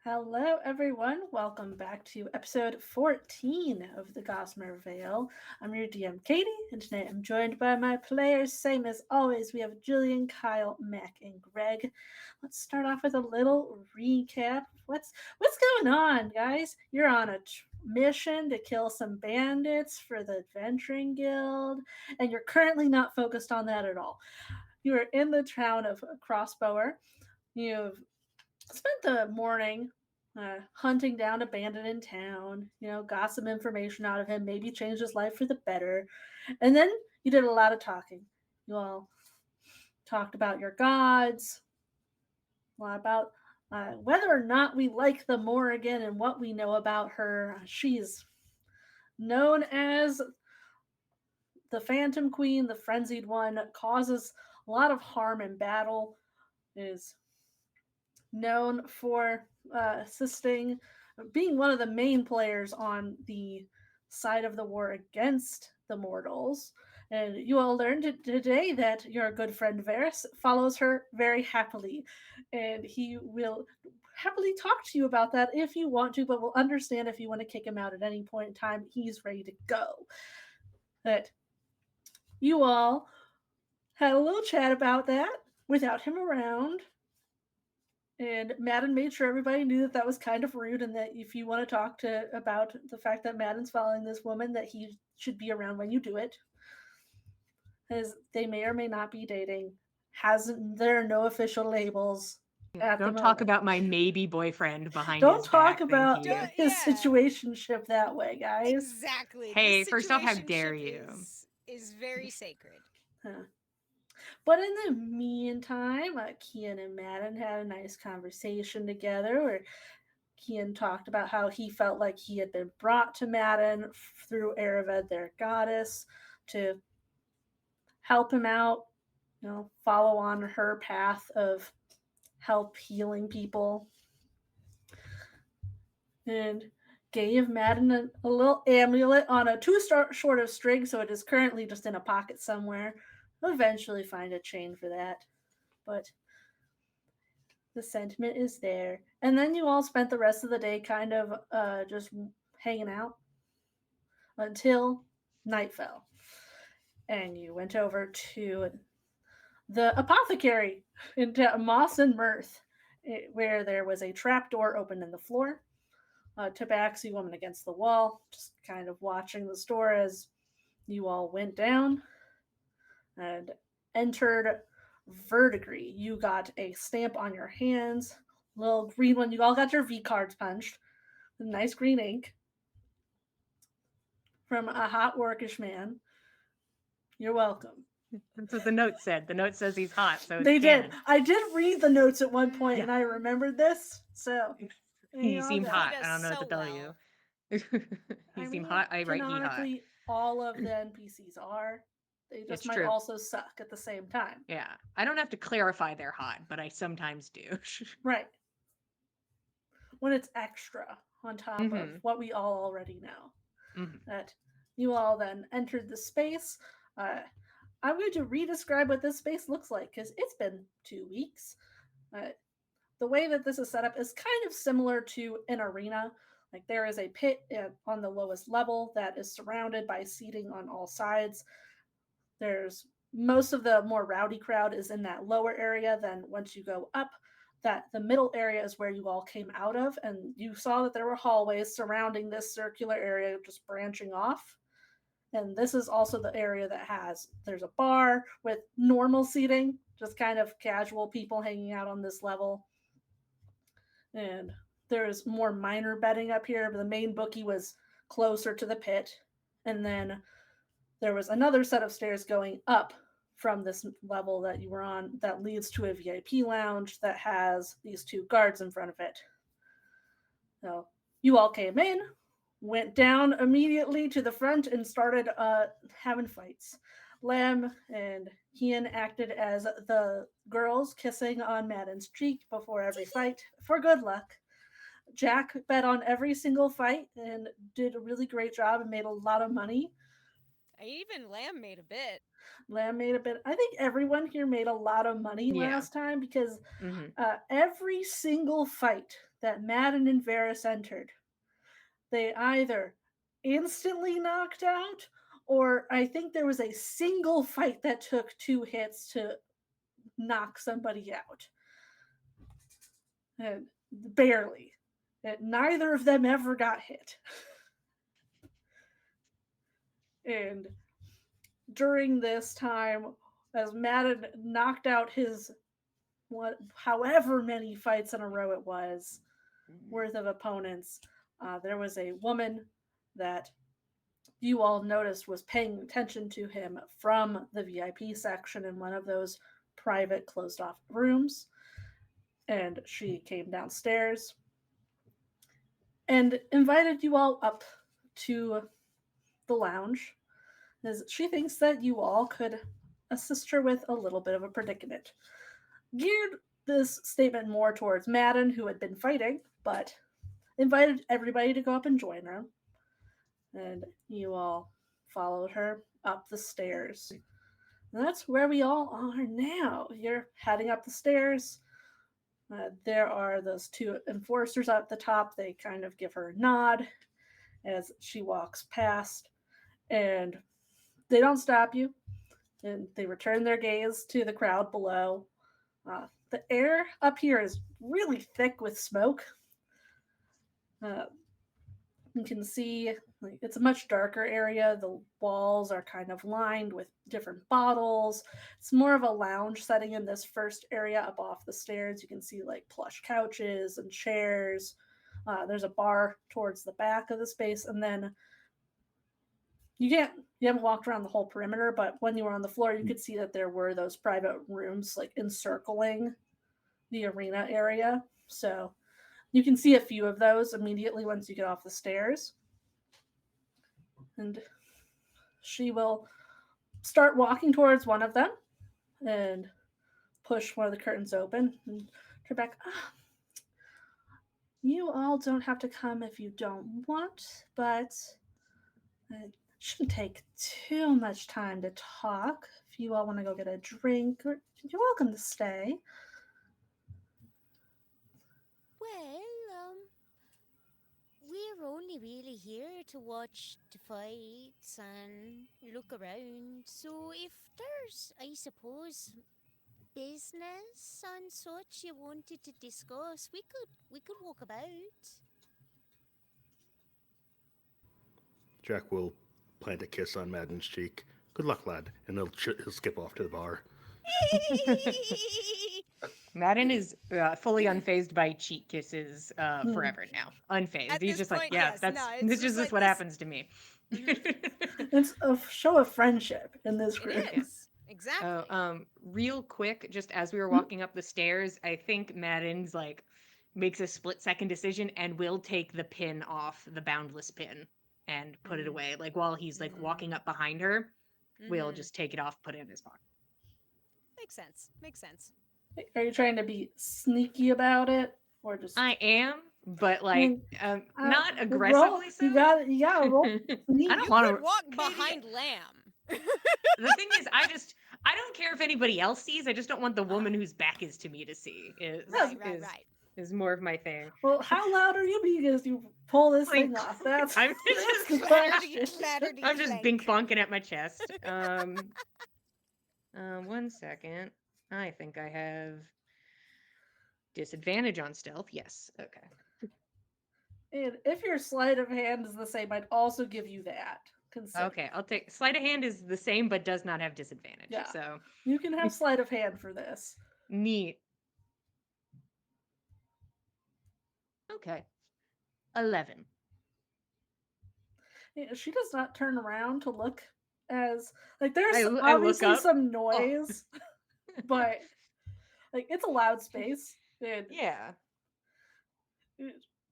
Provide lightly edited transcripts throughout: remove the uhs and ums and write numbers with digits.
Hello, everyone. Welcome back to episode 14 of the Gossamer Veil. I'm your DM, Katie, and tonight I'm joined by my players. Same as always, we have Julian, Kyle, Mac, and Greg. Let's start off with a little recap. What's going on, guys? You're on a mission to kill some bandits for the Adventuring Guild, and you're currently not focused on that at all. You are in the town of Crossbower. You've spent the morning hunting down a bandit in town, got some information out of him, maybe changed his life for the better. And then you did a lot of talking. You all talked about your gods, a lot about whether or not we like the Morrigan and what we know about her. She's known as the Phantom Queen, the Frenzied One, causes a lot of harm in battle, is known for assisting, being one of the main players on the side of the war against the mortals. And you all learned today that your good friend Varys follows her very happily, and he will happily talk to you about that if you want to, but will understand if you want to kick him out at any point in time. He's ready to go. But you all had a little chat about that without him around, and Madden made sure everybody knew that that was kind of rude, and that if you want to talk to about the fact that Madden's following this woman, that he should be around when you do it, because they may or may not be dating. Hasn't There are no official labels at the Don't talk moment. about my maybe boyfriend behind Don't his talk back. Thank about you. his Yeah, situationship that way, guys. exactly. This Hey, first off, how dare situationship you? is very sacred. Huh. But in the meantime, Kian and Madden had a nice conversation together where Kian talked about how he felt like he had been brought to Madden through Erebed, their goddess, to help him out, follow on her path of help healing people, and gave Madden a little amulet on a two-star short of string, so it is currently just in a pocket somewhere. We'll eventually find a chain for that, but the sentiment is there. And then you all spent the rest of the day kind of just hanging out until night fell. And you went over to the apothecary into Moss and Mirth, where there was a trap door open in the floor. A tabaxi woman against the wall, just kind of watching the store as you all went down and entered Verdigris. You got a stamp on your hands, little green one. You all got your V cards punched with nice green ink from a hot workish man. You're welcome. That's what the note said. The note says he's hot, so it's They did. canon. I did read the notes at one point Yeah. and I remembered this. So there He you all seemed You go. hot. read I us don't know what to so tell you. well. He I seemed mean, hot. I write he hot. canonically, all of the NPCs are. They just It's might true. also suck at the same time. Yeah. I don't have to clarify they're hot, but I sometimes do. Right. When it's extra on top of Mm-hmm. what we all already know. Mm-hmm. That you all then entered the space. Uh, I'm going to re-describe what this space looks like because it's been 2 weeks. Uh, the way that this is set up is kind of similar to an arena. Like there is a pit on the lowest level that is surrounded by seating on all sides. There's most of the more rowdy crowd is in that lower area. Then once you go up, that the middle area is where you all came out of, and you saw that there were hallways surrounding this circular area, just branching off. And this is also the area that there's a bar with normal seating, just kind of casual people hanging out on this level. And there's more minor betting up here, but the main bookie was closer to the pit. And then there was another set of stairs going up from this level that you were on that leads to a VIP lounge that has these two guards in front of it. So you all came in, went down immediately to the front, and started having fights. Lamb and Kian acted as the girls kissing on Madden's cheek before every fight for good luck. Jack bet on every single fight and did a really great job and made a lot of money. Even Lamb made a bit. Lamb made a bit. I think everyone here made a lot of money Yeah. last time because Hmm. every single fight that Madden and Varys entered, they either instantly knocked out, or I think there was a single fight that took 2 hits to knock somebody out. And barely. And neither of them ever got hit. And during this time, as Madden knocked out his however many fights in a row it was worth of opponents, there was a woman that you all noticed was paying attention to him from the VIP section in one of those private closed off rooms. And she came downstairs and invited you all up to the lounge, as she thinks that you all could assist her with a little bit of a predicament. Geared this statement more towards Madden, who had been fighting, but invited everybody to go up and join her. And you all followed her up the stairs. And that's where we all are now. You're heading up the stairs. There are those 2 enforcers at the top. They kind of give her a nod as she walks past, and they don't stop you, and they return their gaze to the crowd below. The air up here is really thick with smoke. Uh, you can see it's a much darker area. The walls are kind of lined with different bottles. It's more of a lounge setting in this first area up off the stairs. You can see like plush couches and chairs. There's a bar towards the back of the space, and then you haven't walked around the whole perimeter, but when you were on the floor, you could see that there were those private rooms like encircling the arena area. So you can see a few of those immediately once you get off the stairs. And she will start walking towards one of them and push one of the curtains open and turn back. You all don't have to come if you don't want, but it shouldn't take too much time to talk. If you all want to go get a drink, you're welcome to stay. Well, we're only really here to watch the fights and look around. So if there's, I suppose, business and such you wanted to discuss, we could walk about. Jack will plant a kiss on Madden's cheek. Good luck, lad. And he'll skip off to the bar. Madden is fully unfazed by cheek kisses forever now. Unfazed. At He's this just like, point, yeah, yes, that's no, it's this just is just like what this. happens to me. It's a show of friendship in this It group. is exactly. Real quick, just as we were walking up the stairs, I think Madden's like makes a split-second decision and will take the pin off the boundless pin and put it away. Like while he's like walking up behind her, we'll just take it off, put it in his pocket. Makes sense. Makes sense. Are you trying to be sneaky about it, or just? I am, but I like mean, not roll. aggressively so. You got to roll. I don't You want could to walk behind Lamb. The thing is, I don't care if anybody else sees. I just don't want the woman whose back is to me to see. Right. Is more of my thing. Well, how loud are you being as you pull this thing Clink. off? That's I'm that's the just question. Clatterty I'm just clank. bink bonking at my chest. 1 second. I think I have disadvantage on stealth. Yes. Okay. And if your sleight of hand is the same, I'd also give you that. Consider. Okay, I'll take sleight of hand is the same but does not have disadvantage. Yeah. So You can have sleight of hand for this. neat. Okay. 11. She does not turn around to look as like there's I look obviously up. some noise, but like it's a loud space. And Yeah.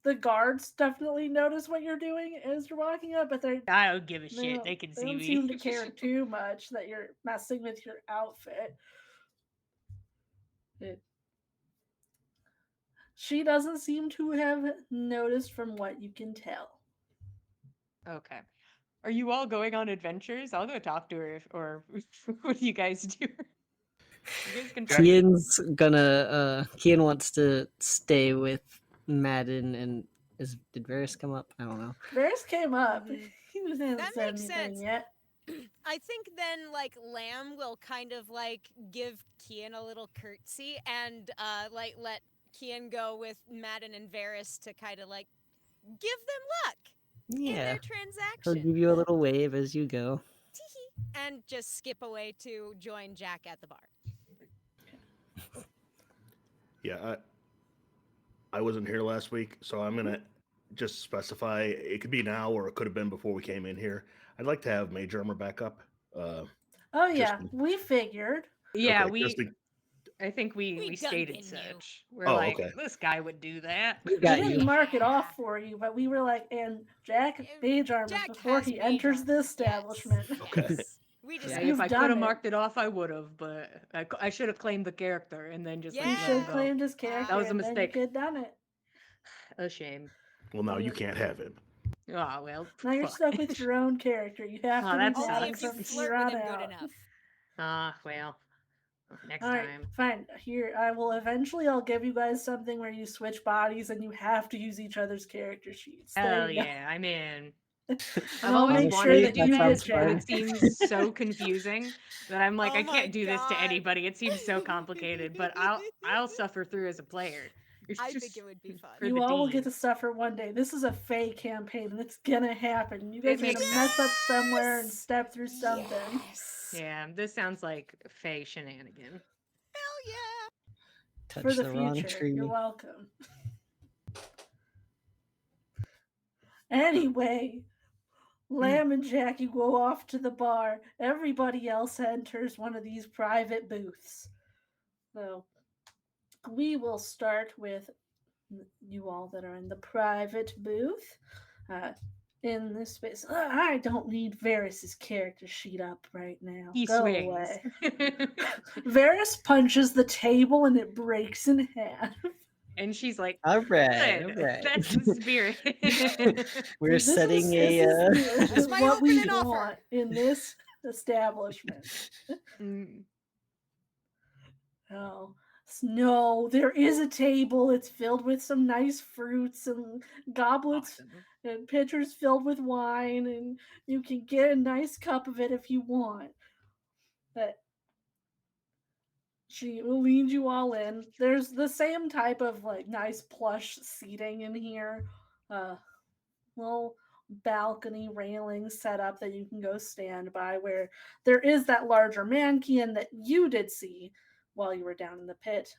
the guards definitely notice what you're doing as you're walking up, but I don't give a shit. They can they see don't me. seem to care too much that you're messing with your outfit. She doesn't seem to have noticed from what you can tell. Okay. Are you all going on adventures? I'll go talk to her, or what do you guys do? You guys can fight. Kian wants to stay with Madden and did Varys come up? I don't know. Varys came up. Mhm. He hasn't That said makes anything sense. yet. I think then like Lamb will kind of like give Kian a little curtsy and like let Kian go with Madden and Varys to kind of like give them luck in Yeah. their He'll transaction. give you a little wave as you go. Teehee. And just skip away to join Jack at the bar. Yeah, I wasn't here last week, so I'm gonna just specify it could be now or it could have been before we came in here. I'd like to have Mage Armor back up. Oh Just yeah, we figured. Yeah, okay, just in- I think we We done stated been new. such. We're Oh, like, okay. this guy would do that. We We got didn't you. mark it Yeah. off for you, but we were like, and Jack mage armor Jack before has he mage enters armor. the establishment. Yes. Okay. Yes. We just Yeah. Hey, You've if I done could have it. marked it off, I would have, but I should have claimed the character and then just You like Yeah. let should him have go. claimed his character, That was a and then you mistake. could have done it. A shame. Well, now you can't have him. Oh well. Now you're fuck. stuck with your own character. You have Oh, to be that only Madden if you from sucks. here flirt with on him good out. enough. Ah, well. Next All right, time. fine. Here, I will eventually. I'll give you guys something where you switch bodies and you have to use each other's character sheets. There Hell you go. yeah, I'm in. And I've I'll always make sure wanted to that do you get sounds this, but fun. it Jack. seems so confusing that I'm like, Oh I can't my do this to God. anybody. It seems so complicated, but I'll suffer through as a player. It's I just think it would be fun. for You the all will get to D's. suffer one day. This is a fake campaign, and it's gonna happen. You guys It are gonna makes mess sense. up somewhere and Yes! step through something. Yes. Yeah, this sounds like Faye shenanigan. Hell yeah. Touch For the the wrong future. tree. You're welcome. Anyway, Lamb and Jackie go off to the bar. Everybody else enters one of these private booths. So we will start with you all that are in the private booth. In this space, I don't need Varys's character sheet up right now. He Go swings. away. Varys punches the table and it breaks in half. And she's like, All right, all good. right. That's the spirit. We're This setting is That's my what we opening offer. want in this establishment. Mm, Oh, no, there is a table. It's filled with some nice fruits and goblets awesome. and pitchers filled with wine, and you can get a nice cup of it if you want. But she will lead you all in. There's the same type of like nice plush seating in here. Little balcony railing set up that you can go stand by, where there is that larger mannequin that you did see while you were down in the pit.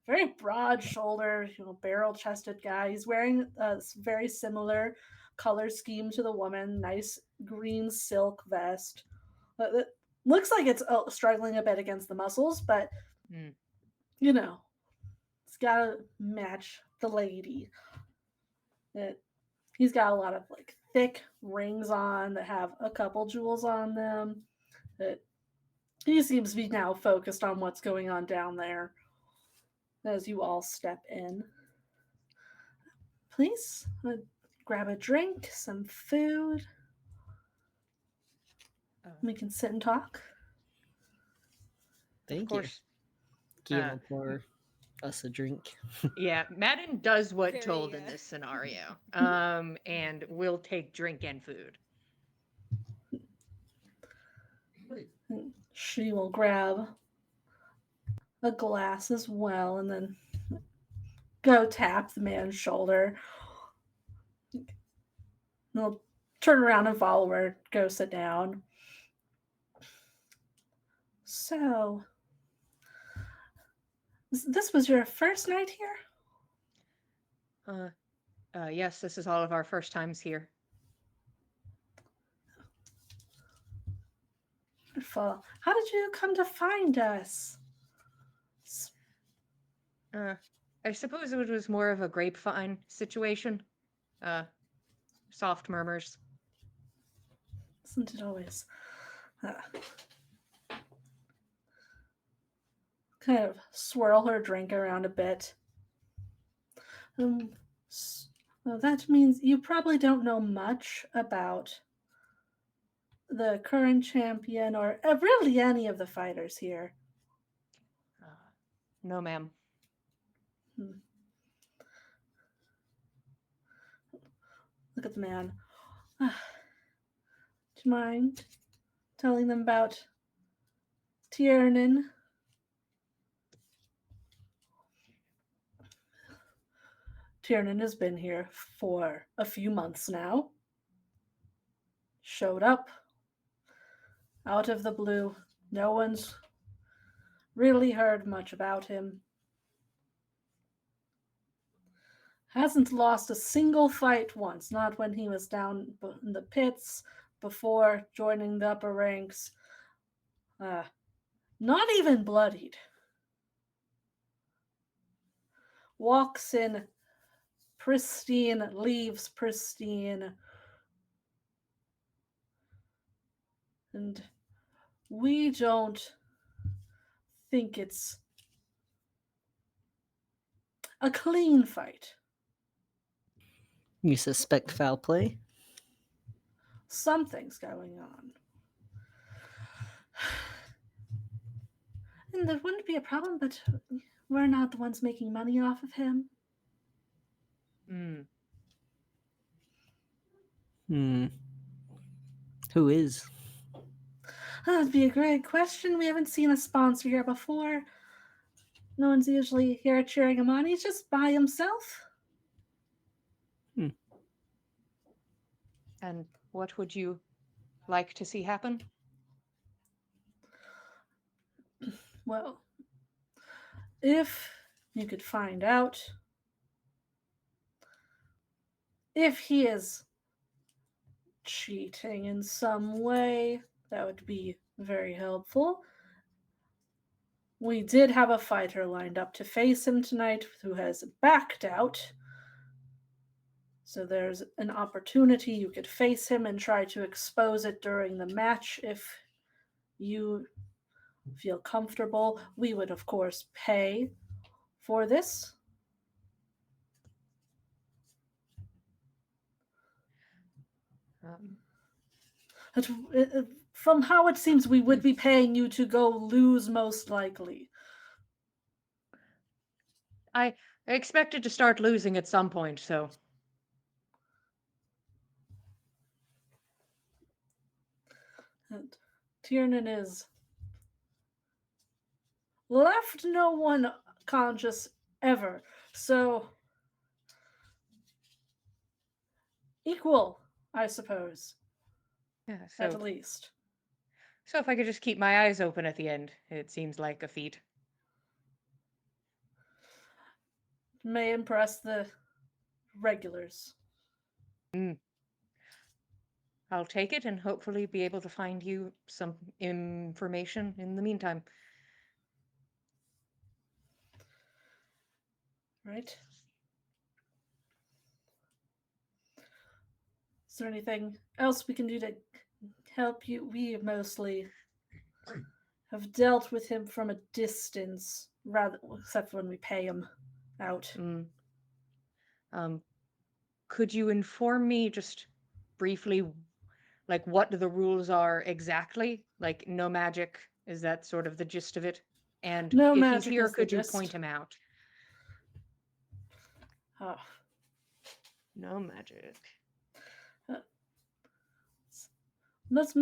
Very broad shouldered, barrel chested guy. He's wearing a very similar color scheme to the woman. Nice green silk vest. It looks like it's struggling a bit against the muscles, but Mm. it's got to match the lady. He's got a lot of like thick rings on that have a couple jewels on them. He seems to be now focused on what's going on down there. As you all step in, please grab a drink, some food. We can sit and talk. Thank Of course. you. Kian will pour us a drink. Yeah, Madden does what Very, told in this scenario. And will take drink and food. She will grab a glass as well and then go tap the man's shoulder. He'll turn around and follow her, go sit down. So, this was your first night here? Yes, this is all of our first times here. Wonderful. How did you come to find us? I suppose it was more of a grapevine situation. Soft murmurs. Isn't it always? Kind of swirl her drink around a bit. Well, that means you probably don't know much about the current champion or really any of the fighters here. No, ma'am. Hmm. Look at the man. Do you mind telling them about Tiernan? Tiernan has been here for a few months now. Showed up out of the blue. No one's really heard much about him. Hasn't lost a single fight once, not when he was down in the pits, before joining the upper ranks. Not even bloodied. Walks in pristine, leaves pristine. And we don't think it's a clean fight. You suspect foul play? Something's going on. And there wouldn't be a problem, but we're not the ones making money off of him. Who is? That'd be a great question. We haven't seen a sponsor here before. No one's usually here cheering him on. He's just by himself. And what would you like to see happen? Well, if you could find out if he is cheating in some way, that would be very helpful. We did have a fighter lined up to face him tonight who has backed out. So there's an opportunity you could face him and try to expose it during the match if you feel comfortable. We would, of course, pay for this. From how it seems, we would be paying you to go lose, most likely. I expected to start losing at some point, so. And Tiernan is left no one conscious ever, so equal, I suppose. Yeah, At least. So if I could just keep my eyes open at the end, it seems like a feat. May impress the regulars. I'll take it and hopefully be able to find you some information in the meantime. Right? Is there anything else we can do to help you? We mostly have dealt with him from a distance, rather, except when we pay him out. Could you inform me just briefly, like what the rules are exactly? Like no magic, is that sort of the gist of it? And No if he's magic here, is the could you gist. point him out? Oh. No magic. That's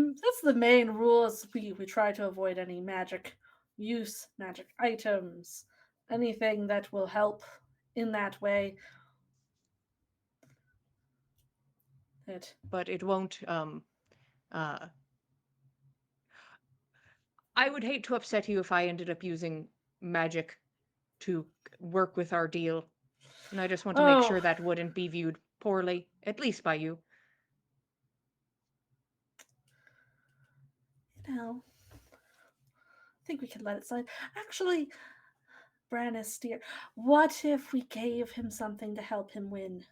the main rule. Is we try to avoid any magic use, magic items, anything that will help in that way. But it won't. I would hate to upset you if I ended up using magic to work with our deal, and I just want to make sure that wouldn't be viewed poorly, at least by you. I think we could let it slide. Actually, Brannis, dear, what if we gave him something to help him win?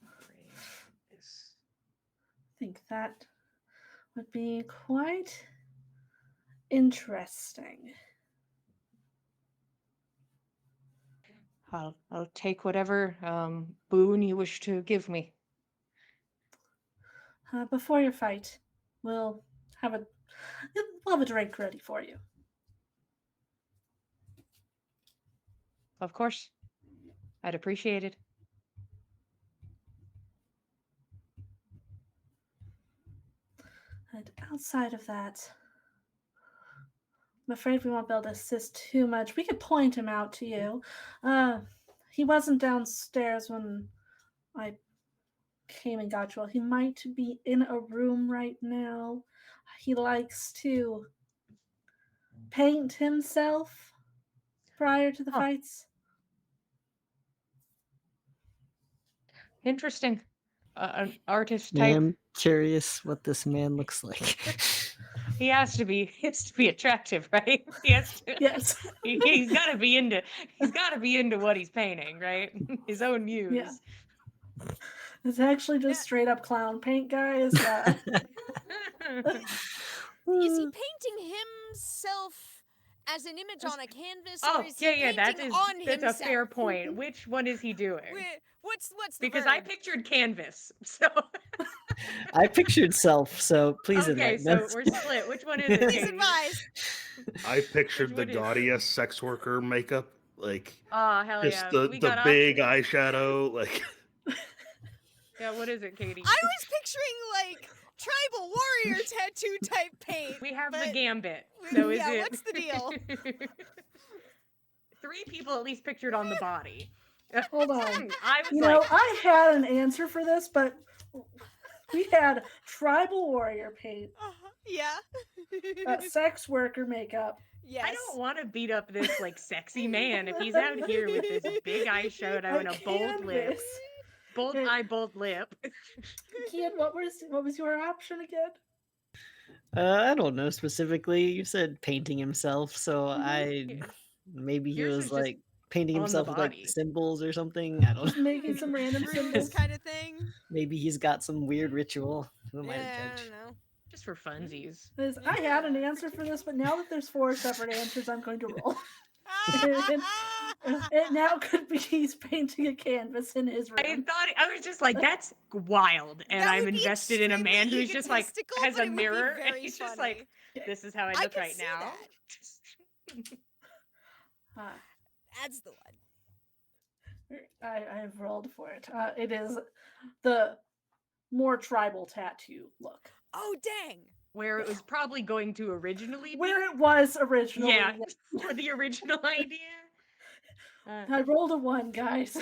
I think that would be quite interesting. I'll take whatever boon you wish to give me. Before your fight, we'll have a we'll have a drink ready for you. Of course, I'd appreciate it. And outside of that, I'm afraid we won't be able to assist too much. We could point him out to you. He wasn't downstairs when I came and got you all. He might be in a room right now. He likes to paint himself prior to the Huh. fights. Interesting. An artist Yeah, type. I'm curious what this man looks like. He has to be. He has to be attractive, right? He has to. Yes. He's got to be into. He's got to be into what he's painting, right? His own muse. Yeah. It's actually just straight up clown paint, guys. Is he painting himself as an image on a canvas, or Oh, is he yeah, painting on that's himself? a fair point. Which one is he doing? What's the Because verb? I pictured canvas, so I pictured self, so please okay, enlighten so us. we're split. Which one is it, Please Katie? advise. I pictured the one is- gaudiest sex worker makeup, like Oh, hell just yeah. the We the got big eyeshadow, like. Yeah, what is it, Katie? I was picturing like tribal warrior tattoo type paint. We have the but- gambit. So is yeah, it what's the deal? 3 people at least pictured on the body. Hold on. I was You like, know, I had an answer for this, but we had tribal warrior paint, Yeah. sex worker makeup. Yes. I don't want to beat up this like sexy man if he's out here with this big eyeshadow and a bold lip. canvas. Bold It- eye, bold lip. Kian, what was your option again? I don't know specifically. You said painting himself, so Yeah. maybe he Yours was was just like painting on the himself with like body. symbols or something. I don't Just know. making some random Runes symbols. kind of thing. Maybe he's got some weird ritual. Who am I to Yeah, I judge? don't know. Just for funsies. I had an answer for this, but now that there's 4 separate answers, I'm going to roll. It now could be he's painting a canvas in his I room. thought I was just like, that's wild, and That I'm would be invested in a man extremely who's just like egotistical, has but a it would be mirror, and very he's just like, funny. this is how I I look could right see now. Uh, That's the one. I've rolled for it. It is the more tribal tattoo look. Oh dang! Where it was probably going to originally be. Where it was originally. Yeah, for the original idea. I rolled a 1, guys.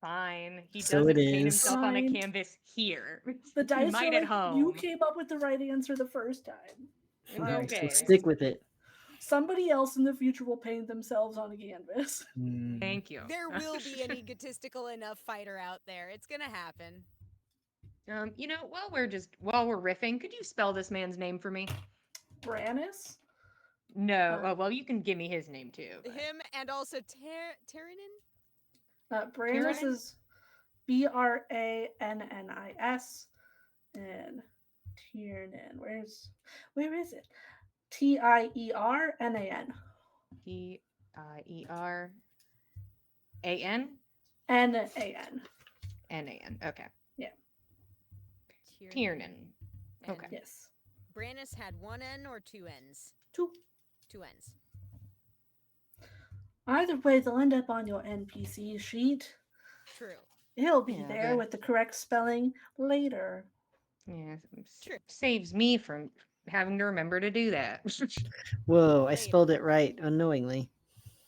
Fine. He So doesn't it paint is. himself on a Fine. canvas here. The He dice might are at like, home. you came up with the right answer the first time. It's Fine. okay. So stick with it. Somebody else in the future will paint themselves on a canvas. Thank you. There will be an egotistical enough fighter out there. It's gonna happen. You know, while we're riffing, could you spell this man's name for me? Brannis? No. Oh, well, you can give me his name too. but- Him and also Tyrannus. Brannis Tyrannus? is Brannis. And Tiernan. Where is it? Tiernan. Tiernan. Nan. Nan. Okay. Yeah. Tiernan. And Okay. Yes. Brannis had 1 N or 2 N's? 2. 2 N's. Either way, they'll end up on your NPC sheet. True. It'll be Yeah, there the- with the correct spelling later. Yeah. True. Saves me from having to remember to do that. Whoa, I Later. spelled it right unknowingly.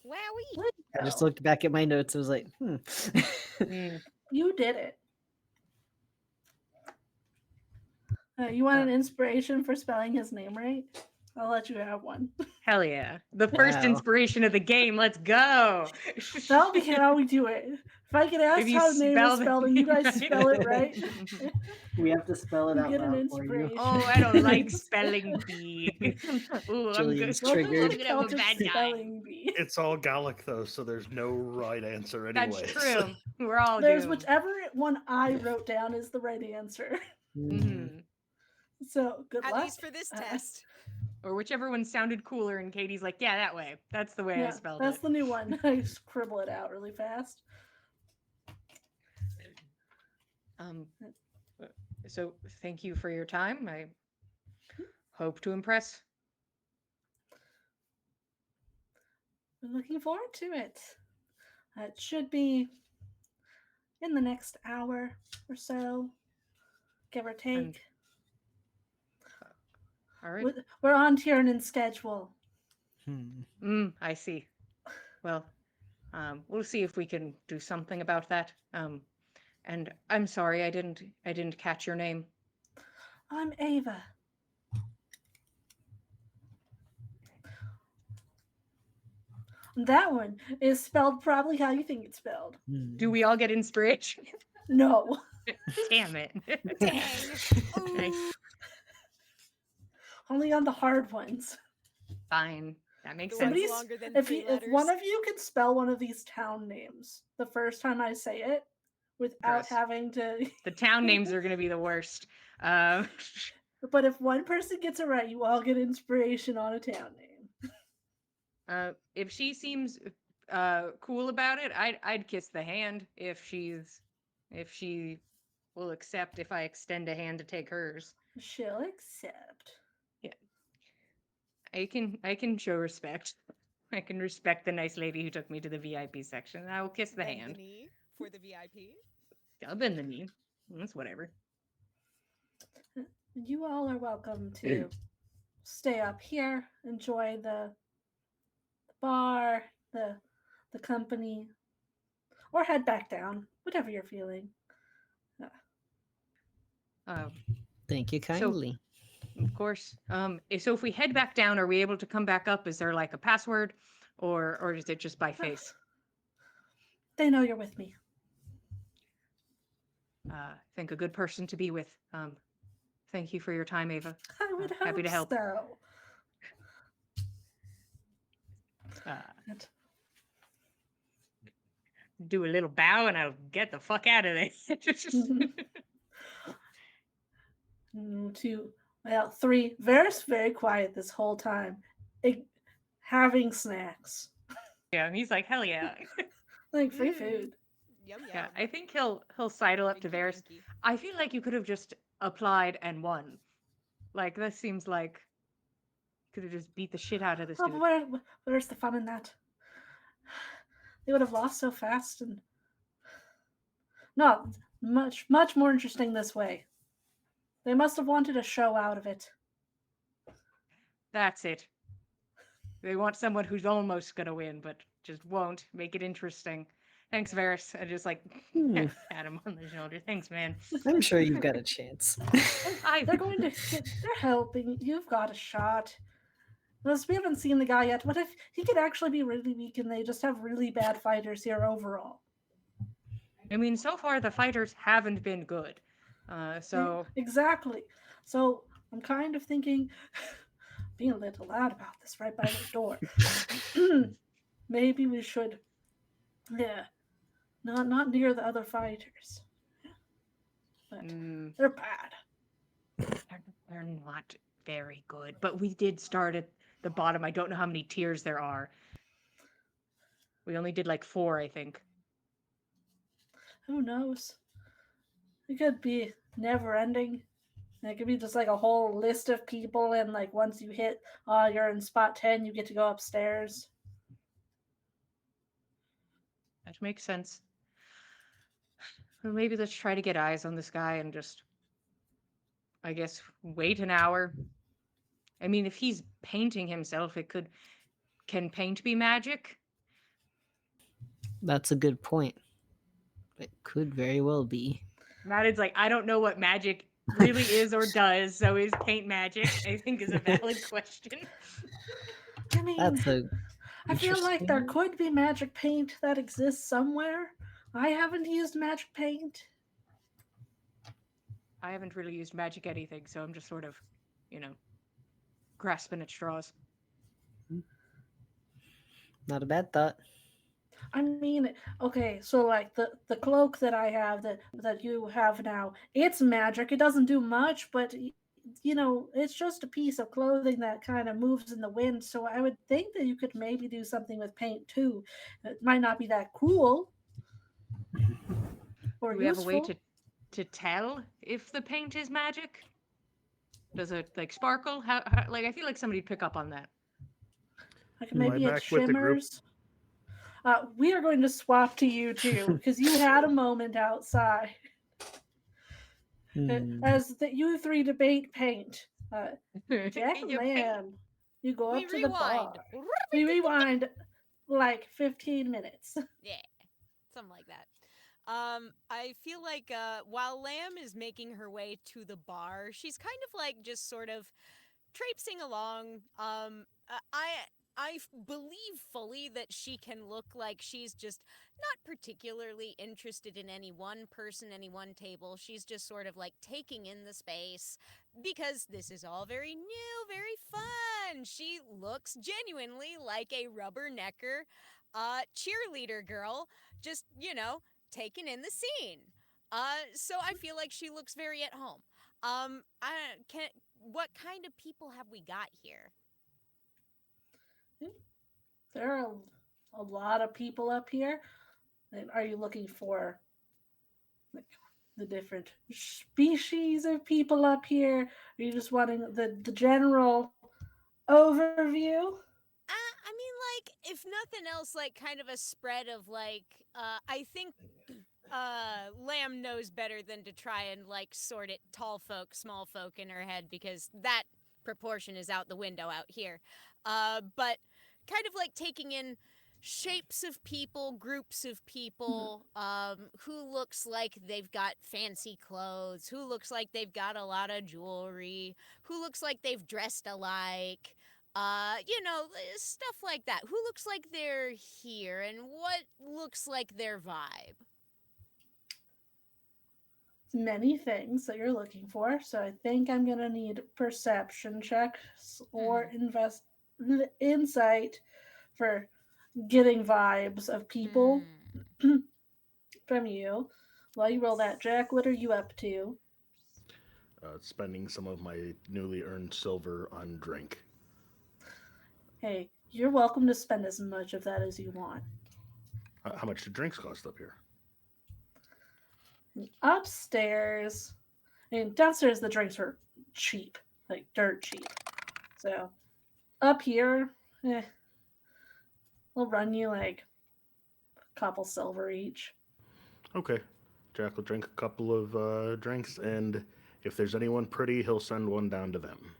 Wowie. I just So, looked back at my notes. I was like, Mm. you did it. You want an inspiration for spelling his name right? I'll let you have one. Hell yeah. The first Wow. inspiration of the game. Let's go. That'll be how we do it. If I get asked If you how the name is the spelled and you name guys spell it right, we have to spell it you out get an loud for you. inspiration. Oh, I don't like spelling bee. Ooh, I'm good. Jillian's Welcome to triggered. the I'm gonna have a Celtic bad guy. spelling bee. It's all Gallic though, so there's no right answer anyway. That's true. We're all There's doomed. whichever one I wrote down is the right answer. Mm. Mhm. So good At luck. least for this test. Or whichever one sounded cooler, and Katie's like, yeah, that way. That's the way I Yeah, spelled that's it. the new one. I scribble it out really fast. Um, so thank you for your time. I hope to impress. I'm looking forward to it. It should be in the next hour or so, give or take. And all right. We're on Tiernan's schedule. I see. Well, we'll see if we can do something about that. And I'm sorry, I didn't catch your name. I'm Ava. That one is spelled probably how you think it's spelled. Do we all get inspiration? No. Damn it. Dang. Okay, Oh, Only on the hard ones. fine. That makes the sense. ones Somebody's longer than if 3 you, if letters. one of you could spell one of these town names the first time I say it without Gross. having to The town names are going to be the worst. Um, but if one person gets it right, you all get inspiration on a town name. if she seems cool about it, I'd kiss the hand if she will accept if I extend a hand to take hers. She'll accept. Yeah. I can show respect. I can respect the nice lady who took me to the VIP section. I will kiss the Bend hand. the knee for the VIP. I'll bend the knee. That's whatever. You all are welcome to stay up here, enjoy the bar, the company, or head back down, whatever you're feeling. Uh, Thank you kindly. of course. So if we head back down, are we able to come back up? Is there like a password, or is it just by face? They know you're with me. I think a good person to be with. Thank you for your time, Ava. I would hope Happy to help. so. Uh, And do a little bow and I'll get the fuck out of there. two, well, three. Varys very quiet this whole time, having snacks Yeah, and he's like, hell yeah. like free food. Yum yum. Yeah, I think he'll sidle up to Winky, Varys. winky. I feel like you could have just applied and won. Like this seems like you could have just beat the shit out of this Oh, dude. but where's the fun in that? They would have lost so fast, and not much more interesting this way. They must have wanted a show out of it. That's it. They want someone who's almost gonna win, but just won't. Make it interesting. Thanks, Varys. I just like pat him on the shoulder. Thanks, man. I'm sure you've got a chance. They're going to they're helping. You've got a shot. Because we haven't seen the guy yet. What if he could actually be really weak and they just have really bad fighters here overall? I mean, so far the fighters haven't been good. So Exactly. So I'm kind of thinking, being a little loud about this right by the door. Maybe we should, yeah, not near the other fighters. But they're bad. they're not very good. But we did start at the bottom. I don't know how many tiers there are. We only did like 4, I think. Who knows? It could be never ending. It could be just like a whole list of people, and like once you hit, you're in spot 10, you get to go upstairs. That makes sense. Well, maybe let's try to get eyes on this guy and just, I guess, wait an hour. I mean, if he's painting himself, can paint be magic? That's a good point. It could very well be. Madden's like, I don't know what magic really is or does, so is paint magic? I think is a valid question. I mean, That's a. I feel like there interesting- could be magic paint that exists somewhere. I haven't used magic paint. I haven't really used magic anything, so I'm just sort of, grasping at straws. Not a bad thought. I mean, okay, so like the cloak that I have that you have now, it's magic. It doesn't do much, but it's just a piece of clothing that kind of moves in the wind. So I would think that you could maybe do something with paint too. It might not be that cool or Do we have a way useful. to tell if the paint is magic? Does it like sparkle? Like I feel like somebody'd pick up on that. Like Am I maybe it back with the group? shimmers. We are going to swap to you too because you had a moment outside Hmm. as that you three debate paint. Jack and You paint. Lamb, you go We up to the rewind. bar. We Yeah, rewind like 15 minutes. something like that. I feel like while Lamb is making her way to the bar, she's kind of like just sort of traipsing along. Believe fully that she can look like she's just not particularly interested in any one person, any one table. She's just sort of like taking in the space because this is all very new, very fun. She looks genuinely like a rubbernecker cheerleader girl, just, taking in the scene. So I feel like she looks very at home. I can. What kind of people have we got here? There are a lot of people up here. And are you looking for like the different species of people up here? Are you just wanting the general overview? I mean, like, if nothing else, like, kind of a spread of, like, I think Lamb knows better than to try and, like, sort it tall folk, small folk in her head because that proportion is out the window out here. But kind of like taking in shapes of people, groups of people, who looks like they've got fancy clothes, who looks like they've got a lot of jewelry, who looks like they've dressed alike, stuff like that. Who looks like they're here and what looks like their vibe? Many things that you're looking for. So I think I'm gonna need perception checks or insight for getting vibes of people Hmm. from you. While you roll that, Jack, what are you up to? Spending some of my newly earned silver on drink. Hey, you're welcome to spend as much of that as you want. How much do drinks cost up here? Upstairs, and downstairs the drinks are cheap, like dirt cheap. So up here, we'll run you like a couple silver each. Okay. Jack will drink a couple of drinks, and if there's anyone pretty, he'll send one down to them.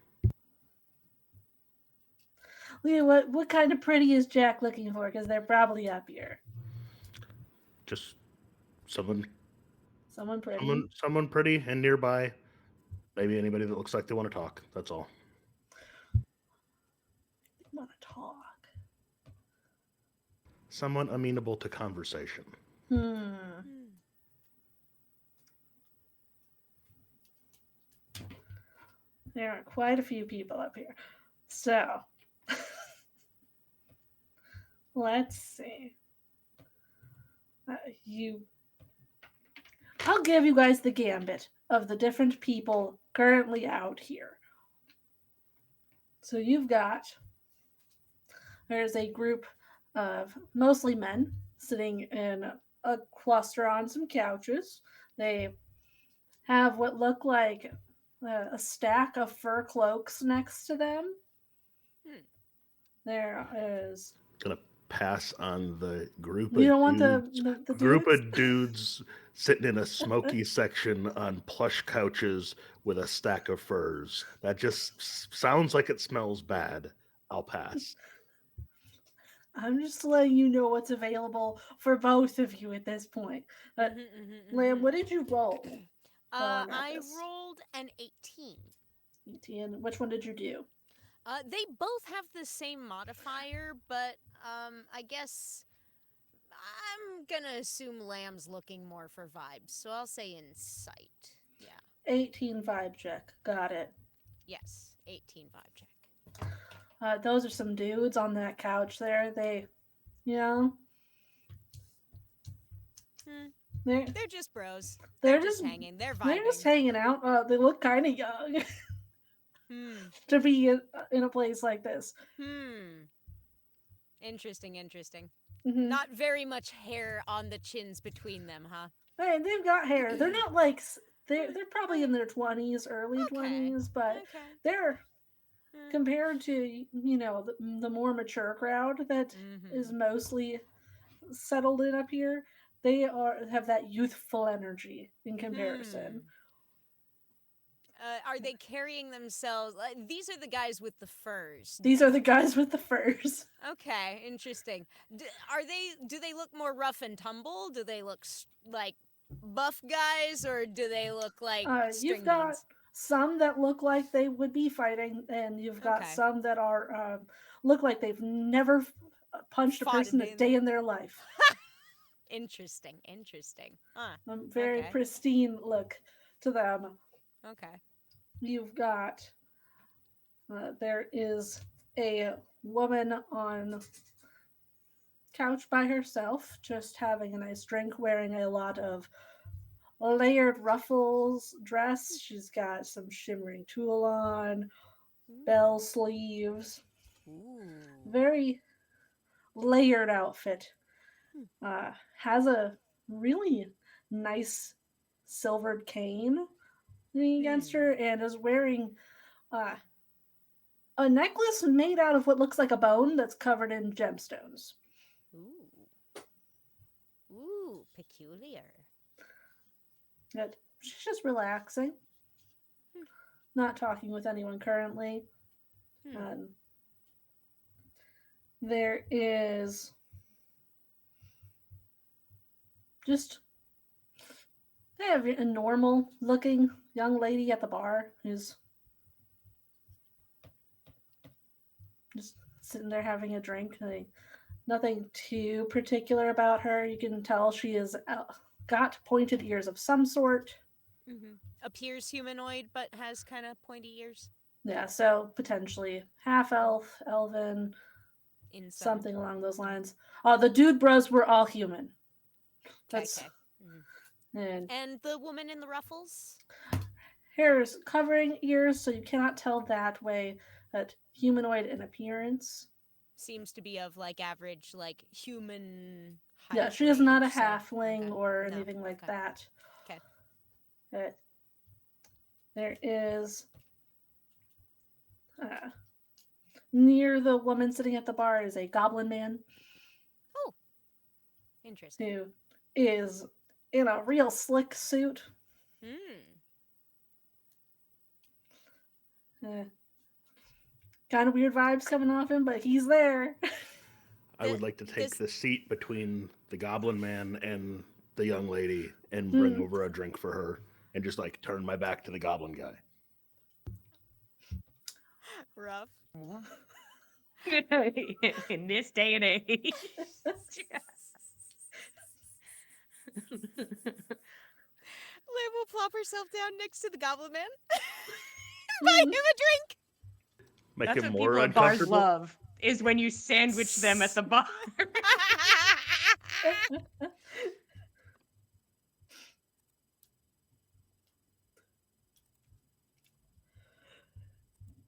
Yeah, what kind of pretty is Jack looking for? Because they're probably up here. Just someone, Someone pretty. someone pretty and nearby. Maybe anybody that looks like they want to talk. That's all. Want to talk? Someone amenable to conversation. Hmm. Hmm. There are quite a few people up here. So let's see. You, I'll give you guys the gambit of the different people currently out here. So you've got there's a group of mostly men sitting in a cluster on some couches. They have what look like a stack of fur cloaks next to them. Hmm. There is. Gonna pass on the You don't want the group dudes? of dudes sitting in a smoky section on plush couches with a stack of furs. That just sounds like it smells bad. I'll pass. I'm just letting you know what's available for both of you at this point. Lamb, what did you roll while I'm at I this? rolled an 18. 18. Which one did you do? They both have the same modifier, but I guess I'm gonna assume Lamb's looking more for vibes, so I'll say insight. Yeah. 18 vibe check. Got it. Yes, 18 vibe check. Those are some dudes on that couch there. They, you know, Hmm. they're They're just bros. they're They're just just hanging. They're they're just vibing. hanging out. They look kind of young. to be in a place like this. Interesting, interesting. Mm-hmm. Not very much hair on the chins between them, huh? Hey, they've got hair. They're not like they're probably in their 20s, early Okay. 20s, but Okay. they're compared to the more mature crowd that is mostly settled in up here. They have that youthful energy in comparison. Are they carrying themselves? These are the guys with the furs. These are the guys with the furs. Okay, interesting. Do they look more rough and tumble? Do they look like buff guys, or do they look like You've string got beans? some that look like they would be fighting, and you've got Okay. some that are look like they've never punched a Fought a person day a day in their life. Interesting, interesting. Huh. A very Okay. pristine look to them. Okay. You've got there is a woman on couch by herself, just having a nice drink, wearing a lot of layered ruffles dress. She's got some shimmering tulle on, bell sleeves, Ooh. very layered outfit. Has a really nice silvered cane against her, and is wearing a necklace made out of what looks like a bone that's covered in gemstones. Ooh. Ooh, peculiar. But she's just relaxing, not talking with anyone currently. There is just a normal looking young lady at the bar who's just sitting there having a drink. Nothing too particular about her. You can tell she has got pointed ears of some sort. Appears humanoid, but has kind of pointy ears. Yeah, so potentially half elf, elven, Inside. something along those lines. The dude bros were all human. That's Okay. and the woman in the ruffles? hair is covering ears, so you cannot tell that way that humanoid in appearance. Seems to be of like average, like human height. Yeah, she is not a range, halfling okay. or No, anything like okay. that. Okay. There is near the woman sitting at the bar is a goblin man. Oh, interesting. Who is in a real slick suit. Kind of weird vibes coming off him, but he's there. I would like to take the seat between the goblin man and the young lady and bring over a drink for her and just like turn my back to the goblin guy. Rough. In this day and age. Liv will plop herself down next to the goblin man. Buy him a drink. Make That's him what more people at bars uncomfortable. love, is when you sandwich them at the bar.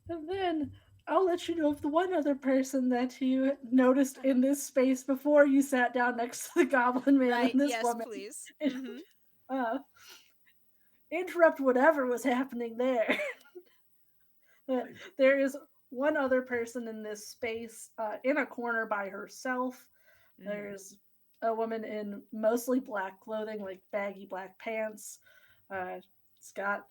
And then I'll let you know of the one other person that you noticed in this space before you sat down next to the goblin man Right, and this yes, woman. please. Interrupt whatever was happening there. There is one other person in this space in a corner by herself. There's a woman in mostly black clothing, like baggy black pants. It's got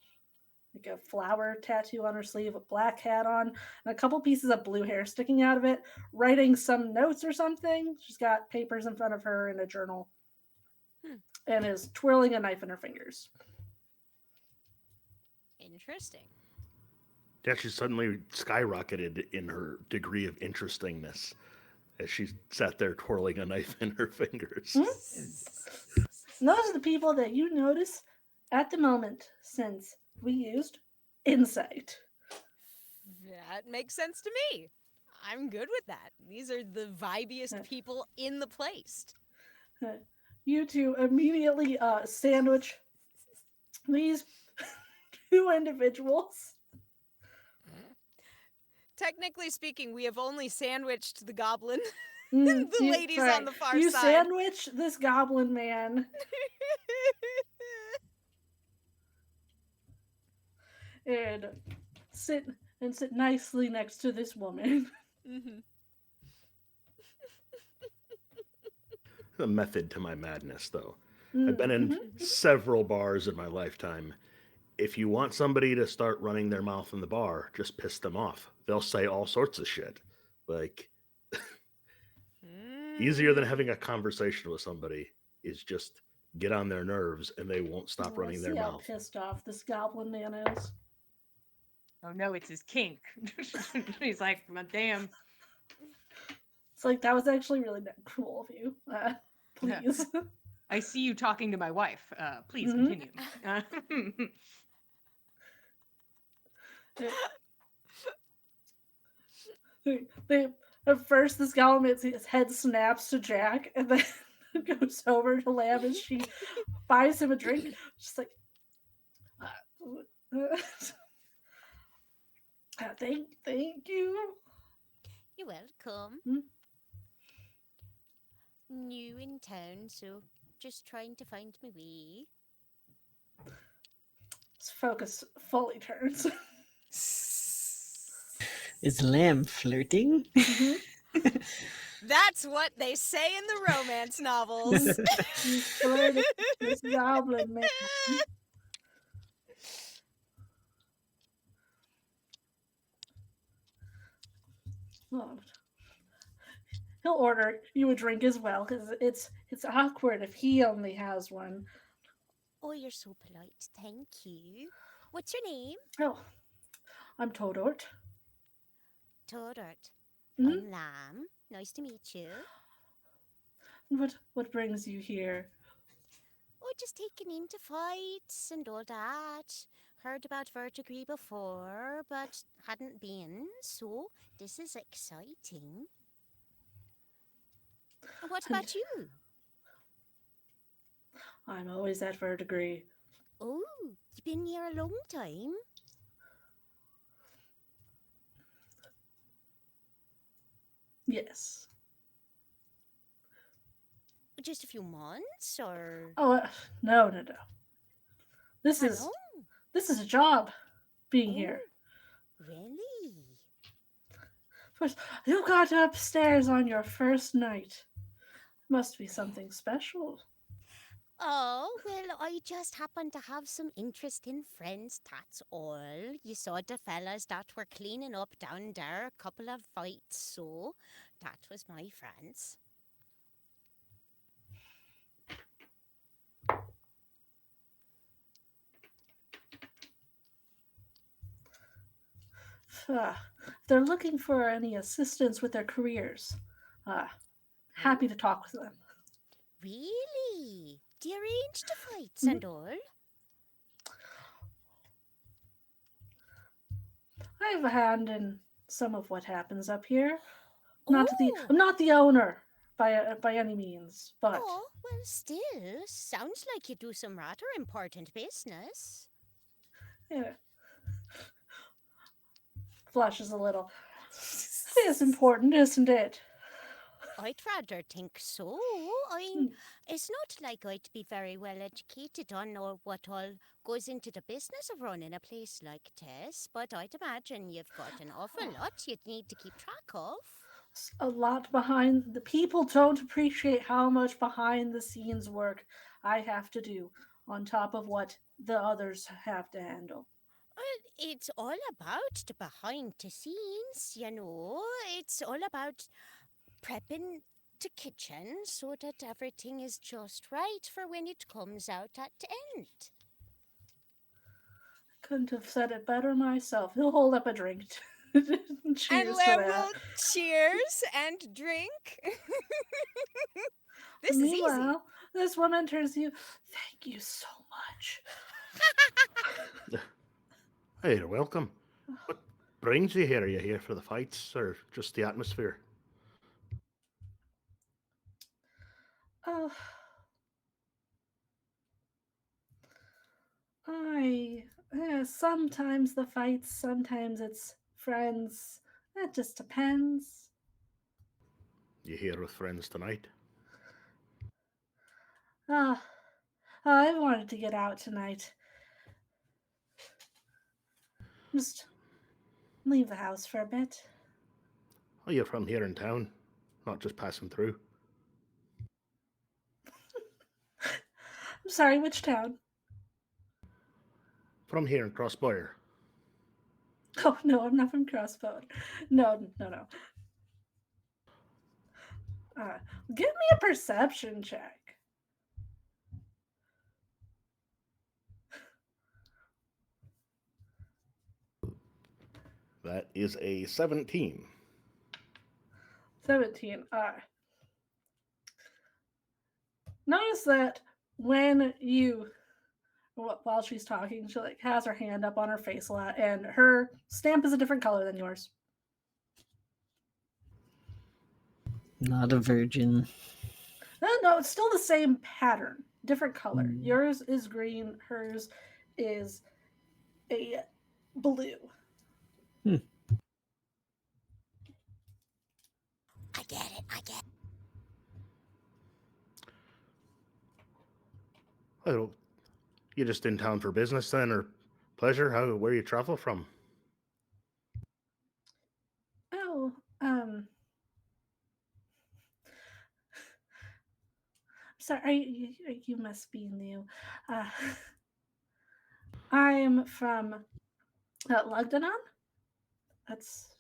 like a flower tattoo on her sleeve, a black hat on, and a couple pieces of blue hair sticking out of it, writing some notes or something. She's got papers in front of her and a journal, and is twirling a knife in her fingers. Interesting. Yeah, she suddenly skyrocketed in her degree of interestingness as she sat there twirling a knife in her fingers. And those are the people that you notice at the moment, since we used insight. That makes sense to me. I'm good with that. These are the vibiest people in the place. You two immediately sandwich these two individuals Technically speaking, we have only sandwiched the goblin. Mm, The ladies on right. the far you side. sandwich this goblin man and sit sit nicely next to this woman. Mm-hmm. A method to my madness, though. I've been in Mm-hmm. several bars in my lifetime. If you want somebody to start running their mouth in the bar, just piss them off. They'll say all sorts of shit. Like, easier than having a conversation with somebody is just get on their nerves and they won't stop Let's running their see how mouth. pissed off this goblin man is. Oh no, it's his kink. He's like, "Well, damn. It's like, that was actually really cool of you. Please. I see you talking to my wife. Please Mhm. continue." They at first this goblin, his head snaps to Jack, and then goes over to Lamb as she buys him a drink. She's like, thank you. You're welcome. Hmm? New in town, so just trying to find my way. His focus fully turns. Is Lamb flirting? Mhm. That's what they say in the romance novels. He's flirting with this goblin man. Oh, he'll order you a drink as well because it's awkward if he only has one. Oh, you're so polite. Thank you. What's your name? Oh, I'm Todort. Todart. Hmm? I'm Lamb. Nice to meet you. What brings you here? Oh, just taking into fights and all that. Heard about Vertigree before, but hadn't been, so this is exciting. And what And about you? I'm always at Vertigree. Oh, you've been here a long time? Yes. Just a few months, or Oh no. This how is long? this is a job. Being Oh, here. really? First, you got upstairs on your first night. Must be something special. Oh, well, I just happen to have some interesting friends, that's all. You saw the fellas that were cleaning up down there, a couple of fights, so that was my friends. If they're looking for any assistance with their careers, happy to talk with them. Really? Do you arrange the fights Mhm. and all? I have a hand in some of what happens up here. Oh, I'm not the owner by any means, but oh, well, still, sounds like you do some rather important business. yeah, flushes a little. It is important, isn't it? I'd rather think so. Hmm. It's not like I'd be very well educated on or what all goes into the business of running a place like this, but I'd imagine you've got an awful lot you'd need to keep track of. A lot behind the people don't appreciate how much behind the scenes work I have to do on top of what the others have to handle. Well, it's all about the behind the scenes, you know. It's all about prepping the kitchen so that everything is just right for when it comes out at the end. Couldn't have said it better myself. He'll hold up a drink. And Cheers to Lamb that. will cheers and drink. This is easy. Meanwhile, this woman turns to you. Thank you so much. Hey, you're welcome. What brings you here? Are you here for the fights or just the atmosphere? Oh, I sometimes the fights, sometimes it's friends. That just depends. You here with friends tonight? Ah, I wanted to get out tonight. Just leave the house for a bit. Oh, you're from here in town, not just passing through. I'm sorry, which town? From here in Crossboyer. Oh, no, I'm not from Crossbone. No, no, no. Uh, Give me a perception check. That is a 17. 17. Notice that when you, while she's talking, she like has her hand up on her face a lot, and her stamp is a different color than yours. Not a virgin. No, it's still the same pattern, different color. Mm. Yours is green, hers is a blue. I get it. I get it. Oh, you just in town for business then, or pleasure? Where you travel from? Oh, sorry, you must be new. Uh, I'm from Lugdanon. That's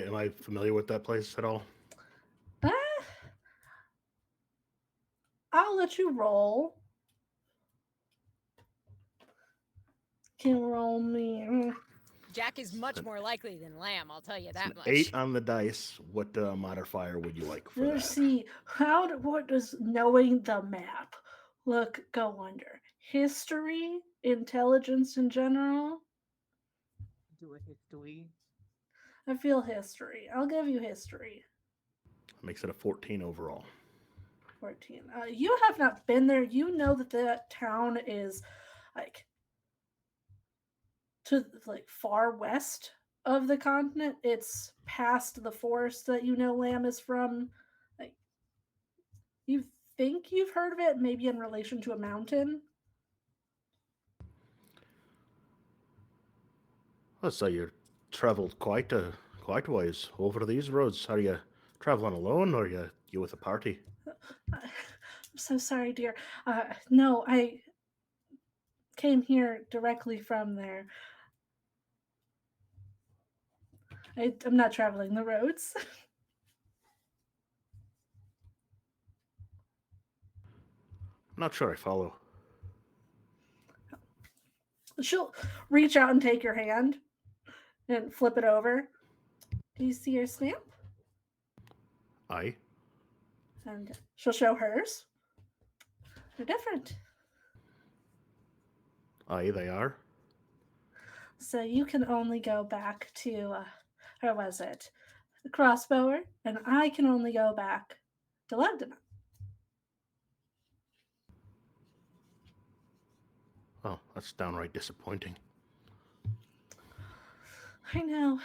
Am I familiar with that place at all? uh, I'll let you roll. Can roll me. Jack is much more likely than Lamb, I'll tell you It's that an much. 8 on the dice. What modifier would you like for Let's that? see. What does knowing the map go under? History, intelligence in general. Do a history. I feel history. I'll give you history. Makes it a 14 overall. 14. You have not been there. You know that that town is like to like far west of the continent. It's past the forest that you know Lamb is from. Like you think you've heard of it, maybe in relation to a mountain. So you travelled quite a ways over these roads. Are you travelling alone, or you with a party? I'm so sorry, dear. No, I came here directly from there. I'm not traveling the roads. I'm not sure I follow. She'll reach out and take your hand and flip it over. Do you see your stamp? Aye. And she'll show hers. They're different. Aye, they are. So you can only go back to, where was it? The crossbower, and I can only go back to London. Oh, that's downright disappointing. I know.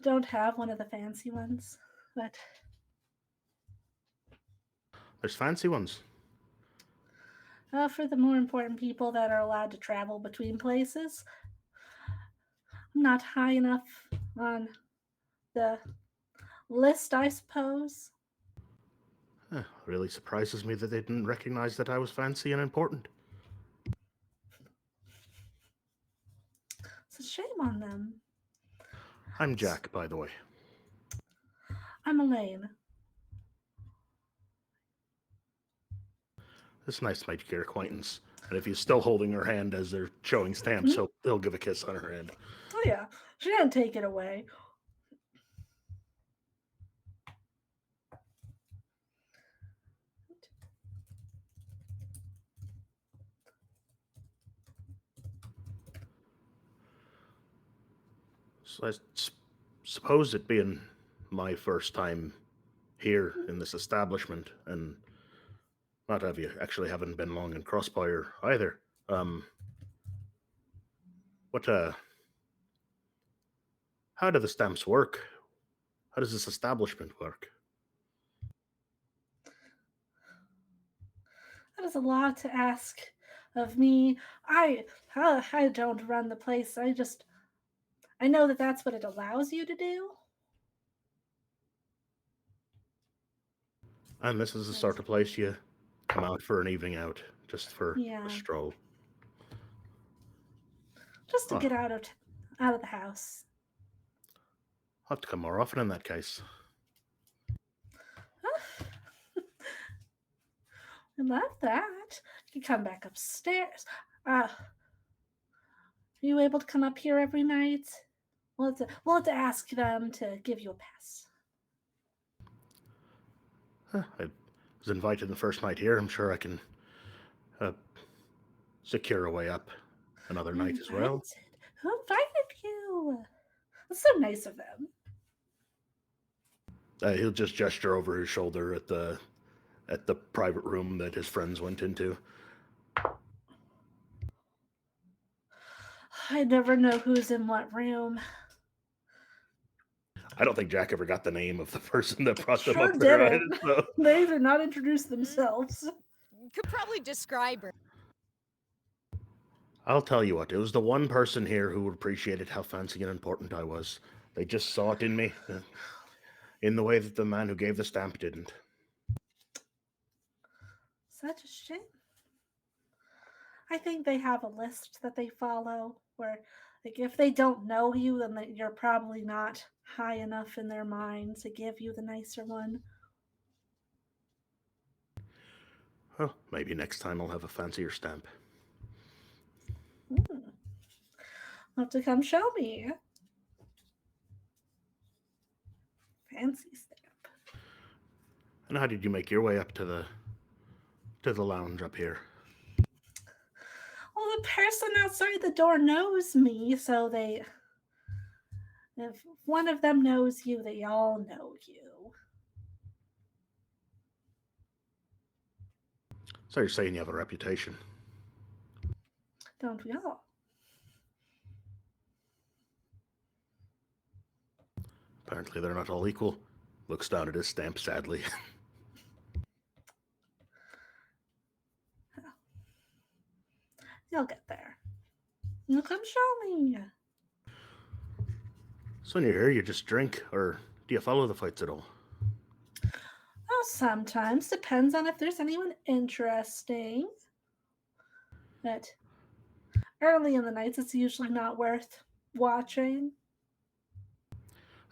Don't have one of the fancy ones, but There's fancy ones. for the more important people that are allowed to travel between places, I'm not high enough on the list, I suppose. Really surprises me that they didn't recognize that I was fancy and important. It's a shame on them. I'm Jack, by the way. I'm Elaine. It's nice to make your acquaintance. And if he's still holding her hand as they're showing stamps, he'll give a kiss on her hand. Oh, yeah. She didn't take it away. So suppose it being my first time here in this establishment, and Not have you actually haven't been long in Crossfire either. What how do the stamps work? How does this establishment work? That is a lot to ask of me. I don't run the place. I know that that's what it allows you to do. And this is the But sort of place you come out for an evening out, just for a yeah, stroll. just to Oh, get out of the house. I'll have to come more often in that case. I love that. You come back upstairs. Are you able to come up here every night? We'll have to ask them to give you a pass. I was invited the first night here. I'm sure I can uh, secure a way up another night as Invited? well. Who invited you? That's so nice of them. He'll just gesture over his shoulder at the private room that his friends went into. I never know who's in what room. I don't think Jack ever got the name of the person that brought them Sure up there. Right? didn't. So, They did not introduce themselves. Could probably describe her. I'll tell you what, it was the one person here who appreciated how fancy and important I was. They just saw it in me, in the way that the man who gave the stamp didn't. Such a shame. I think they have a list that they follow where, like, if they don't know you, then you're probably not high enough in their mind to give you the nicer one. Well, maybe next time I'll have a fancier stamp. Hmm. Have to come show me. Fancy stamp. And how did you make your way up to the lounge up here? Well, the person outside the door knows me, so if one of them knows you, they all know you. So you're saying you have a reputation. Don't we all? Apparently they're not all equal. Looks down at his stamp sadly. You'll get there. You come show me. So when you're here, you just drink, or do you follow the fights at all? Well, sometimes depends on if there's anyone interesting. But early in the nights, it's usually not worth watching.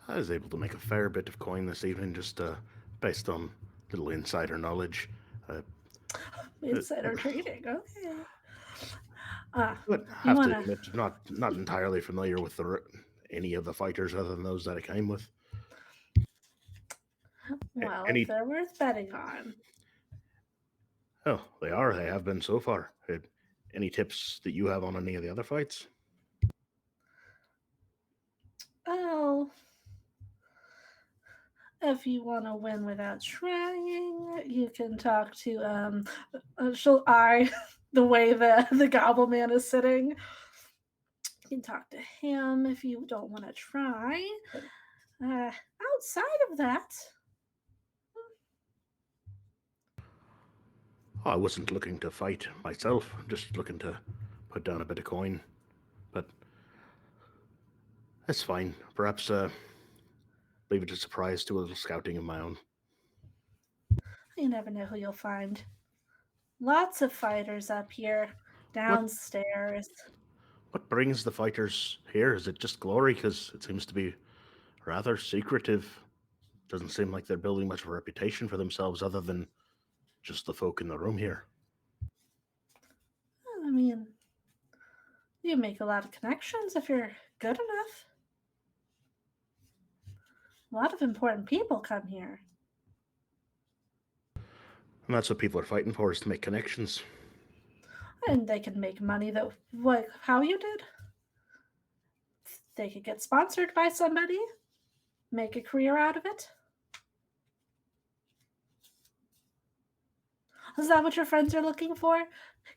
I was able to make a fair bit of coin this evening, just based on little insider knowledge. Insider trading, okay. But You have to wanna? admit, not entirely familiar with any of the fighters other than those that I came with. Well, if Any? they're worth betting on. Oh, they are. They have been so far. Any tips that you have on any of the other fights? Oh, if you want to win without trying, you can talk to shall I the way the Gobble Man is sitting. You can talk to him if you don't want to try. Outside of that, Oh, I wasn't looking to fight myself. Just looking to put down a bit of coin. But that's fine. Perhaps leave it a surprise to a little scouting of my own. you never know who you'll find. Lots of fighters up here, What downstairs. what brings the fighters here? Is it just glory? Because it seems to be rather secretive. Doesn't seem like they're building much of a reputation for themselves other than just the folk in the room here. I mean, you make a lot of connections if you're good enough. A lot of important people come here. And that's what people are fighting for, is to make connections. And they can make money that, like how you did. They could get sponsored by somebody, make a career out of it. Is that what your friends are looking for?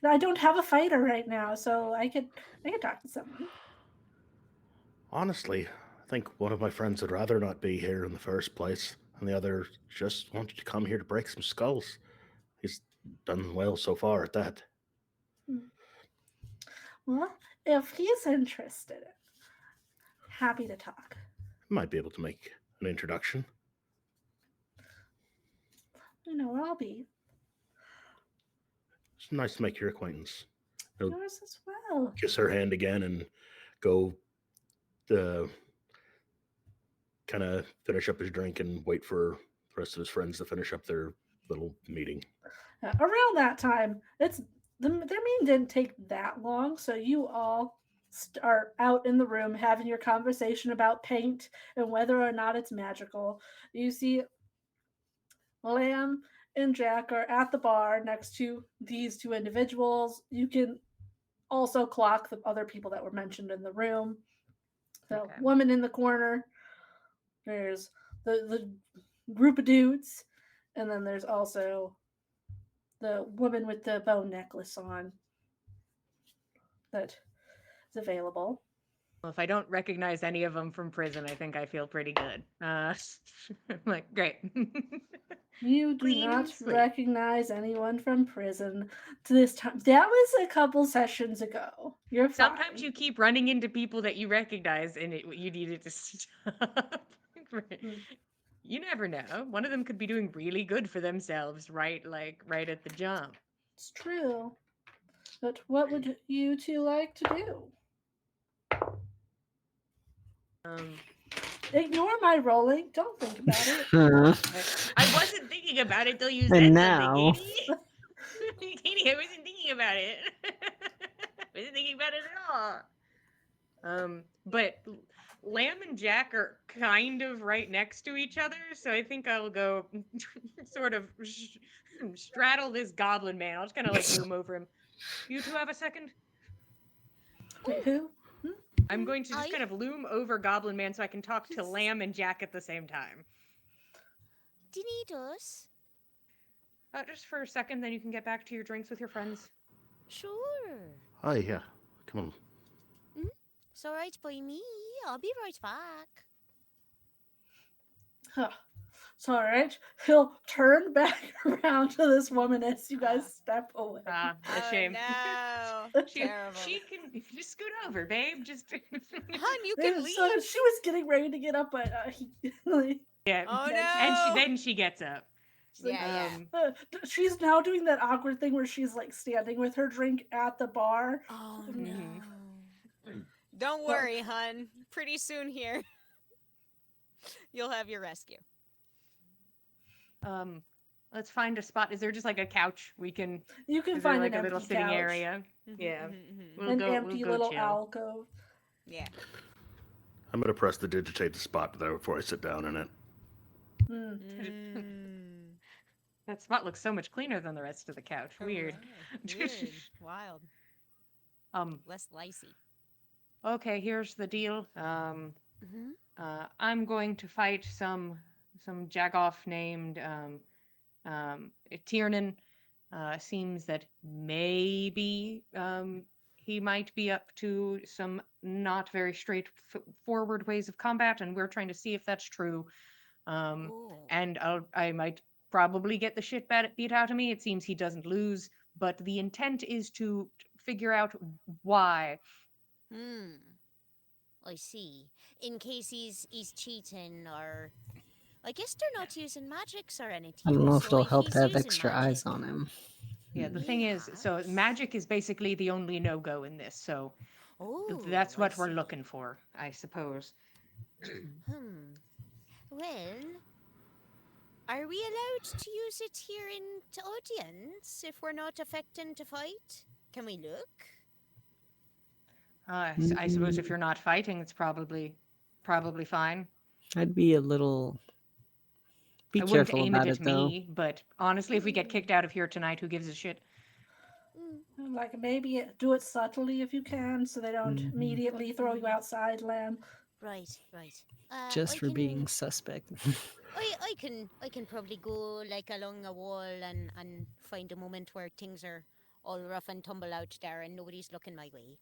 I don't have a fighter right now, so I could talk to someone. Honestly, I think one of my friends would rather not be here in the first place, and the other just wanted to come here to break some skulls. He's done well so far at that. Hmm. Well, if he's interested, happy to talk. Might be able to make an introduction. You know where I'll be. It's nice to make your acquaintance. He'll Yours as well. kiss her hand again and go uh, kind of finish up his drink and wait for the rest of his friends to finish up their little meeting. Around that time, their meeting didn't take that long, so you all start out in the room having your conversation about paint and whether or not it's magical. You see Lamb and Jack are at the bar next to these two individuals. You can also clock the other people that were mentioned in the room. The Okay. woman in the corner. There's the group of dudes, and then there's also the woman with the bone necklace on that is available. Well, if I don't recognize any of them from prison, I think I feel pretty good. I'm like, great. You do Clean not slate. recognize anyone from prison to this time. That was a couple sessions ago. You're fine. Sometimes you keep running into people that you recognize, and you needed to stop. Right. Hmm. You never know. One of them could be doing really good for themselves, right? Like right at the jump. It's true. But what would you two like to do? Um, Ignore my rolling. Don't think about it. I wasn't thinking about it till you And said now- something, Katie. Katie, I wasn't thinking about it. I wasn't thinking about it at all. But Lamb and Jack are kind of right next to each other, so I think I'll go sort of straddle this goblin man. I'll just kind of like loom over him. You two have a second? Wait, who? I'm going to just I- kind of loom over Goblin Man so I can talk to Lamb and Jack at the same time. Do you need us? Just for a second, then you can get back to your drinks with your friends. Sure. Oh, yeah. Come on. It's alright by me. I'll be right back. Huh. It's all right. He'll turn back around to this woman as you guys step away. A Oh, shame. no. Terrible. She can just scoot over, babe. Just Hun, you can leave. So she was getting ready to get up, but he, like, yeah. Oh, And no. then she gets up. she's like, Yeah, she's now doing that awkward thing where she's like standing with her drink at the bar. Oh Mhm. no. Don't worry, hun. Pretty soon here, you'll have your rescue. Let's find a spot. Is there just like a couch we can? You can Is there find like an a little empty sitting couch, area? Mhm, Yeah. mhm, mhm. We'll an go. empty We'll go little chill. alcove. Yeah. I'm going to press the digitate the spot there before I sit down in it. Hmm. Mm. That spot looks so much cleaner than the rest of the couch. Weird. Weird. Wild. Um. Less licey. Okay. Here's the deal. Mm-hmm. I'm going to fight some jagoff named Tiernan. Seems that maybe he might be up to some not very straightforward ways of combat, and we're trying to see if that's true. Oh. And I might probably get the shit beat out of me. It seems he doesn't lose, but the intent is to figure out why. Hmm. I see. In case he's cheating, or I guess they're not using magics or anything. I don't know if so it'll help he's to have using extra eyes magic- on him. Yeah, the He thing is, so has. magic is basically the only no-go in this. So Oh, that's I what we're see. looking for, I suppose. Hmm. Well, are we allowed to use it here in the audience if we're not affecting to fight? Can we look? I suppose if you're not fighting, it's probably fine. I'd be a little. Be I wouldn't careful aim it about at it, though. me, but honestly, if we get kicked out of here tonight, who gives a shit? Mm. Like maybe do it subtly if you can, so they don't Mhm. immediately throw you outside, Lamb. Right, right. Just I for can... being suspect. I can probably go like along a wall and find a moment where things are all rough and tumble out there and nobody's looking my way.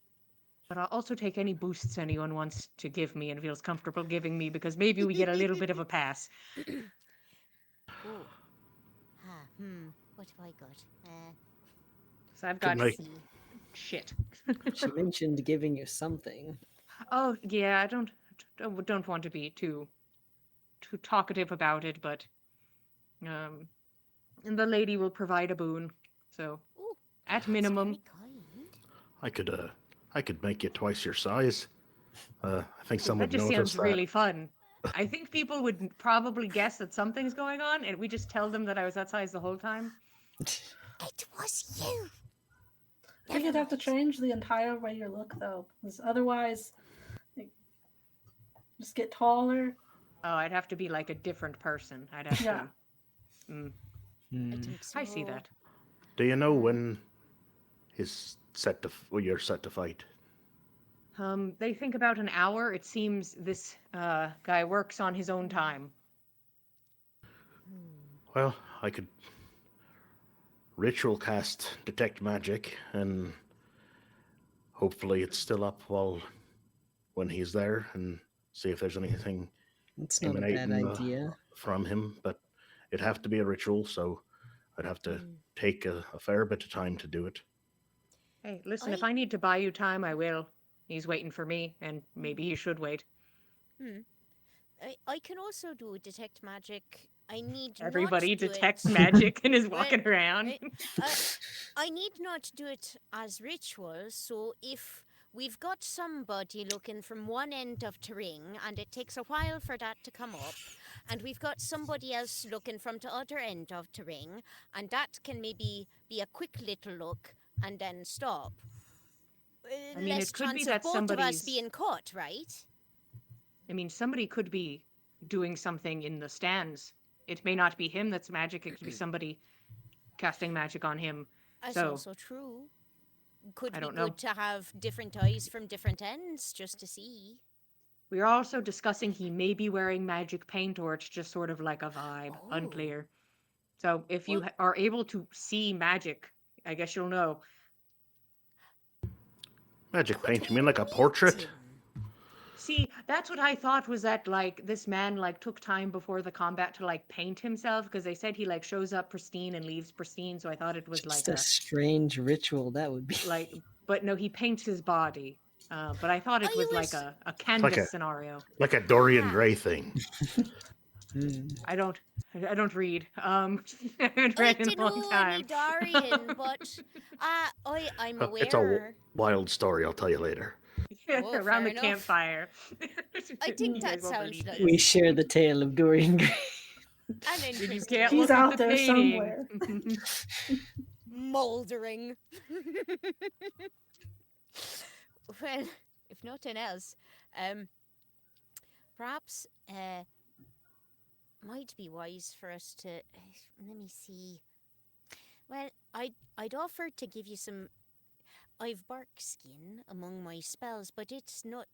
But I'll also take any boosts anyone wants to give me and feels comfortable giving me because maybe we get a little bit of a pass. Oh. What have I got? So I've Could got make- see. shit. She mentioned giving you something. Oh yeah, I don't want to be too talkative about it, but and the lady will provide a boon. So Oh, at that's minimum, very kind. I could make you twice your size. I think that someone just noticed sounds that. really fun. I think people would probably guess that something's going on, and we just tell them that I was that size the whole time. It was you. I think you'd have to change the entire way you look, though, because otherwise, like, just get taller. Oh, I'd have to be like a different person. I'd have Yeah. to. Mm, I think so. I see that. Do you know when you're set to fight? They think about an hour. It seems this guy works on his own time. Well, I could ritual cast detect magic, and hopefully it's still up when he's there, and see if there's anything It's not a bad emanating idea. from him. But it'd have to be a ritual, so I'd have to take a fair bit of time to do it. Hey, listen, if I need to buy you time, I will. He's waiting for me, and maybe he should wait. I can also do detect magic. I need Everybody not do detects it. magic and is Well, walking around. I need not do it as ritual. So if we've got somebody looking from one end of the ring, and it takes a while for that to come up, and we've got somebody else looking from the other end of the ring, and that can maybe be a quick little look and then stop. I mean, Less it could be chance of that both of us somebody's. being caught, right? I mean, somebody could be doing something in the stands. It may not be him that's magic. It could be somebody casting magic on him. That's So also true. Could I be don't know. good to have different eyes from different ends just to see. We are also discussing he may be wearing magic paint, or it's just sort of like a vibe, Oh. unclear. So if you Well- are able to see magic, I guess you'll know. Magic Could paint? You we mean like a meet portrait? him? See, that's what I thought was that like this man like took time before the combat to like paint himself because they said he like shows up pristine and leaves pristine. So I thought it was Just like a strange ritual that would be. but no, he paints his body. But I thought it I was like was- a canvas a- scenario. Like a Dorian Ah. Gray thing. I don't read. I haven't I read in don't a long know time. any Darian, but I'm It's a aware. wild story. I'll tell you later. Oh, Around fair the enough. campfire. I think You that guys won't sounds believe nice. this. We share the tale of Dorian Gray. An And you interesting can't He's look at out the there painting. somewhere. moldering. Well, if nothing else, perhaps might be wise for us to let me see. Well, I'd offer to give you some. I've bark skin among my spells, but it's not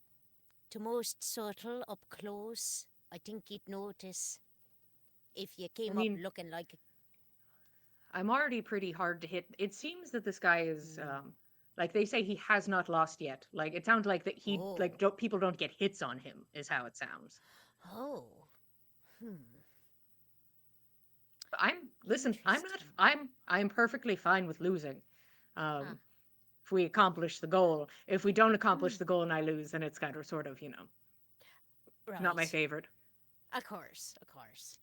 the most subtle up close. I think you'd notice if you came mean, up looking like. I'm already pretty hard to hit. It seems that this guy is like they say he has not lost yet. Like it sounds like that he like people don't get hits on him is how it sounds. Oh. Listen, I'm perfectly fine with losing. If we accomplish the goal. If we don't accomplish the goal and I lose, then it's kind of sort of, Right. not my favorite. Of course, of course.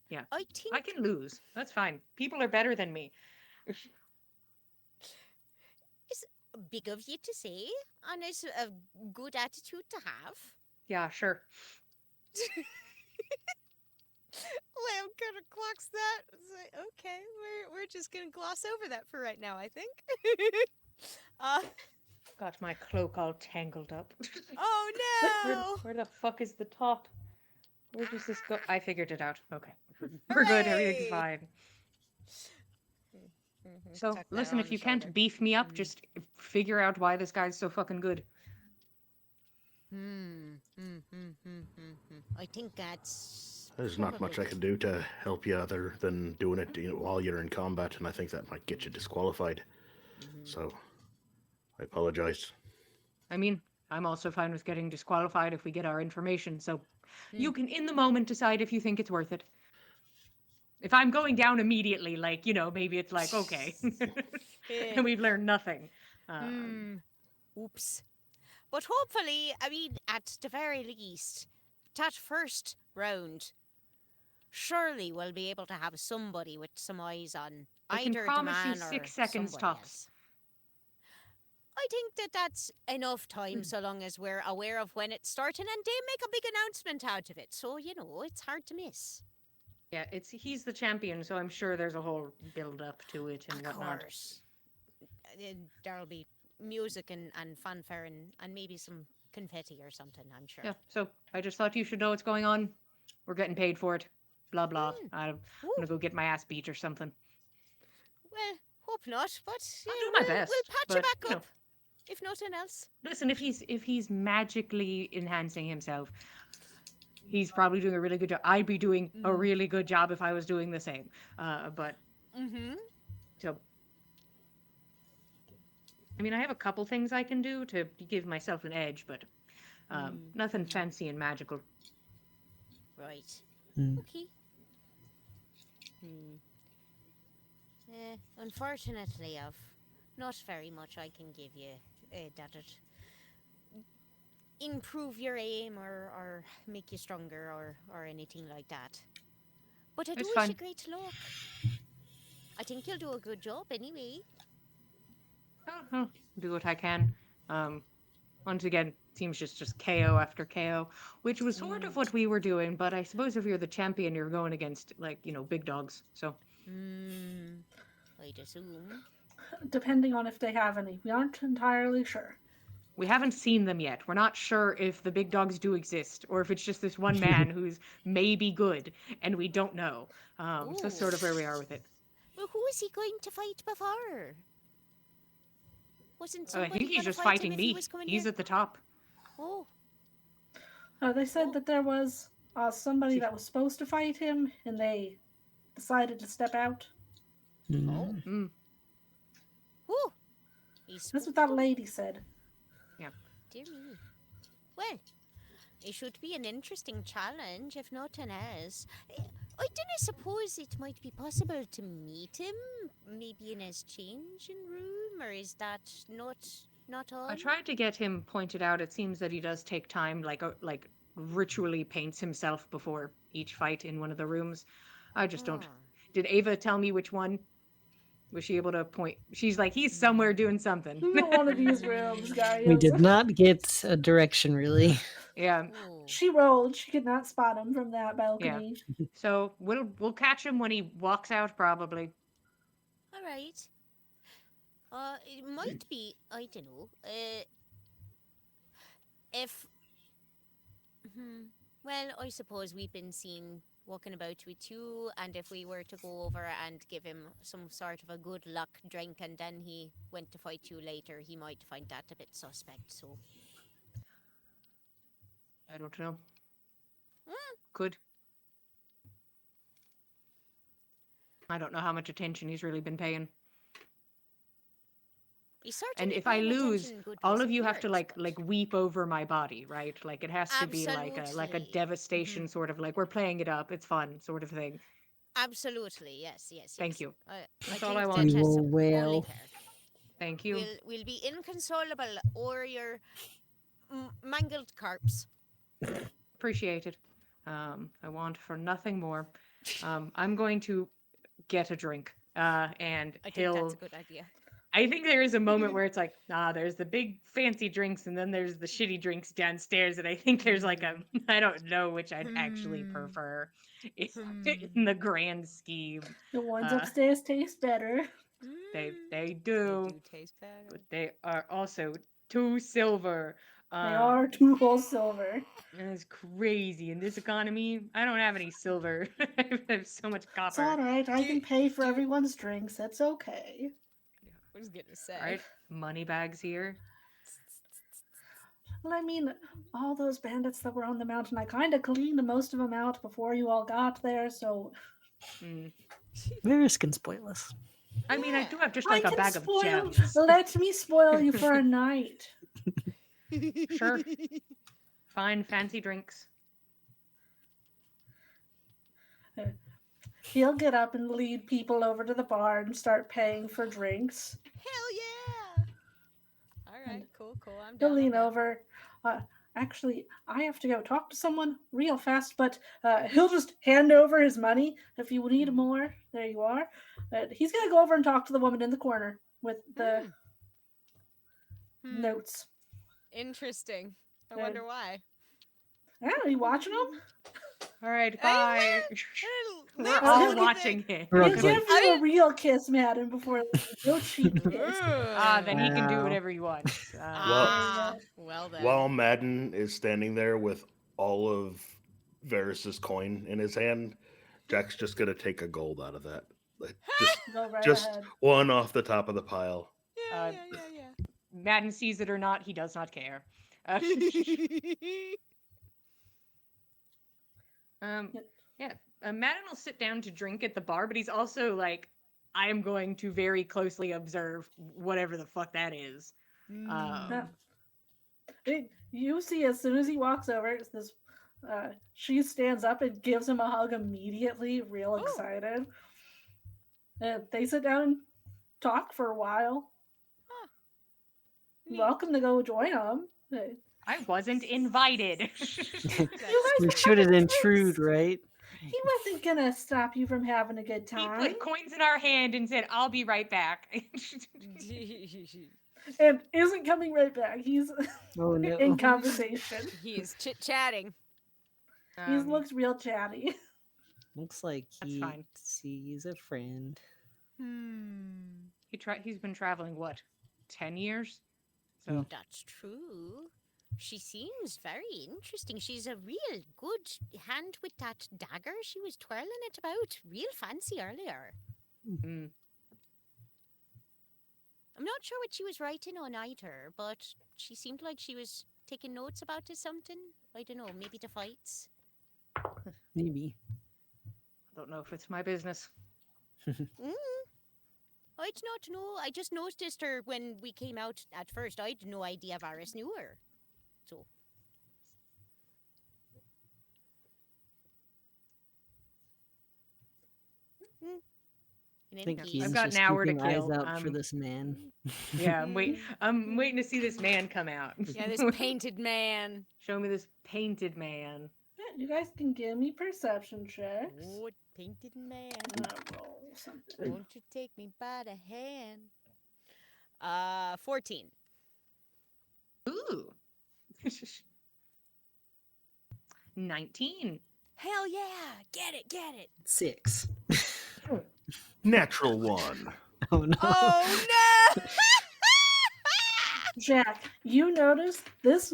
Yeah. I think I can lose. That's fine. People are better than me. it's big of you to say, and it's a good attitude to have. Yeah, sure. Lamb kind of clocks that. It's like, okay, we're just gonna gloss over that for right now, I think. Got my cloak all tangled up. Oh no! Where the fuck is the top? Where does this go? I figured it out. Okay. We're good. Everything's Hooray! fine. So, Tuck that listen, on if you the can't shoulder. beef me up, just figure out why this guy's so fucking good. I think that's There's not much I Probably. can do to help you other than doing it while you're in combat, and I think that might get you disqualified. Mm-hmm. So I apologize. I mean, I'm also fine with getting disqualified if we get our information, so Hmm. you can, in the moment, decide if you think it's worth it. If I'm going down immediately, like, maybe it's like, okay, Eh. and we've learned nothing. Hmm. Oops. But hopefully, I mean, at the very least, that first round, surely we'll be able to have somebody with some eyes on I can either the promise you man or 6 seconds somebody tops. else. I think that that's enough time Hmm. so long as we're aware of when it's starting and they make a big announcement out of it. So, it's hard to miss. Yeah, he's the champion, so I'm sure there's a whole build up to it and Of whatnot. course. There'll be music and fanfare and maybe some confetti or something, I'm sure. Yeah, so I just thought you should know what's going on. We're getting paid for it. Blah blah. Hmm. I'm Ooh, gonna go get my ass beat or something. well, hope not, but I'll do my we'll best, patch you but back up, if nothing else. listen, if he's magically enhancing himself, he's probably doing a really good job. I'd be doing a Mm. really good job if I was doing the same. But Mm-hmm. so I mean, I have a couple things I can do to give myself an edge, but nothing Mm-hmm. fancy and magical. Right. Hmm. Okay. Hmm. Unfortunately, I've not very much I can give you that'd improve your aim or make you stronger or anything like that. But I do It's wish you fine. great luck. I think you'll do a good job anyway. I'll do what I can. Um, Once again, seems just KO after KO, which was sort of Mm. what we were doing. But I suppose if you're the champion, you're going against like big dogs. So Hmm. I'd assume. Depending on if they have any. We aren't entirely sure. we haven't seen them yet. We're not sure if the big dogs do exist or if it's just this one man who's maybe good and we don't know. So that's Ooh. sort of where we are with it. Well, who is he going to fight before? Wasn't I think somebody he's going to just fight him fighting if he me. was coming He's here? at the top. Oh. They said Oh. that there was somebody See, that was supposed to fight him, and they decided to step out. Oh. Hmm. mm, Whew. He That's what spooked that them. lady said. yeah. Dear me. Well, it should be an interesting challenge, if nothing else. I didn't suppose it might be possible to meet him, maybe in his changing room, or is that not I on? tried to get him pointed out. It seems that he does take time, like ritually paints himself before each fight in one of the rooms. I just don't. Ah. Did Ava tell me which one? Was she able to point? She's like, he's somewhere Mm. doing something. He's in one of these rooms, We guys. did not get a direction, really. Yeah, Oh. She rolled. She could not spot him from that yeah. balcony. So we'll catch him when he walks out, probably. All right. It might be. I don't know. If. Hmm. Well, I suppose we've been seen walking about with you, and if we were to go over and give him some sort of a good luck drink, and then he went to fight you later, he might find that a bit suspect. So. I don't know. Hmm. Could. I don't know how much attention he's really been paying. He's And certainly if I paying lose, attention in good all of recent you have to years, like but weep over my body, right? Like it has to be like a absolutely. Hmm. devastation sort of like we're playing it up, it's fun sort of thing. Absolutely, yes, yes, Thank yes. you. I That's all I think We that want. that's will only wail. fair. Thank you. We'll be inconsolable or your mangled corpse. Appreciate it. I want for nothing more. I'm going to get a drink. And I think that's a he'll. good idea. I think there is a moment where it's like, there's the big fancy drinks and then there's the shitty drinks downstairs. And I think there's like a, I don't know which I'd actually Hmm. prefer Hmm. in the grand scheme. The ones Uh, upstairs taste better. they They they do, do taste better. but they are also too silver. They Um, are two whole silver. and it's crazy in this economy. I don't have any silver. I have so much It's copper. alright. I Do can pay for do. everyone's drinks. That's okay. I was gonna All say. right, money bags here. Well, I mean, all those bandits that were on the mountain, I kind of cleaned most of them out before you all got there, so Mm. Varys can spoil us. I mean, I do have just I like a can bag of spoil. gems. Let me spoil you for a night. Sure. Fine, fancy drinks. He'll get up and lead people over to the bar and start paying for drinks. Hell yeah! All right, And cool. I'm He'll down. lean over. Actually, I have to go talk to someone real fast, but he'll just hand over his money. If you need more, there you are. He's going to go over and talk to the woman in the corner with the notes. Interesting. I Uh, wonder why. Are you watching him? All right, bye. We're Liam's all he'll- watching him. We're all He'll going, give you a real kiss, madam, before no cheap kiss. Then he can do Wow. whatever he wants. Well then. While Madden is standing there with all of Varys's coin in his hand, Jack's just gonna take a gold out of that. Like, Go right just ahead. one off the top of the pile. Yeah. Madden sees it or not, he does not care. Yeah. Madden will sit down to drink at the bar, but he's also like, I am going to very closely observe whatever the fuck that is. You see, as soon as he walks over, this she stands up and gives him a hug immediately, real excited. They sit down and talk for a while. Welcome to go join them. I wasn't invited. We shouldn't intrude, right? He wasn't gonna stop you from having a good He time. put coins in our hand and said, I'll be right back. And isn't coming right back. He's Oh no. in conversation. He is chit-chatting. He looks real chatty. Looks like That's he fine. sees a friend. He's been traveling, what, 10 years? So That's true. She seems very interesting. She's a real good hand with that dagger. She was twirling it about real fancy earlier. mm. I'm not sure what she was writing on either, but she seemed like she was taking notes about it something. I don't know, maybe the fights. Maybe. I don't know if it's my business. I'd not know. I just noticed her when we came out at first. I'd no idea Varys knew her. So. I think case. Ian's I've got just an hour to keeping eyes kill. out for this man. Yeah, I'm waiting to see this man come out. Yeah, this painted man. Show me this painted man. Yeah, you guys can give me perception checks. What painted man? Roll something. Won't you take me by the hand? 14. Ooh. 19. Hell yeah! Get it! 6. Natural one. Oh no. Oh no! Jack, you notice this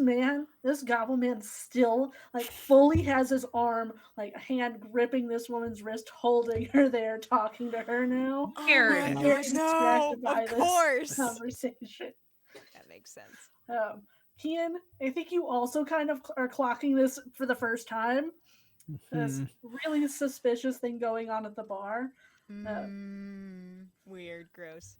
goblin man still fully has his arm, a hand gripping this woman's wrist, holding her there, talking to her now. Here. Oh my Very gosh, no! distracted by Of this course! conversation. That makes sense. Kian, I think you also kind of are clocking this for the first time. This really suspicious thing going on at the bar. Weird, gross.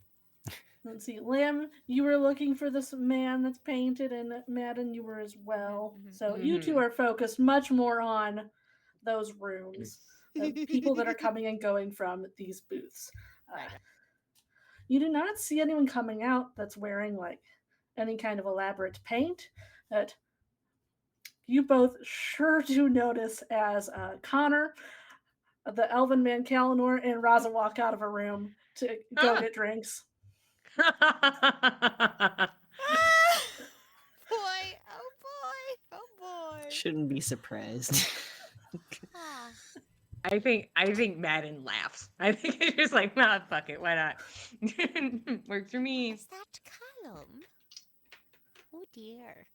Let's see, Lamb, you were looking for this man that's painted, and Madden, you were as well. So you two are focused much more on those rooms, people that are coming and going from these booths. You do not see anyone coming out that's wearing any kind of elaborate paint. That you both sure do notice as Connor, the Elven man Kalinor, and Raza walk out of a room to go get drinks. Boy, oh boy. Shouldn't be surprised. I think Madden laughs. I think it's just like, nah, fuck it, why not? Works for me. Is that Callum? Oh dear.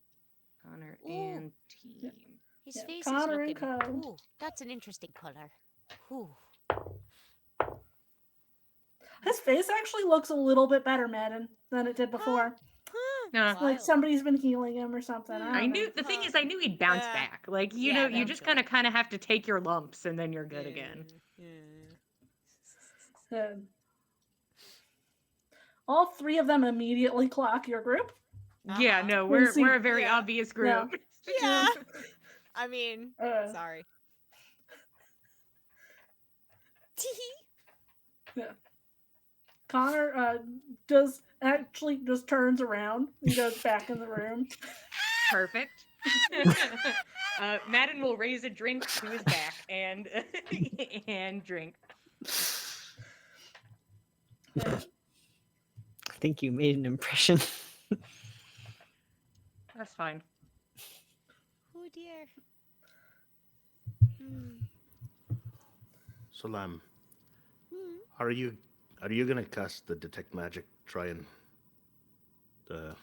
Connor Ooh. and team. His face Connor is and looking... Co. Ooh, that's an interesting color. Ooh. His face actually looks a little bit better, Madden, than it did before. Nah. Like Wild. somebody's been healing him or something. I I don't knew know. the thing is I knew he'd bounce back. Like you Yeah, know, you just eventually. kind of have to take your lumps and then you're good again. Yeah. And all three of them immediately clock your group. Yeah, Uh-huh. no, And see, we're a very Yeah. obvious no, group. Yeah. I mean, uh, sorry. yeah. Connor does actually just turns around and goes back in the room. Perfect. Madden will raise a drink to his back and and drink. Uh, I think you made an impression. That's fine. Oh dear. Hmm. So, Hmm. are you gonna cast the detect magic? Try and uh,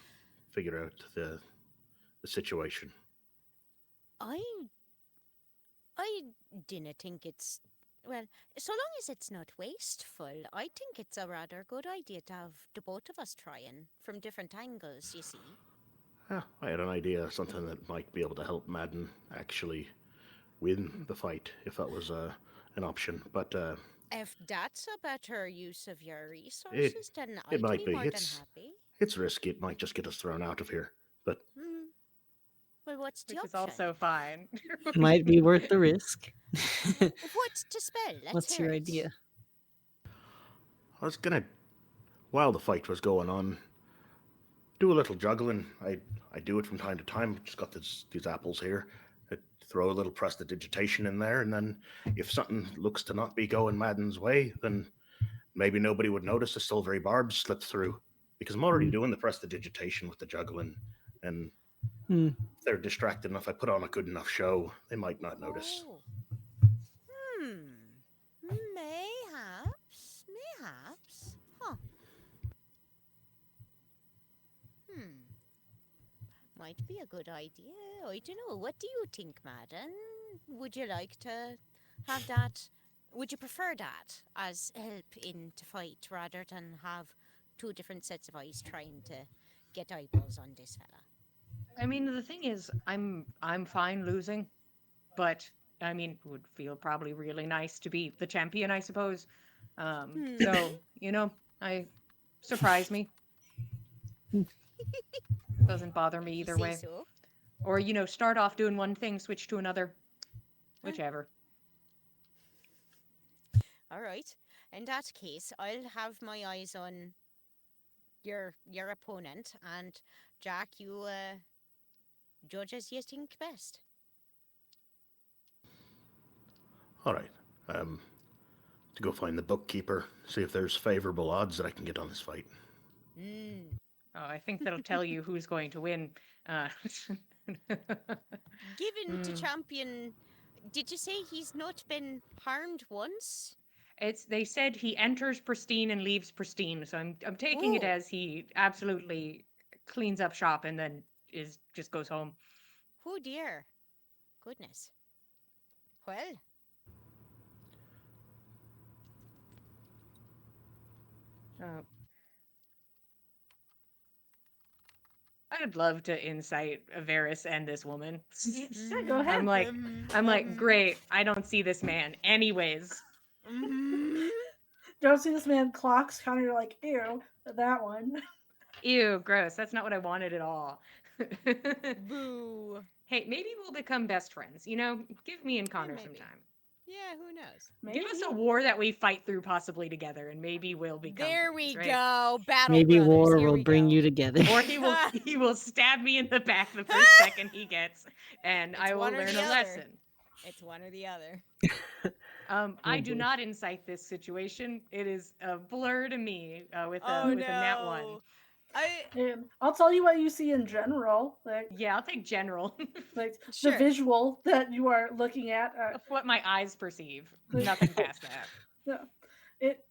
figure out the situation. I I dinna think it's well, so long as it's not wasteful, I think it's a rather good idea to have the both of us trying from different angles, you see. I had an idea of something that might be able to help Madden actually win the fight if that was an option. But If that's a better use of your it resources, then it I'd might be be. more than It's happy. it's risky. It might just get us thrown out of here. But Hmm. Well, what's the Which is option? also fine. Might be worth the risk. What's to spell? Let's What's hear your it. idea? I was gonna, while the fight was going on, do a little juggling. I do it from time to time. Just got these apples here. I throw a little prestidigitation in there, and then if something looks to not be going Madden's way, then maybe nobody would notice a silvery barb slipped through because I'm already doing the prestidigitation with the juggling, and Hmm. if they're distracted enough, I put on a good enough show, they might not notice. Oh. Hmm. Mayhaps. Mayhaps. Huh. Hmm. Might be a good idea. I don't know. What do you think, Madden? Would you like to have that? Would you prefer that as help in to fight rather than have two different sets of eyes trying to get eyeballs on this fella? I mean, the thing is, I'm fine losing, but I mean, it would feel probably really nice to be the champion, I suppose. Hmm. So you know, I surprise me. Doesn't bother me If you either say way. so. Or start off doing one thing, switch to another, Huh. whichever. All right. In that case, I'll have my eyes on your opponent, and Jack, you judge as you think best. All right. Um, to go find the bookkeeper, see if there's favorable odds that I can get on this fight. Hmm. Oh, I think that'll tell you who's going to win. Uh, Given to mm. champion, did you say he's not been harmed once? It's they said he enters pristine and leaves pristine, so I'm taking it Oh, as he absolutely cleans up shop and then is just goes home. oh dear. Goodness. Well, Uh, I'd love to incite Varys and this woman. Yeah, go mm, ahead. I'm like, great. I don't see this man, anyways. mm, Don't see this man clocks. Connor, you're like, ew, that one. Ew, gross. That's not what I wanted at all. boo. Hey, maybe we'll become best friends. Give me and Connor some Maybe. time. Yeah, who knows? Give Maybe. us a war that we fight through possibly together, and maybe we'll become There friends, we right? go. Battle Maybe Brothers. war Here will we bring go. you together. Or he will stab me in the back the first second he gets, and It's I will one or learn the a other. lesson. It's one or the other. I Oh do boy. not incite this situation. It is a blur to me with a Oh nat one. no. I And I'll tell you what you see in general. Yeah, I'll take general. Like the sure. visual that you are looking at. Of what my eyes perceive. Like, Nothing past that. yeah, it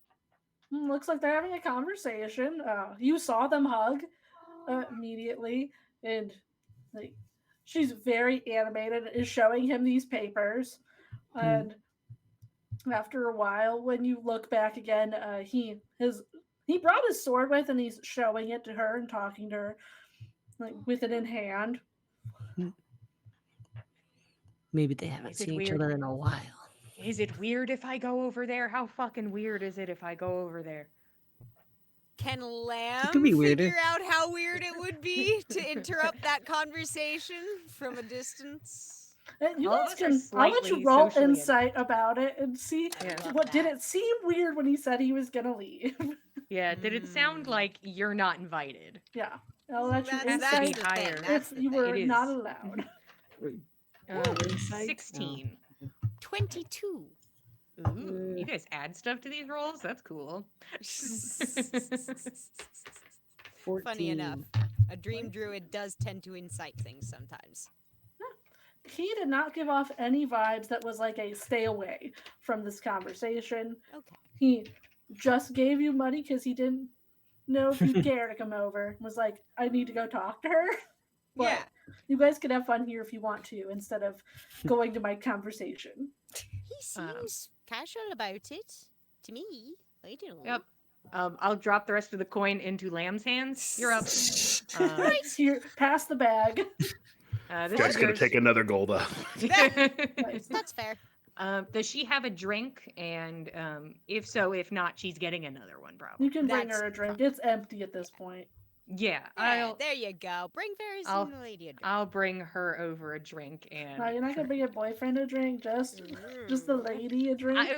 looks like they're having a conversation. You saw them hug immediately, and like she's very animated, is showing him these papers, Hmm. and after a while, when you look back again, he brought his sword with, and he's showing it to her and talking to her. like with it in hand. Maybe they haven't Is it seen each weird? other in a while. Is it weird if I go over there? How fucking weird is it if I go over there? Can It could Lamb be weirder. figure out how weird it would be to interrupt that conversation from a distance? You All of guys us are can. I'll let you slightly roll socially insight about it and see Yeah. Love what did that. it seem weird when he said he was gonna leave. Yeah, did it sound like you're not invited? Yeah, I'll let you That's Has to be insight the thing. higher. That's if the you thing. were It not is. allowed. Insight? 16. 22. Ooh, you guys add stuff to these rolls? That's cool. 14. Funny enough, a dream druid does tend to incite things sometimes. He did not give off any vibes that was like a stay away from this conversation. Okay. He just gave you money because he didn't know if you care to come over. Was like, I need to go talk to her. But Yeah. you guys can have fun here if you want to, instead of going to my conversation. He seems casual about it. To me. I don't know. Yep. I'll drop the rest of the coin into Lamb's hands. You're up. Here, pass the bag. This Guy's is gonna yours. take another gold up. Nice. That's fair. Does she have a drink? And if so, if not, she's getting another one, probably. You can bring That's her a drink. fine. It's empty at this point. Yeah, Yeah, there you go. Bring Varys I'll- and the lady a drink. I'll bring her over a drink and. No, you're not gonna bring your boyfriend a drink, just the lady a drink.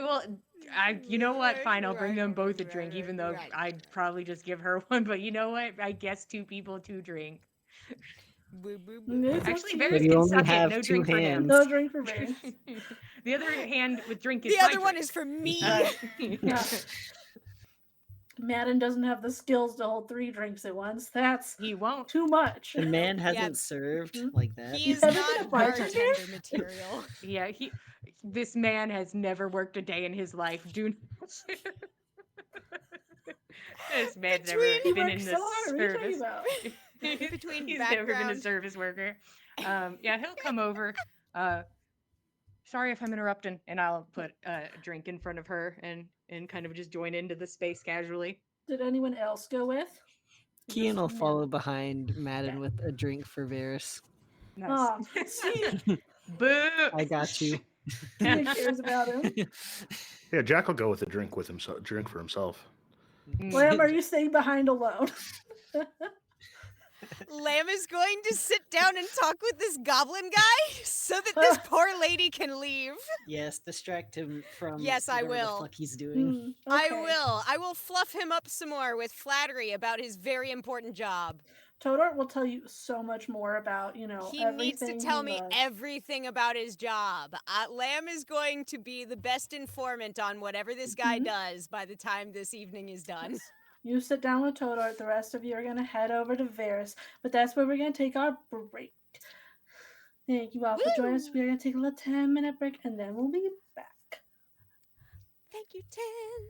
You know what? Fine, I'll bring Right, them both a right, drink, even right, though right, I'd right. probably just give her one. But you know what? I guess 2 people, 2 drink. Boo, boo, boo. It's up Actually, to Varys But you. you can only suck it. have No 2 drink for him. hands. No drink for Varys. The other hand with drink is The my other one drink. is for me. Yeah. Madden doesn't have the skills to hold 3 drinks at once. That's He won't. too much. The man hasn't served like that. He is never not been a bartender? bartender material. Yeah, this man has never worked a day in his life. This man's never Between- He been works in so the hard. What are you talking service. about? Between He's never been a background- service worker. Yeah, he'll come over. Sorry if I'm interrupting, and I'll put a drink in front of her and kind of just join into the space casually. Did anyone else go with? Kian will Just follow behind Madden with a drink for Varys. Nice. Aw, see, Boo! I got you. Ian cares about him. Yeah, Jack will go with a drink for himself. Lamb, are you staying behind alone? Lamb is going to sit down and talk with this goblin guy so that this poor lady can leave. Yes, distract him from Yes, I whatever will. the fuck he's doing. Okay. I will fluff him up some more with flattery about his very important job. Todor will tell you so much more about, He everything needs to tell me loves. everything about his job. Lamb is going to be the best informant on whatever this guy does by the time this evening is done. You sit down with Todor. The rest of you are going to head over to Varys, but that's where we're going to take our break. Thank you all for joining us. We're going to take a little 10-minute break, and then we'll be back. Thank you, Tim.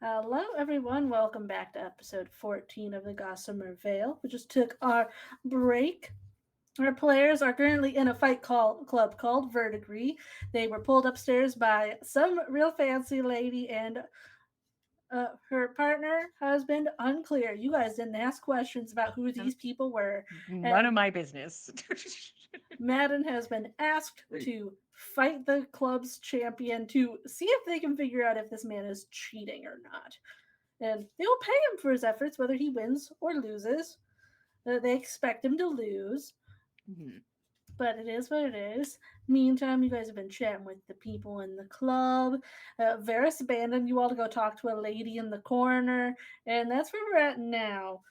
Hello, everyone. Welcome back to episode 14 of the Gossamer Veil. We just took our break. Our players are currently in a club called Verdigris. They were pulled upstairs by some real fancy lady and her partner, husband, unclear. You guys didn't ask questions about who these people were. None And of my business. Madden has been asked to fight the club's champion to see if they can figure out if this man is cheating or not. And they will pay him for his efforts, whether he wins or loses. They expect him to lose, Mhm. but it is what it is. Meantime, you guys have been chatting with the people in the club. Varys abandoned you all to go talk to a lady in the corner, and that's where we're at now.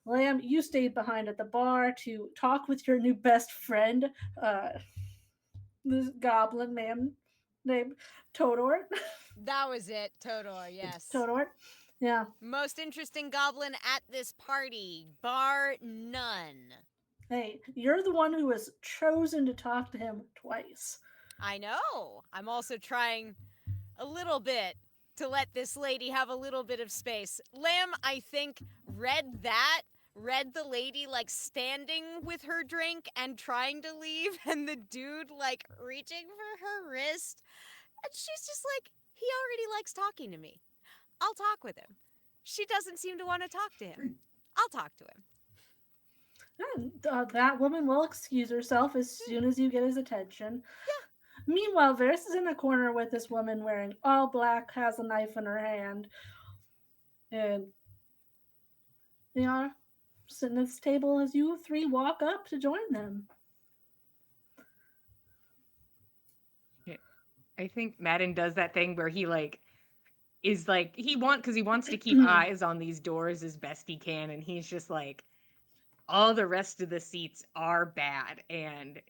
Lamb, you stayed behind at the bar to talk with your new best friend, uh, this goblin man named Todor. That was it, Todor, yes. Todor. Yeah. Most interesting goblin at this party, bar none. Hey, you're the one who was chosen to talk to him twice. I know. I'm also trying a little bit to let this lady have a little bit of space. Lamb, I think, read the lady like standing with her drink and trying to leave, and the dude like reaching for her wrist. And she's just like, he already likes talking to me. I'll talk with him. She doesn't seem to want to talk to him. I'll talk to him. And, that woman will excuse herself as soon as you get his attention. Meanwhile, Varys is in the corner with this woman wearing all black, has a knife in her hand, and they are sitting at this table as you three walk up to join them. I think Madden does that thing where he is like because he wants to keep eyes on these doors as best he can, and he's just like, all the rest of the seats are bad, and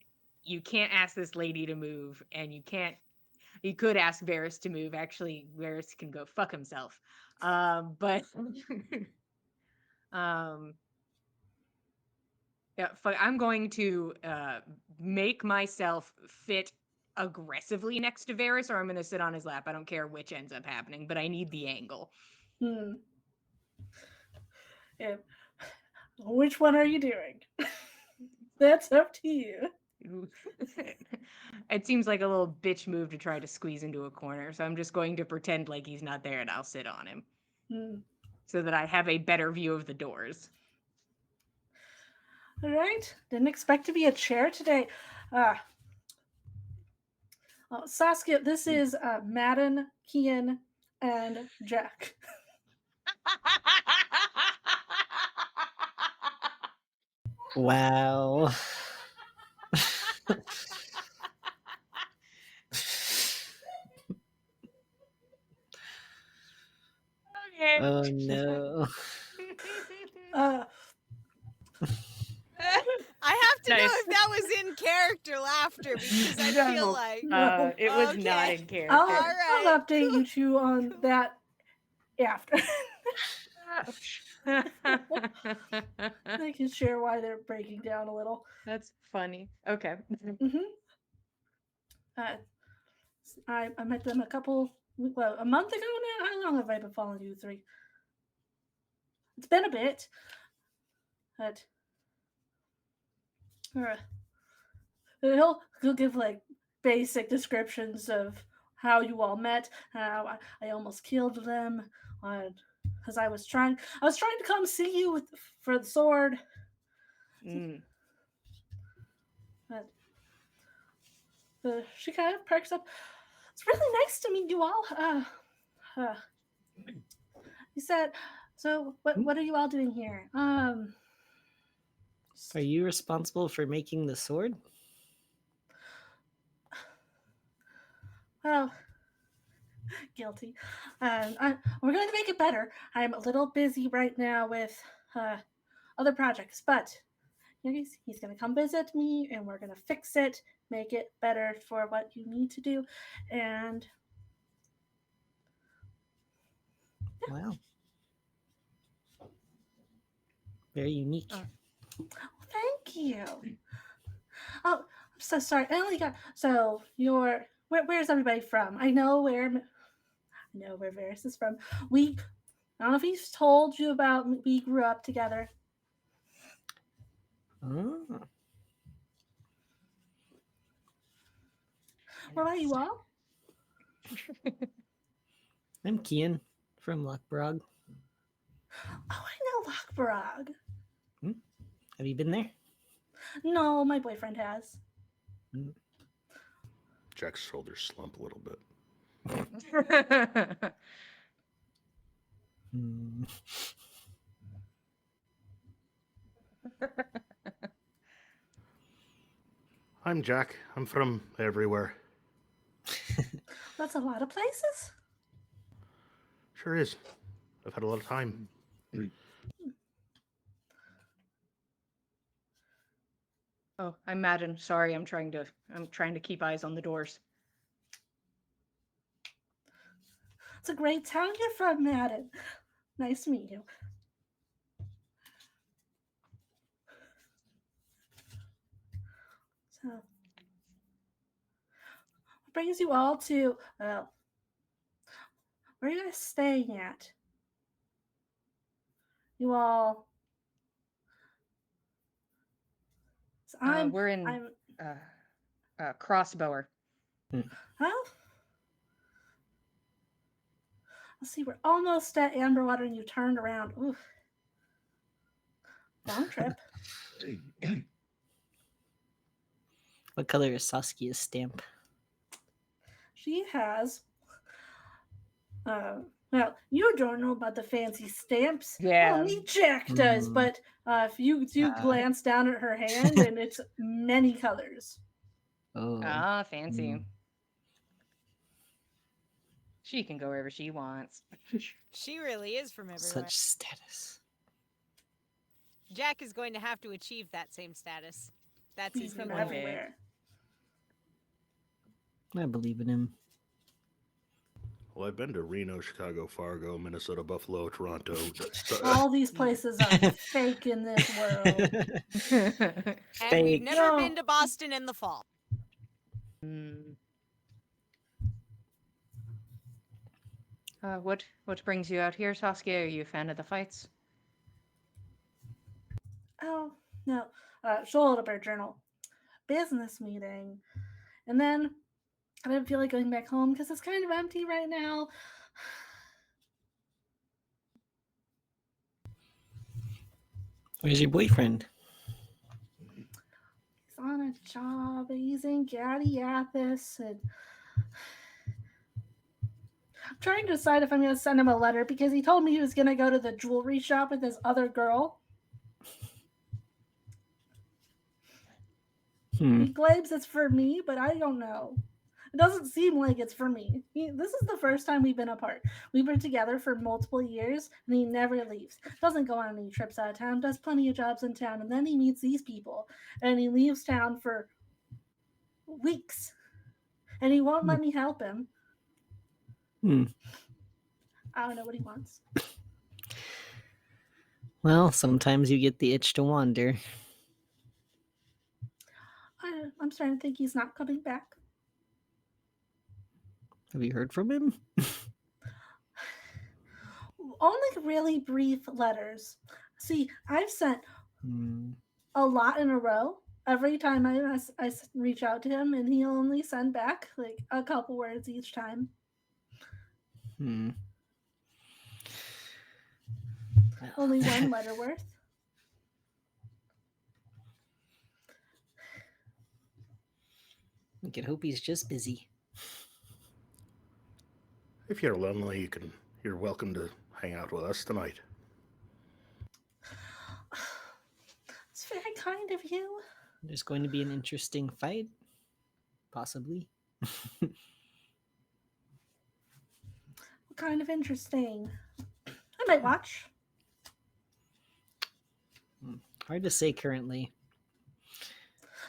you can't ask this lady to move, and you could ask Varys to move. Actually, Varys can go fuck himself. But um yeah, I'm going to make myself fit aggressively next to Varys, or I'm going to sit on his lap. I don't care which ends up happening, but I need the angle. And which one are you doing? That's up to you. It seems like a little bitch move to try to squeeze into a corner, so I'm just going to pretend like he's not there and I'll sit on him so that I have a better view of the doors. All right. Didn't expect to be a chair today. Saskia, this is Madden, Kian, and Jack. Wow. Okay. Oh no. I have to know Nice. if that was in character laughter because I feel like No. It was not Okay. in character. I'll right. update you two on that after. I can share why they're breaking down a little. That's funny. Okay. I met them a month ago now. How long have I been following you three? It's been a bit. But he'll give like basic descriptions of how you all met, how I almost killed them, because I was trying to come see you for the sword. But she kind of perks up. It's really nice to meet you all. He said, so what are you all doing here? Are you responsible for making the sword? Well, guilty. We're going to make it better. I'm a little busy right now with other projects, but he's going to come visit me, and we're going to fix it, make it better for what you need to do, and Wow. Very unique. thank you. Oh, I'm so sorry. I only got so where's everybody from? I know where. know where Varys is from. I don't know if he's told you about. We grew up together. Oh. What about you all? I'm Kian from Lockbrog. Oh, I know Lochbarog. Have you been there? No, my boyfriend has. Jack's shoulders slump a little bit. Hmm. I'm Jack. I'm from everywhere. That's a lot of places. Sure is. I've had a lot of time. Oh, I'm Madden. Sorry, I'm trying to keep eyes on the doors. It's a great town you're from, Madden. Nice to meet you. So, what brings you all to, where are you guys staying at? You all. So We're in I'm, Crossbower. huh? Let's see, we're almost at Amberwater and you turned around. Oof. Long trip. What color is Saskia's stamp? She has, well, you don't know about the fancy stamps. Yeah. Only Jack does, but if you do glance down at her hand, and it's many colors. Oh. Ah, fancy. She can go wherever she wants. She really is from everywhere. Such status. Jack is going to have to achieve that same status. That's He's his new from goal. One day. everywhere. I believe in him. Well, I've been to Reno, Chicago, Fargo, Minnesota, Buffalo, Toronto. All these places are fake in this world. And we've Fake. never No. been to Boston in the fall. What brings you out here, Saskia? Are you a fan of the fights? Oh, no. Shoulder journal. Business meeting. And then I didn't feel like going back home because it's kind of empty right now. Where's your boyfriend? He's on a job. He's in Gadiathis. And I'm trying to decide if I'm going to send him a letter because he told me he was going to go to the jewelry shop with his other girl. He claims it's for me, but I don't know. It doesn't seem like it's for me. This is the first time we've been apart. We've been together for multiple years, and he never leaves. Doesn't go on any trips out of town, does plenty of jobs in town, and then he meets these people, and he leaves town for weeks. And he won't let me help him. I don't know what he wants. Well, sometimes you get the itch to wander. I'm starting to think he's not coming back. Have you heard from him? Only really brief letters. See, I've sent a lot in a row. Every time I reach out to him, and he'll only send back like a couple words each time. Only one letter worth. I could hope he's just busy. If you're lonely, you're welcome to hang out with us tonight. It's very kind of you. There's going to be an interesting fight. Possibly. What kind of interesting? I might watch. Hard to say currently.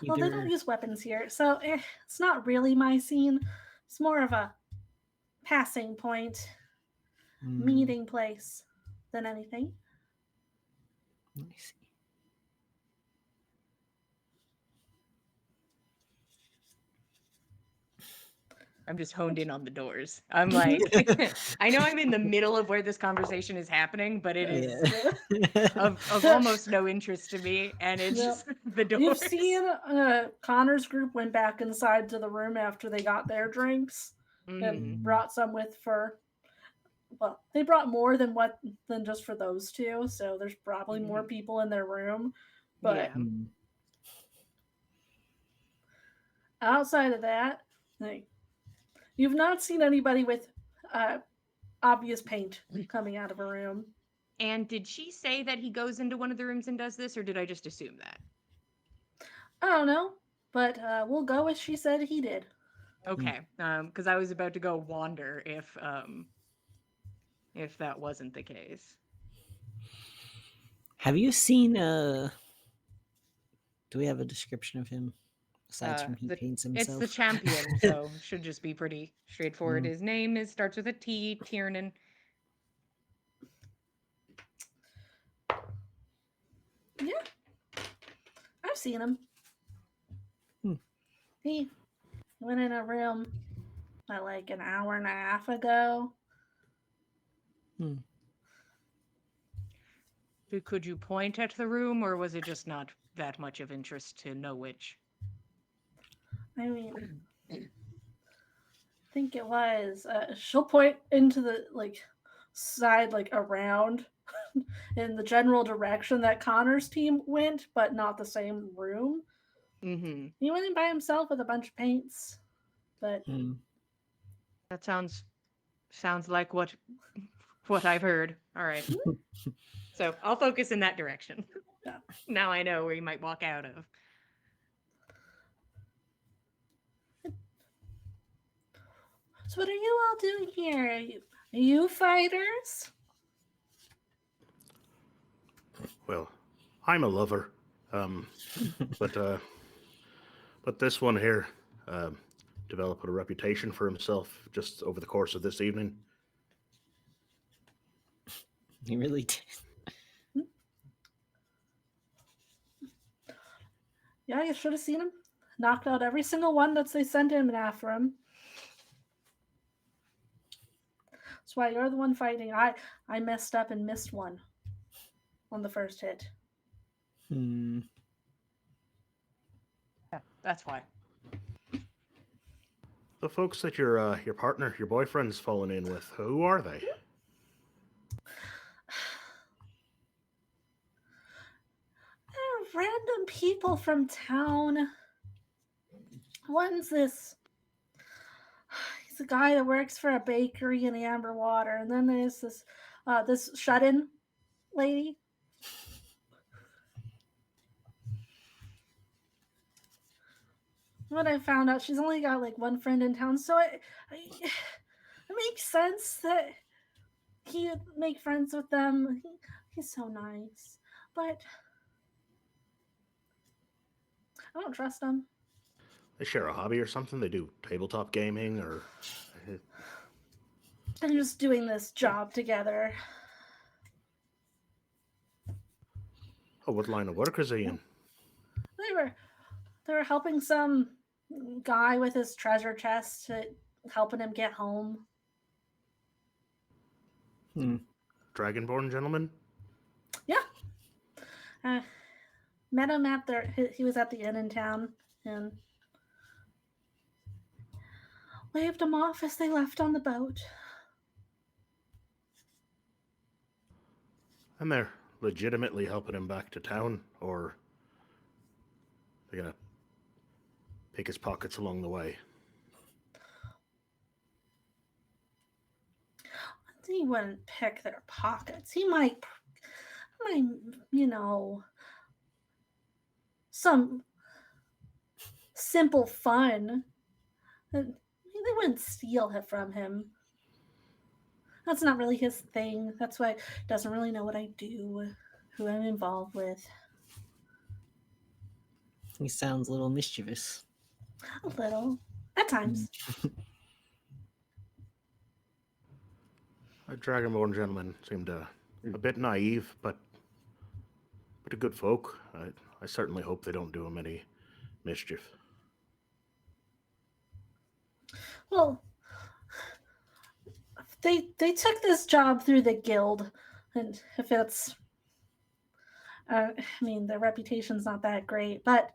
Well, they don't use weapons here, so it's not really my scene. It's more of a passing point, meeting place than anything. I see. I'm just honed in on the doors. I'm like, I know I'm in the middle of where this conversation is happening, but it is Yeah. of almost no interest to me, and it's Yep. just the doors. You've seen Connor's group went back inside to the room after they got their drinks and brought some with for. Well, they brought more than just for those two, so there's probably more people in their room. But Yeah. outside of that, like, you've not seen anybody with obvious paint coming out of a room. And did she say that he goes into one of the rooms and does this, or did I just assume that? I don't know, but we'll go as she said he did. Okay, because I was about to go wander if that wasn't the case. Have you seen do we have a description of him aside from he paints himself? It's the champion, so should just be pretty straightforward. His name starts with a T, Tiernan. Yeah, I've seen him. He went in a room like an hour and a half ago. Could you point at the room, or was it just not that much of interest to know which? I mean, I think it was. She'll point into the side, around in the general direction that Connor's team went, but not the same room. Mm-hmm. He went in by himself with a bunch of paints, but that sounds like what I've heard. All right. So I'll focus in that direction. Yeah. Now I know where you might walk out of. So what are you all doing here? Are you fighters? Well, I'm a lover, but this one here developed a reputation for himself just over the course of this evening. He really did. Yeah, you should have seen him. Knocked out every single one that they sent him after him. That's why you're the one fighting. I messed up and missed one on the first hit. Yeah, that's why. The folks that your partner, your boyfriend's fallen in with, who are they? They're random people from town. One's this. He's a guy that works for a bakery in Amberwater, and then there's this shut-in lady. When I found out, she's only got one friend in town, so it makes sense that he would make friends with them. He's so nice, but I don't trust him. They share a hobby or something? They do tabletop gaming or... They're just doing this job together. Oh, what line of work is he in? They were helping some guy with his treasure chest, helping him get home. Dragonborn gentleman? Yeah. Met him at he was at the inn in town and waved him off as they left on the boat. And they're legitimately helping him back to town, or they're gonna pick his pockets along the way? He wouldn't pick their pockets. He might, some simple fun. They wouldn't steal it from him. That's not really his thing. That's why he doesn't really know what I do, who I'm involved with. He sounds a little mischievous. A little. At times. A Dragonborn gentleman seemed a bit naive, but a good folk. I certainly hope they don't do him any mischief. Well, they took this job through the guild, and if it's, I mean, their reputation's not that great, but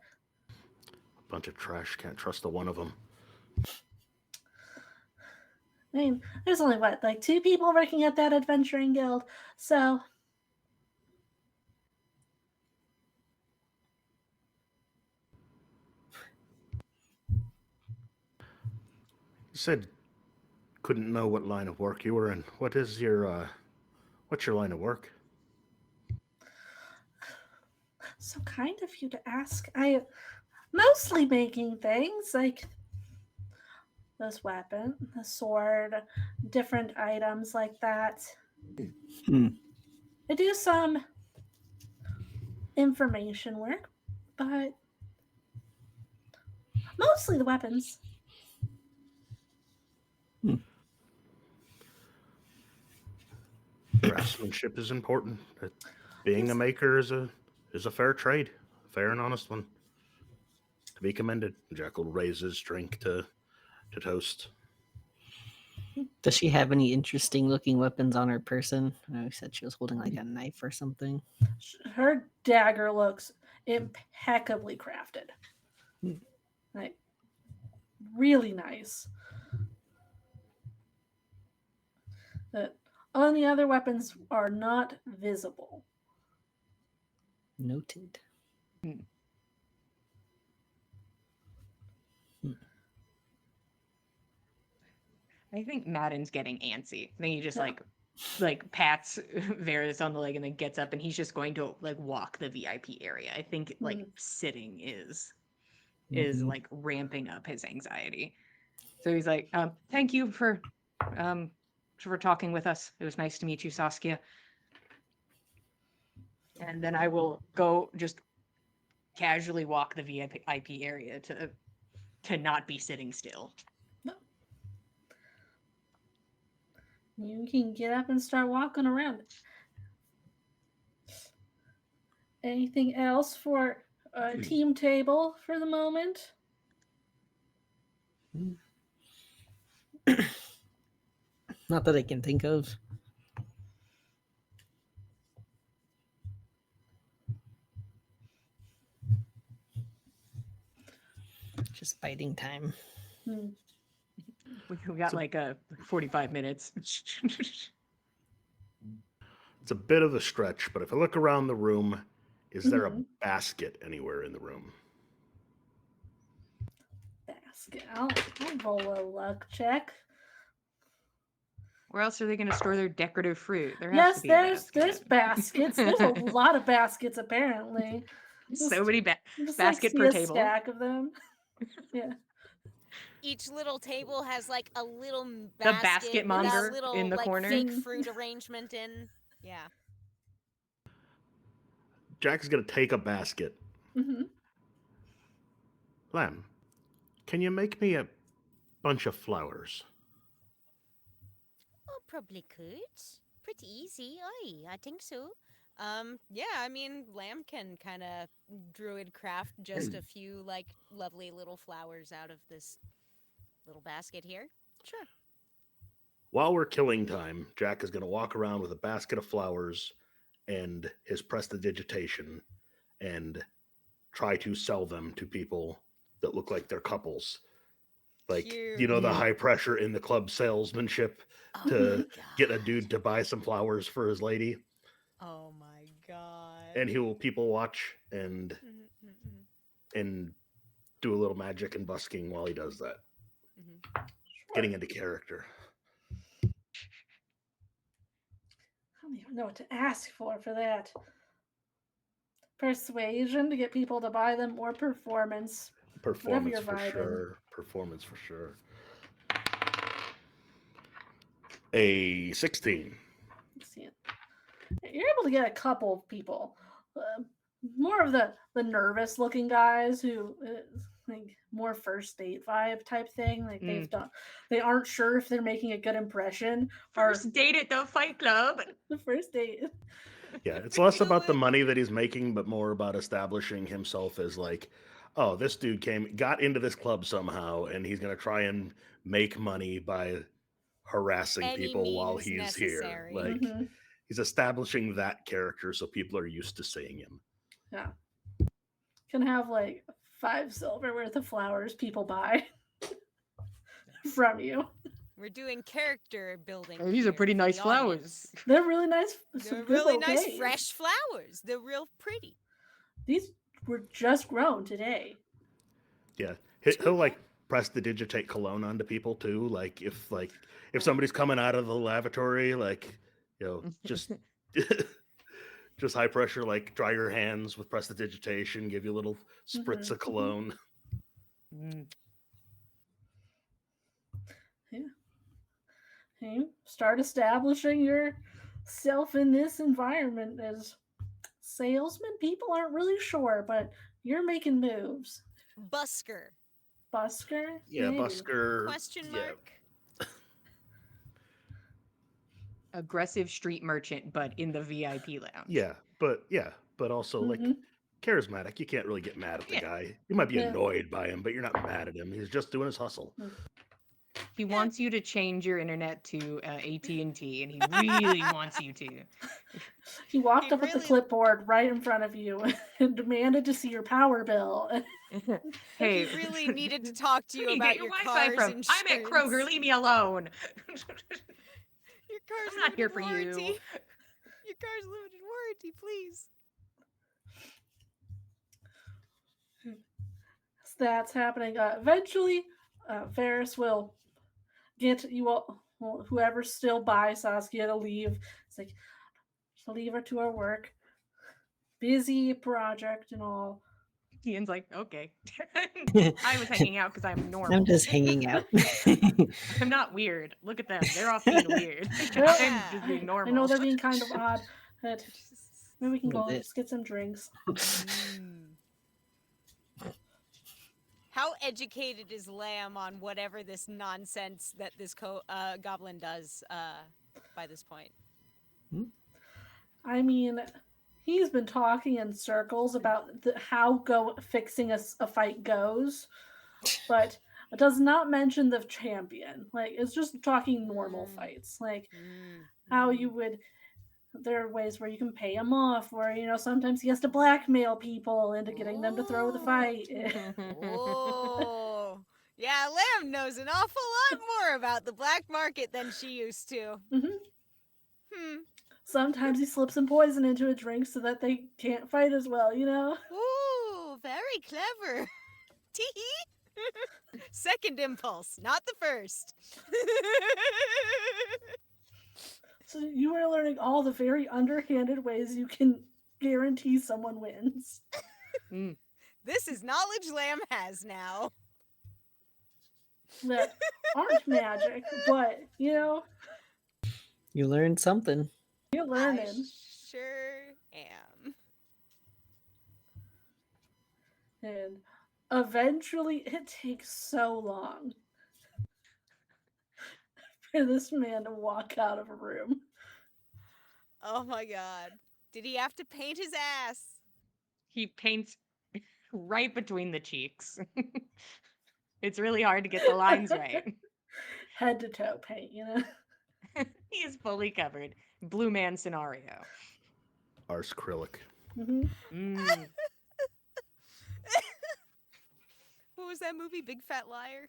Bunch of trash. Can't trust a one of them. I mean, there's only what, like 2 people working at that adventuring guild, so You said couldn't know what line of work you were in. What's your line of work? so kind of you to ask. I mostly making things like this weapon, the sword, different items like that. Hmm. I do some information work, but mostly the weapons. Craftsmanship is important. Being a maker is a fair trade, a fair and honest one. To be commended. Jack will raise his drink to toast. Does she have any interesting looking weapons on her person? I know you said she was holding like a knife or something. Her dagger looks impeccably crafted. Like, really nice. All the other weapons are not visible. Noted. I think Madden's getting antsy. I think he just Yeah. like pats Varys on the leg and then gets up and he's just going to like walk the VIP area. I think like sitting is Mhm. like ramping up his anxiety. So he's like, thank you for talking with us. It was nice to meet you, Saskia. And then I will go just casually walk the VIP area to not be sitting still. You can get up and start walking around. Anything else for a team table for the moment? Not that I can think of. Just biting time. We got like 45 minutes. It's a bit of a stretch, but if I look around the room, is there a Mhm. basket anywhere in the room? Basket. I'll roll a luck check. Where else are they going to store their decorative fruit? There has Yes, to be a basket. there's baskets. There's a lot of baskets apparently. So many Just like basket see per a table. stack of them. Yeah. Each little table has like a little The basket basket with a monger little in the like corner. fake fruit arrangement in. Yeah. Jack's gonna take a basket. Mm-hmm. Lamb, can you make me a bunch of flowers? Oh, probably could. Pretty easy, I think so. Yeah, I mean, Lamb can kind of druid craft just a few like lovely little flowers out of this little basket here. Sure. While we're killing time, Jack is gonna walk around with a basket of flowers and his prestidigitation and try to sell them to people that look like they're couples. Like, Cute. you know, the Mm. high pressure in the club salesmanship Oh to my get a god. dude to buy some flowers for his lady. Oh my god. And he will people watch and do a little magic and busking while he does that. Getting into character. I don't even know what to ask for that. Persuasion to get people to buy them, or performance. Whatever Performance you're for vibing. sure. Performance for sure. A 16. Let's see it. You're able to get a couple of people. More of the nervous looking guys who like more first date vibe type thing. Like they aren't sure if they're making a good impression. First date at the fight club. The first date. Yeah, it's less about the money that he's making, but more about establishing himself as like, oh, this dude got into this club somehow, and he's gonna try and make money by harassing Any people while means he's here. necessary. Like Mm-hmm. he's establishing that character so people are used to seeing him. Yeah. Can have like 5 silver worth of flowers people buy from you. We're doing character building. Oh, these are here pretty for the nice flowers. audience. They're really nice. They're Some good really nice, bouquets. fresh flowers. They're real pretty. These were just grown today. Yeah, he'll like prestidigitate cologne onto people too. Like if somebody's coming out of the lavatory, like just just high pressure, like dry your hands with prestidigitation, give you a little spritz of cologne. Mm. Yeah. You start establishing yourself in this environment as salesman. People aren't really sure, but you're making moves. Busker? Busker? Yeah, Maybe. busker. Question Yeah, mark? Aggressive street merchant, but in the VIP lounge. yeah, but also like charismatic. You can't really get mad at the Yeah. guy. You might be Yeah. annoyed by him, but you're not mad at him. He's just doing his hustle. He wants you to change your internet to AT&T, and he really wants you to. He walked He up with the really- clipboard right in front of you and demanded to see your power bill. Hey, He really needed to talk to where you do about get your Wi-Fi car's from? insurance. I'm at Kroger. Leave me alone. Your car's I'm not here limited for warranty. you. Your car's limited warranty, please. That's happening. Eventually, Ferris will get you all, well, whoever's still by Saskia to leave. It's like, to leave her to her work. Busy project and all. Ian's like, okay. I was hanging out because I'm normal. I'm just hanging out. I'm not weird. Look at them. They're off being weird. Well, I'm just being normal. I know they're being kind of odd, but maybe we can go That's and it. just get some drinks. How educated is Lamb on whatever this nonsense that this goblin does by this point? I mean, he's been talking in circles about how fixing a fight goes, but it does not mention the champion. Like, it's just talking normal fights, like how you would. There are ways where you can pay him off, where sometimes he has to blackmail people into getting them to throw the fight. Oh, yeah, Lamb knows an awful lot more about the black market than she used to. Sometimes he slips some poison into a drink so that they can't fight as well. Ooh, very clever. Tee. Second impulse, not the first. So you are learning all the very underhanded ways you can guarantee someone wins. This is knowledge Lamb has now. That aren't magic, but You learned something. you're I learning. sure am. And eventually, it takes so long for this man to walk out of a room. Oh my god. Did he have to paint his ass? He paints right between the cheeks. It's really hard to get the lines right. Head to toe paint, He is fully covered. Blue man scenario. Ars acrylic. Mm. What was that movie? Big Fat Liar?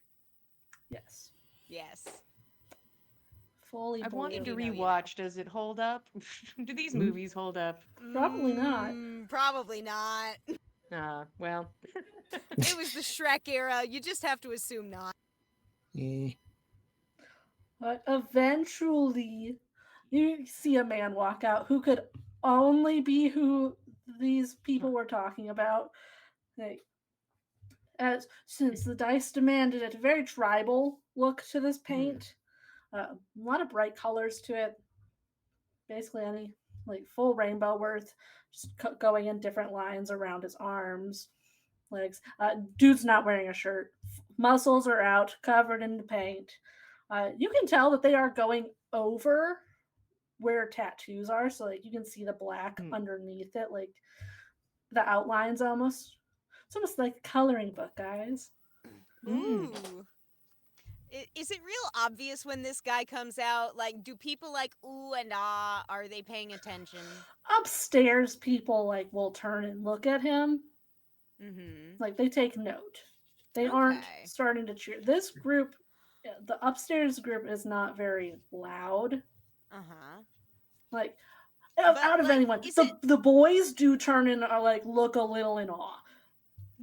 Yes. Yes. Fully I've wanted to blue. you know. rewatch. Does it hold up? Do these movies hold up? Probably not. Probably not. Well. It was the Shrek era. You just have to assume not. Yeah. But eventually, you see a man walk out who could only be who these people were talking about. Like, since the dice demanded it, a very tribal look to this paint. A lot of bright colors to it. Basically, any full rainbow worth, just going in different lines around his arms, legs. Dude's not wearing a shirt. Muscles are out, covered in the paint. You can tell that they are going over where tattoos are, so you can see the black underneath it, like the outlines almost. It's almost like a coloring book, guys. Ooh. Is it real obvious when this guy comes out? Like, do people like ooh and ah? Are they paying attention? Upstairs, people like will turn and look at him. Mm-hmm. Like they take note. They aren't Okay. starting to cheer. This group, the upstairs group, is not very loud. Uh-huh. Like But, out of like, anyone, is the boys do turn and are like look a little in awe.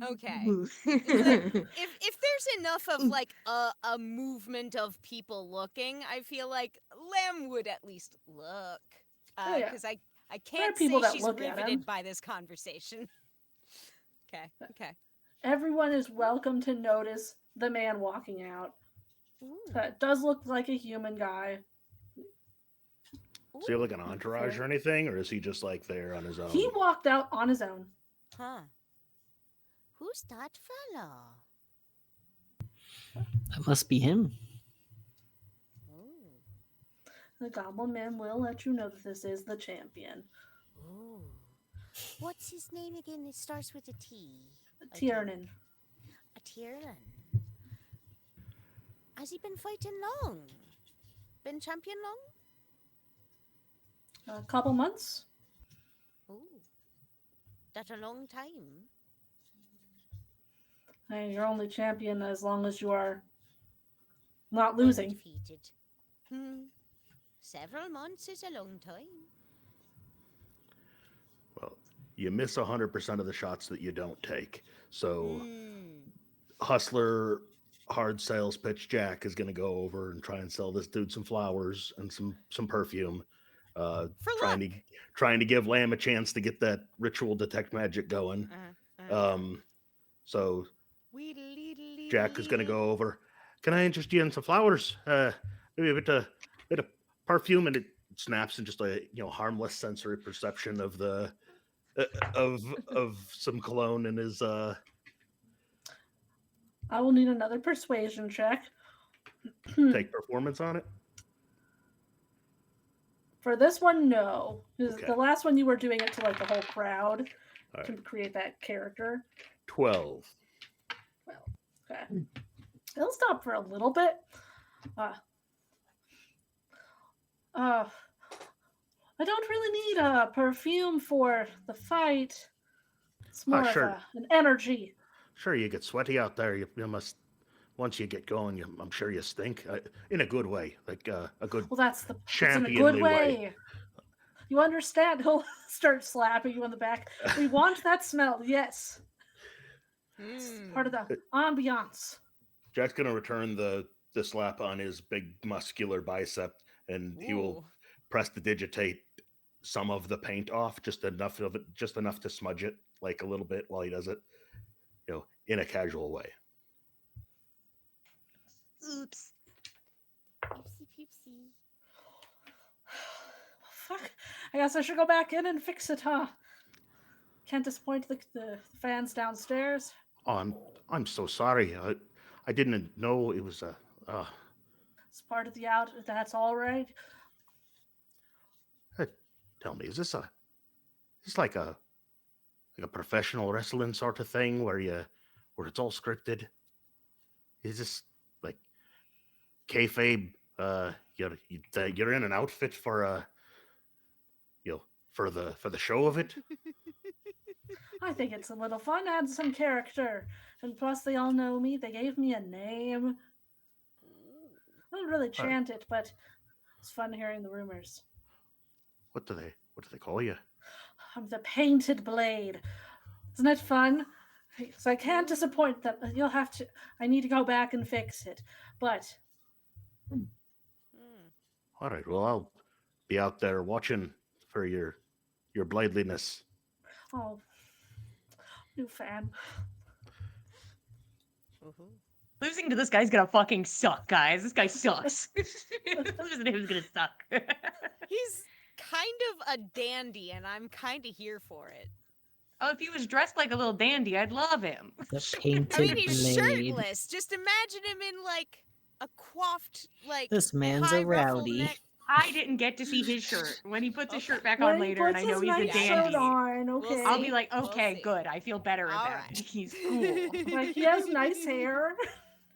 Okay. If there's enough of like a movement of people looking, I feel like Lamb would at least look. Oh, yeah. Because I There are can't people say that she's look at him. riveted by this conversation. Okay. Everyone is welcome to notice the man walking out. Ooh. That does look like a human guy. Does he have like an entourage or anything, or is he just like there on his own? He walked out on his own. Huh. Who's that fella? That must be him. Oh. The Goblin Man will let you know that this is the champion. Oh. What's his name again? It starts with a T. Tiernan. A Tiernan. Has he been fighting long? Been champion long? A couple months. Oh. That a long time. Hey, you're only champion as long as you are not losing. Undefeated. Several months is a long time. Well, you miss 100% of the shots that you don't take. So, Hmm. hustler, hard sales pitch Jack is going to go over and try and sell this dude some flowers and some perfume. For trying luck. trying to give Lamb a chance to get that ritual detect magic going. So Jack is going to go over. Can I interest you in some flowers? Maybe a bit of perfume, and it snaps in just a harmless sensory perception of the of some cologne in his. I will need another persuasion check. Take performance on it. For this one, no. Okay. The last one you were doing it to like the whole crowd All to right. create that character. 12. Well, okay. It'll stop for a little bit. I don't really need a perfume for the fight. It's more of sure. an energy. Sure, you get sweaty out there. You must. Once you get going, I'm sure you stink in a good way, like a good. Well, that's the it's in a championly good way. You understand? He'll start slapping you on the back. We want that smell, yes. It's part of the ambiance. Jack's gonna return the slap on his big muscular bicep, and he will press to digitate some of the paint off, just enough of it, just enough to smudge it like a little bit while he does it, in a casual way. Oops. Oopsie poopsie. Fuck. I guess I should go back in and fix it, huh? Can't disappoint the fans downstairs. Oh, I'm so sorry. I didn't know it was a. It's part of the out. That's all right. Tell me, is this like a professional wrestling sort of thing where it's all scripted? Is this like kayfabe? You're in an outfit for for the show of it. I think it's a little fun. Add some character, and plus they all know me. They gave me a name. I don't really chant it, but it's fun hearing the rumors. What do they call you? I'm the Painted Blade. Isn't it fun? So I can't disappoint them. You'll have to. I need to go back and fix it. But all right. Well, I'll be out there watching for your bladeliness. oh, new fan. Losing to this guy's gonna fucking suck, guys. This guy sucks. Losing to him is gonna suck. He's kind of a dandy, and I'm kind of here for it. Oh, if he was dressed like a little dandy, I'd love him. The painted I mean, he's blade. shirtless. Just imagine him in like a coiffed, like This man's high a ruffled rowdy. neck. I didn't get to see his shirt. When he puts his Okay. shirt back When on he later, and puts I know his he's a nice dandy, shirt on, We'll okay. I'll be like, We'll okay, see. good. I feel better All about right. it. He's cool. Like, he has nice hair.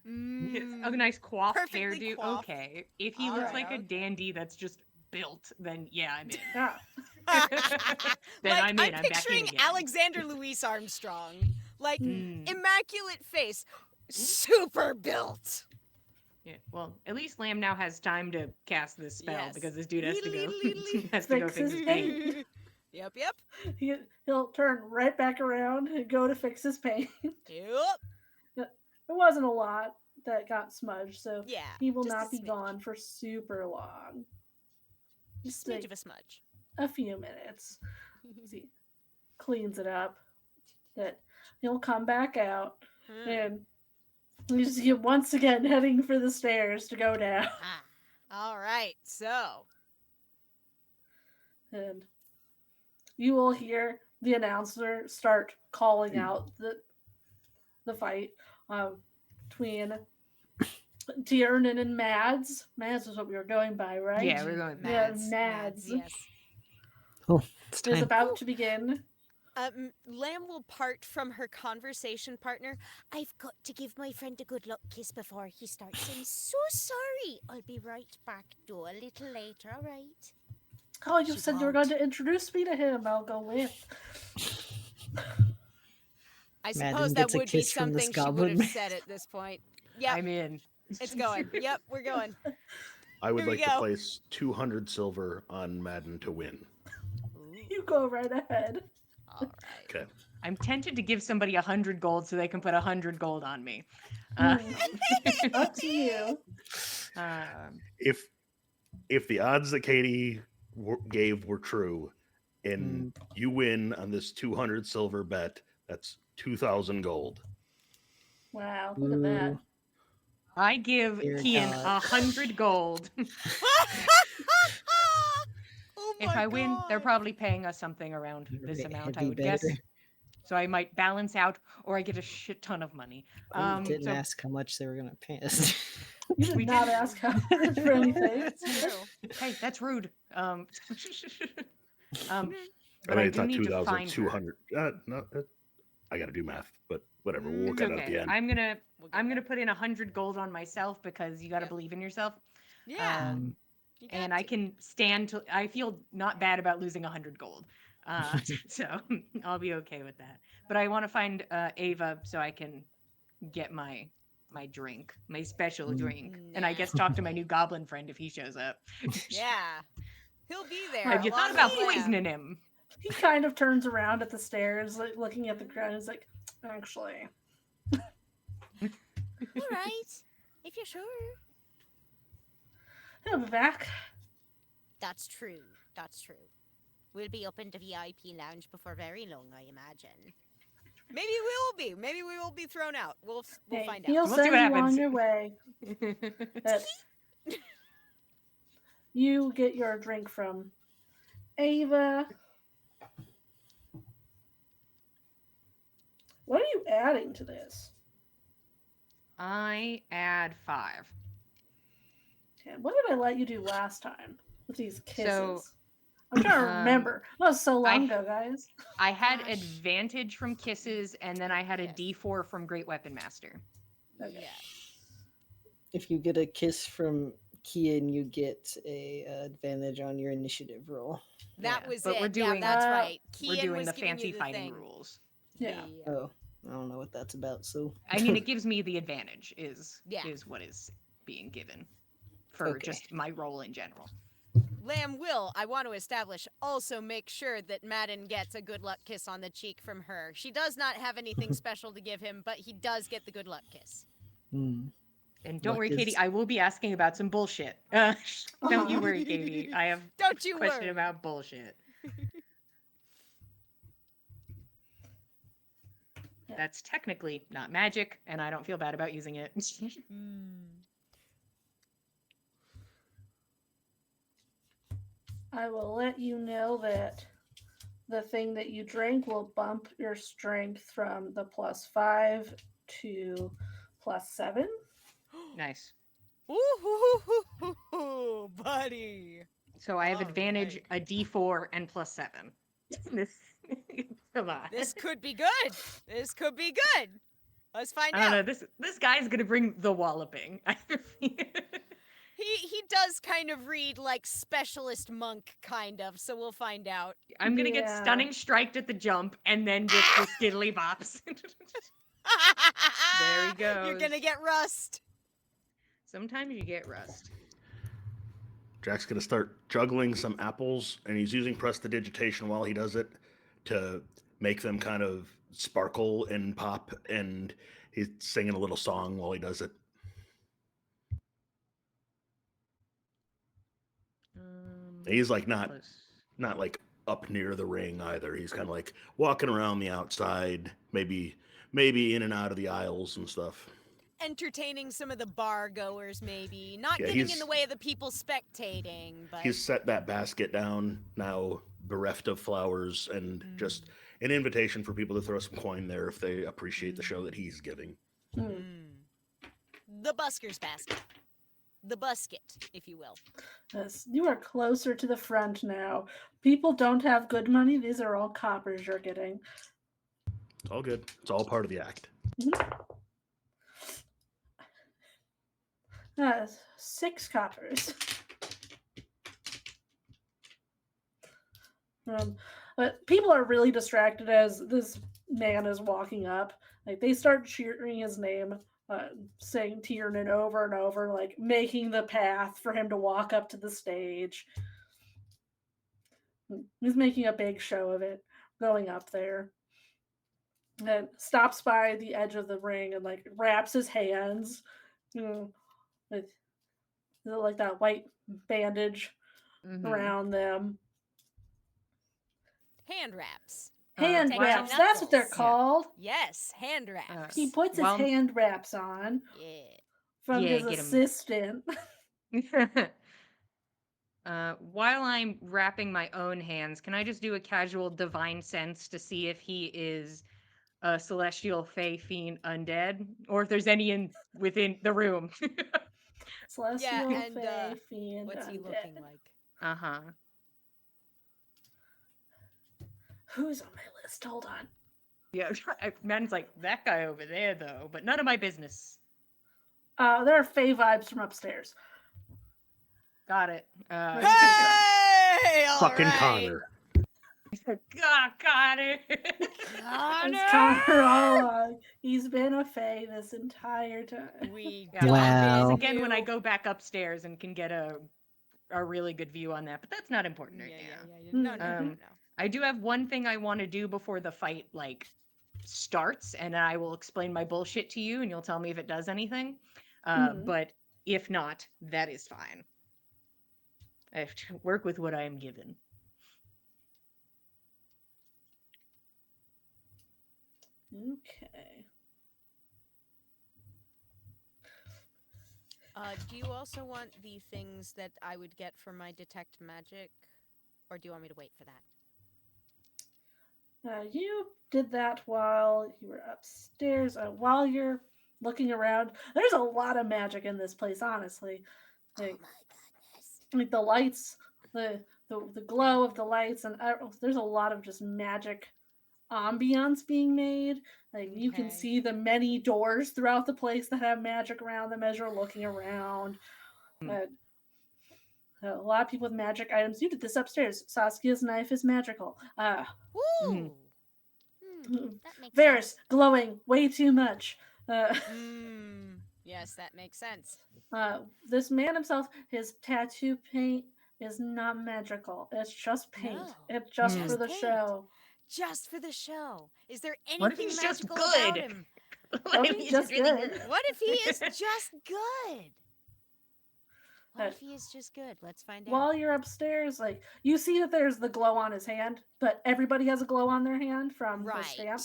A nice coaffed Perfectly hairdo. coiffed. Okay. If he All looks right, like a okay. dandy that's just built, then yeah, I'm in. Yeah. Then Like, I'm in. I'm back in picturing again. Alexander Louis Armstrong. Like, Mm. immaculate face, super built. Yeah. Well, at least Lamb now has time to cast this spell Yes. because this dude has to go Lee. has to go Fix fix his his paint. paint. Yep. He'll turn right back around and go to fix his paint. Yep. It wasn't a lot that got smudged, so Yeah. he will just a not be smidge. gone for super long. Just Just a smidge like of a smudge. a few minutes. See, cleans it up. That he'll come back out, Hmm. and you see him once again heading for the stairs to go down. Ah. All right. So. And you will hear the announcer start calling out the fight between Tiernan and Mads. Mads is what we were going by, right? Yeah, we're going Yeah, Mads. Mads. Yes. Oh, it's Is time. about to begin. Lamb will part from her conversation partner. I've got to give my friend a good luck kiss before he starts. I'm so sorry. I'll be right back, though, a little later, all right? Oh, you She said you were won't. going to introduce me to him. I'll go with. I Madden suppose that gets a would be kiss from this something she would goblin have man. said at this point. Yep, I'm in. it's going. Yep, we're going. I would Here we like to go. place 200 silver on Madden to win. You go right ahead. All right. Okay. I'm tempted to give somebody 100 gold so they can put 100 gold on me. Up to you. If the odds that Katie gave were true, and you win on this 200 silver bet, that's 2,000 gold. Wow, look at that. I give Dear Kian God. 100 gold. Oh If my I win, they're God. probably paying us something around this amount, I would guess. So I might balance out, or I get a shit ton of money. Didn't So ask how much they were gonna pay us. You did We not didn't- ask how much for anything. It's true. hey, that's rude. I But mean, I it's do not need to find her. 2,200. No, I got to do math, but whatever. We'll work It's it out at the okay. end. I'm We'll gonna get put in 100 gold on myself because you got to Yep. believe in yourself. there. Yeah. Mm, you got And I to. can stand to. I feel not bad about losing 100 gold, so I'll be okay with that. But I want to find Ava so I can get my drink, my special drink, and I guess talk to my new goblin friend if he shows up. Yeah. He'll be there. Have you along thought about with Lamb. poisoning him? He kind of turns around at the stairs, like looking at the ground. He's like, actually, All right, if you're sure. he'll be back. That's true. That's true. We'll be up in the VIP lounge before very long, I imagine. Maybe we will be. Maybe we will be thrown out. We'll Hey, find he'll out. We'll see send what you happens. on your way. But you get your drink from Ava. What are you adding to this? I add 5. Okay, what did I let you do last time with these kisses? So, I'm trying to remember. That was so long I- ago, guys. I had Gosh. advantage from kisses, and then I had a Yes. D4 from Great Weapon Master. Okay. Yes. If you get a kiss from Kian, you get a advantage on your initiative roll. That Yeah, was but it. we're doing- yeah, that's Uh, right. We're Kian doing was the giving fancy you the fighting thing. rules. Yeah. Oh, I don't know what that's about. So I mean, it gives me the advantage. Yeah. Is what is being given for Okay. just my role in general. Lamb will, I want to establish, also make sure that Madden gets a good luck kiss on the cheek from her. She does not have anything special to give him, but he does get the good luck kiss. Hmm. And don't Luck worry, Katie, is- I will be asking about some bullshit. Don't you worry, Katie. I have Don't you a question worry. about bullshit. That's technically not magic, and I don't feel bad about using it. I will let you know that the thing that you drank will bump your strength from the +5 to +7. Nice. Ooh, buddy. So I have All advantage right. a D4 and +7. This come on. This could be good. This could be good. Let's find I don't know. out. This guy's gonna bring the walloping. He does kind of read like specialist monk, kind of. So we'll find out. I'm gonna get Yeah. stunning striked at the jump and then just the skiddly bops. There he You're gonna goes. get rust. Sometimes you get rust. Jack's gonna start juggling some apples, and he's using prestidigitation while he does it to make them kind of sparkle and pop, and he's singing a little song while he does it. He's like not like up near the ring either. He's kind of like walking around the outside, maybe in and out of the aisles and stuff. Entertaining some of the bar goers, maybe. Not Yeah, getting in he's- the way of the people spectating, but He's set that basket down now, bereft of flowers, and just an invitation for people to throw some coin there if they appreciate the show that he's giving. The busker's basket. The busket, if you will. Yes, you are closer to the front now. People don't have good money. These are all coppers you're getting. It's all good. It's all part of the act. 6 coppers. But people are really distracted as this man is walking up. Like they start cheering his name, saying Tiernan over and over, like making the path for him to walk up to the stage. He's making a big show of it, going up there. And stops by the edge of the ring and like wraps his hands, with like that white bandage around them. Hand wraps. Hand Take wraps, my that's what they're knuckles. called. Yes, hand wraps. He puts his Well- hand wraps on Yeah. from Yeah, his get 'em. assistant. While I'm wrapping my own hands, can I just do a casual divine sense to see if he is a celestial, fey, fiend, undead, or if there's any within the room? Celestial, and, fey, fiend, What's he undead. looking like? Uh-huh. Who's on my list? Hold on. Yeah, man's like, that guy over there, though, but none of my business. There are fey vibes from upstairs. Got it. Hey! All Fucking right. Connor. Got it. It's Connor! Connor all along. He's been a fey this entire time. We Yeah, Wow. got again, when I you. go back upstairs and can get a really good view on that, but that's not important right now. No. I do have one thing I want to do before the fight starts, and I will explain my bullshit to you, and you'll tell me if it does anything. But if not, that is fine. I have to work with what I am given. Okay. Do you also want the things that I would get from my detect magic, or do you want me to wait for that? You did that while you were upstairs. While you're looking around, there's a lot of magic in this place, honestly. Like, Oh my goodness. like the lights, the glow of the lights, and there's a lot of just magic ambiance being made. Like you can Okay. see the many doors throughout the place that have magic around them as you're looking around. A lot of people with magic items. You did this upstairs. Saskia's knife is magical. Woo! That makes Varys sense. glowing way too much. Yes, that makes sense. This man himself, his tattoo paint is not magical. It's just paint. No. It's just Mm. for the Just show. Just for the show. Is there What if anything he's just magical about good? him? What if he's just good? What if he is just good? What Uh, if he is just good? Let's find out. While you're upstairs, like you see that there's the glow on his hand, but everybody has a glow on their hand from the stamp.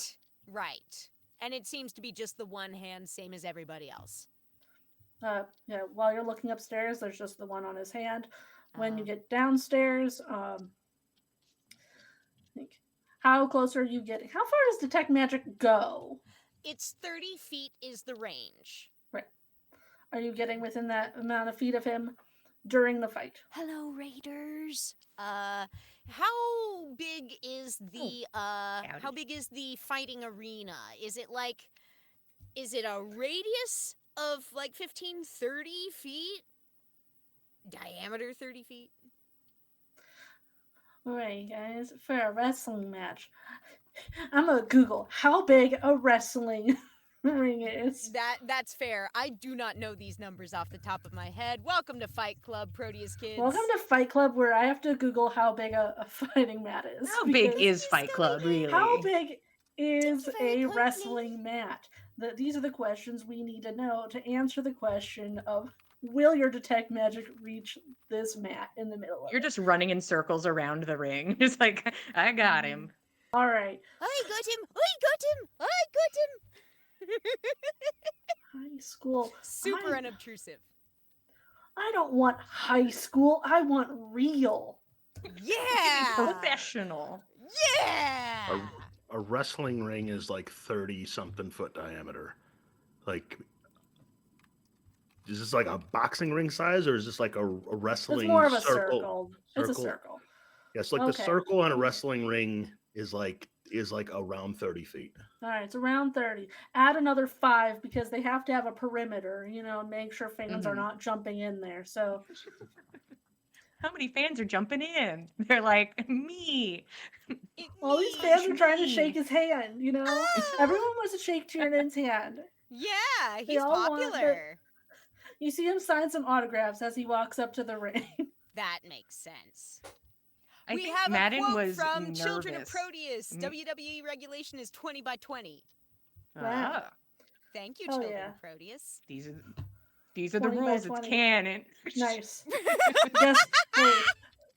Right. And it seems to be just the one hand, same as everybody else. Yeah, while you're looking upstairs, there's just the one on his hand. When you Oh. get downstairs, think, how close are you getting? How far does detect magic go? It's 30 feet is the range. Are you getting within that amount of feet of him during the fight? Hello, Raiders. How big is the Howdy. how big is the fighting arena? Is it a radius of like 15, 30 feet? Diameter 30 feet? Alright, guys, for a wrestling match, I'm gonna Google how big a wrestling ring is. That's fair. I do not know these numbers off the top of my head. Welcome to Fight Club, Proteus kids. Welcome to Fight Club, where I have to Google how big a fighting mat is. How big because is Fight Club, really? How big is you very a kindly. wrestling mat? These are the questions we need to know to answer the question of will your detect magic reach this mat in the middle of You're it? just running in circles around the ring. It's like, I got him. All right. I got him! I got him! I got him! High school. Super I, unobtrusive. I don't want high school. I want real. Yeah! Professional. Yeah! A wrestling ring is like 30 something foot diameter. Like, is this like a boxing ring size, or is this like a wrestling It's more of a circle? circle. It's a circle. Yes, like the Okay. circle on a wrestling ring is like around 30 feet. All right, it's around 30. Add another 5 because they have to have a perimeter, make sure fans are Mhm. not jumping in there. So, How many fans are jumping in? They're like, me. all these Me. fans are punch trying to me. shake his hand, Everyone wants to shake Tiernan's hand. Yeah, They he's all want the- popular. You see him sign some autographs as he walks up to the ring. That makes sense. I We think have Madden a quote was from nervous. Children of Proteus. Mm. WWE regulation is 20 by 20. Wow. Ah, Thank you, Hell Children yeah. of Proteus. these are the 20 by rules. It's 20. canon. Nice. Just, hey,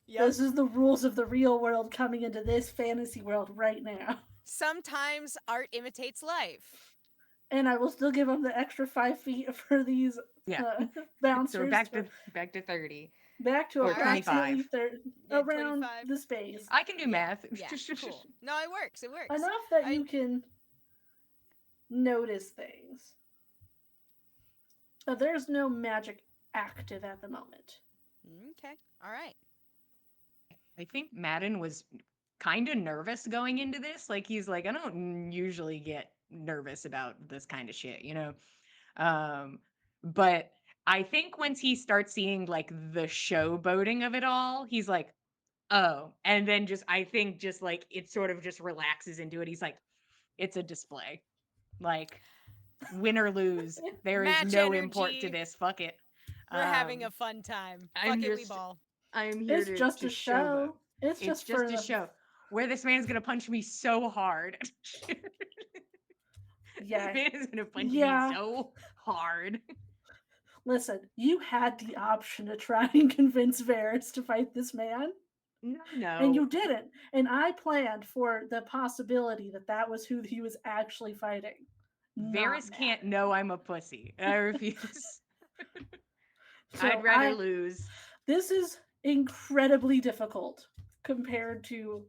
Yep. this is the rules of the real world coming into this fantasy world right now. Sometimes art imitates life. And I will still give him the extra 5 feet for these Yeah. bouncers. So we're back to 30. Back to or approximately 25. around 25. the space. I can do math. Yeah, cool. No, it works. It works. Enough that I- you can notice things. But there's no magic active at the moment. Okay. All right. I think Madden was kind of nervous going into this. Like he's like, I don't usually get nervous about this kind of shit, But I think once he starts seeing like the showboating of it all, he's like, oh, and then I think just like it sort of just relaxes into it. He's like, it's a display. Like, win or lose, there is Match no import to energy. this. Fuck it. We're having a fun time. I'm Fuck it, we just- ball. I'm here It's just to a show them. show. It's just for a the show where this man's gonna punch me so hard. Yeah. This man is gonna punch Yeah. me so hard. Listen, you had the option to try and convince Varys to fight this man, No. and you didn't. And I planned for the possibility that was who he was actually fighting. Varys not can't Madden. know I'm a pussy. I refuse. So I'd rather lose. This is incredibly difficult compared to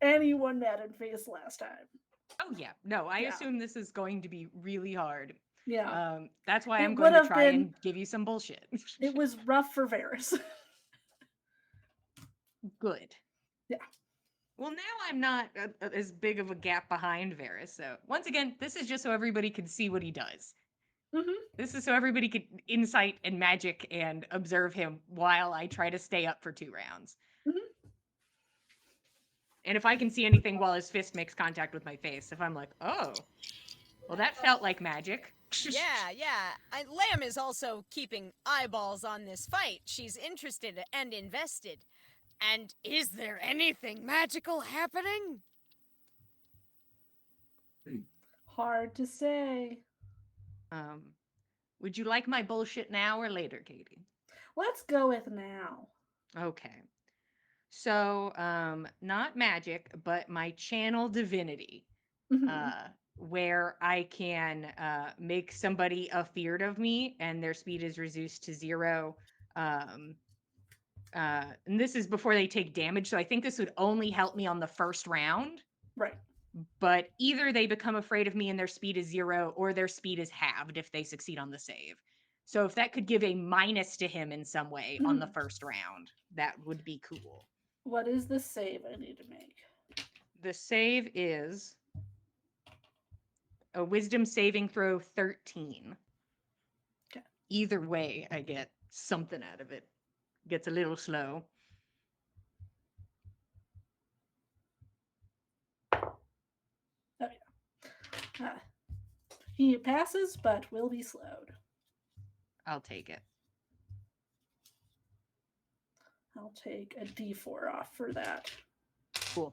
anyone Madden faced last time. Oh yeah. No, I Yeah. assume this is going to be really hard. Yeah. That's why It I'm going would to have try been- and give you some bullshit. It was rough for Varys. Good. Yeah. Well, now I'm not as big of a gap behind Varys. So once again, this is just so everybody could see what he does. Mhm. This is so everybody could insight and magic and observe him while I try to stay up for 2 rounds. Mhm. And if I can see anything while his fist makes contact with my face, if I'm like, oh, well, that felt like magic. Yeah. Lamb is also keeping eyeballs on this fight. She's interested and invested. And is there anything magical happening? Hard to say. Would you like my bullshit now or later, Katie? Let's go with now. Okay. So, not magic, but my channel divinity, Mhm. where I can make somebody afeared of me and their speed is reduced to 0. And this is before they take damage. So I think this would only help me on the first round. Right. But either they become afraid of me and their speed is 0, or their speed is halved if they succeed on the save. So if that could give a minus to him in some way on the first round, that would be cool. What is the save I need to make? The save is a wisdom saving throw 13. Okay. Either way, I get something out of it. Gets a little slow. Oh, yeah. He passes, but will be slowed. I'll take it. I'll take a d4 off for that. Cool.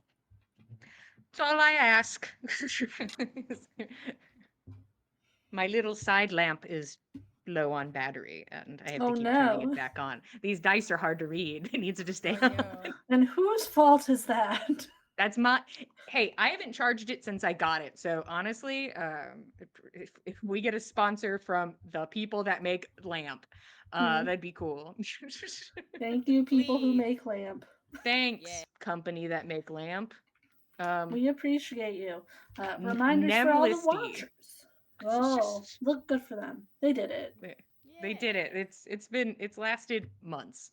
That's all I ask. My little side lamp is low on battery, and I have to keep turning it back on. These dice are hard to read. It needs to stay Oh, on. no. And whose fault is that? That's my. Hey, I haven't charged it since I got it. So honestly, if we get a sponsor from the people that make lamp, that'd be cool. Thank you, people who Please. make lamp. Thanks, Yeah. company that make lamp. We appreciate you. Reminders for all the Nemlisty. watchers. Oh, look good for them. They did it. They did it. It's lasted months.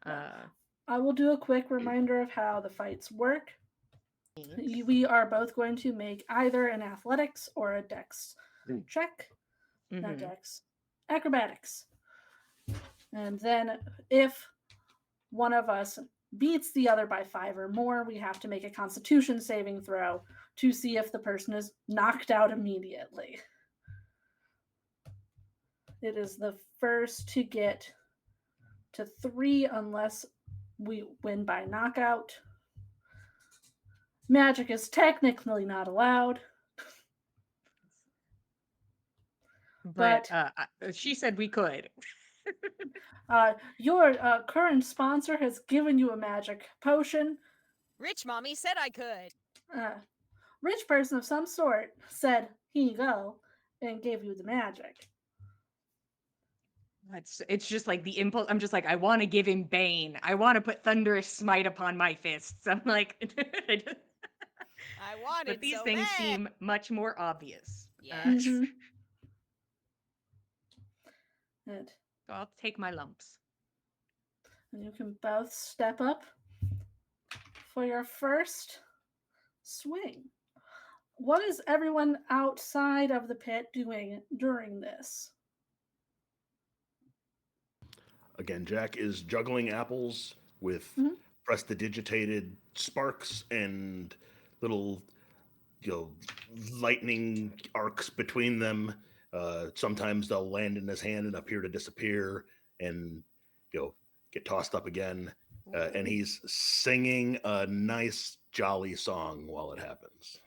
I will do a quick reminder of how the fights work. We are both going to make either an athletics or a dex check. Not dex. Acrobatics. And then if one of us beats the other by 5 or more, we have to make a constitution saving throw to see if the person is knocked out immediately. It is the first to get to 3 unless we win by knockout. Magic is technically not allowed. But she said we could. Your current sponsor has given you a magic potion. Rich mommy said I could. Rich person of some sort said, here you go, and gave you the magic. It's just like the impulse. I'm just like, I want to give him Bane. I want to put Thunderous Smite upon my fists. I'm like, I wanted but these so things bad. seem much more obvious. Yes. Mhm. And So I'll take my lumps. you can both step up for your first swing. What is everyone outside of the pit doing during this? Again, Jack is juggling apples with prestidigitated sparks and little, lightning arcs between them. Sometimes they'll land in his hand and appear to disappear, and get tossed up again. And he's singing a nice, jolly song while it happens.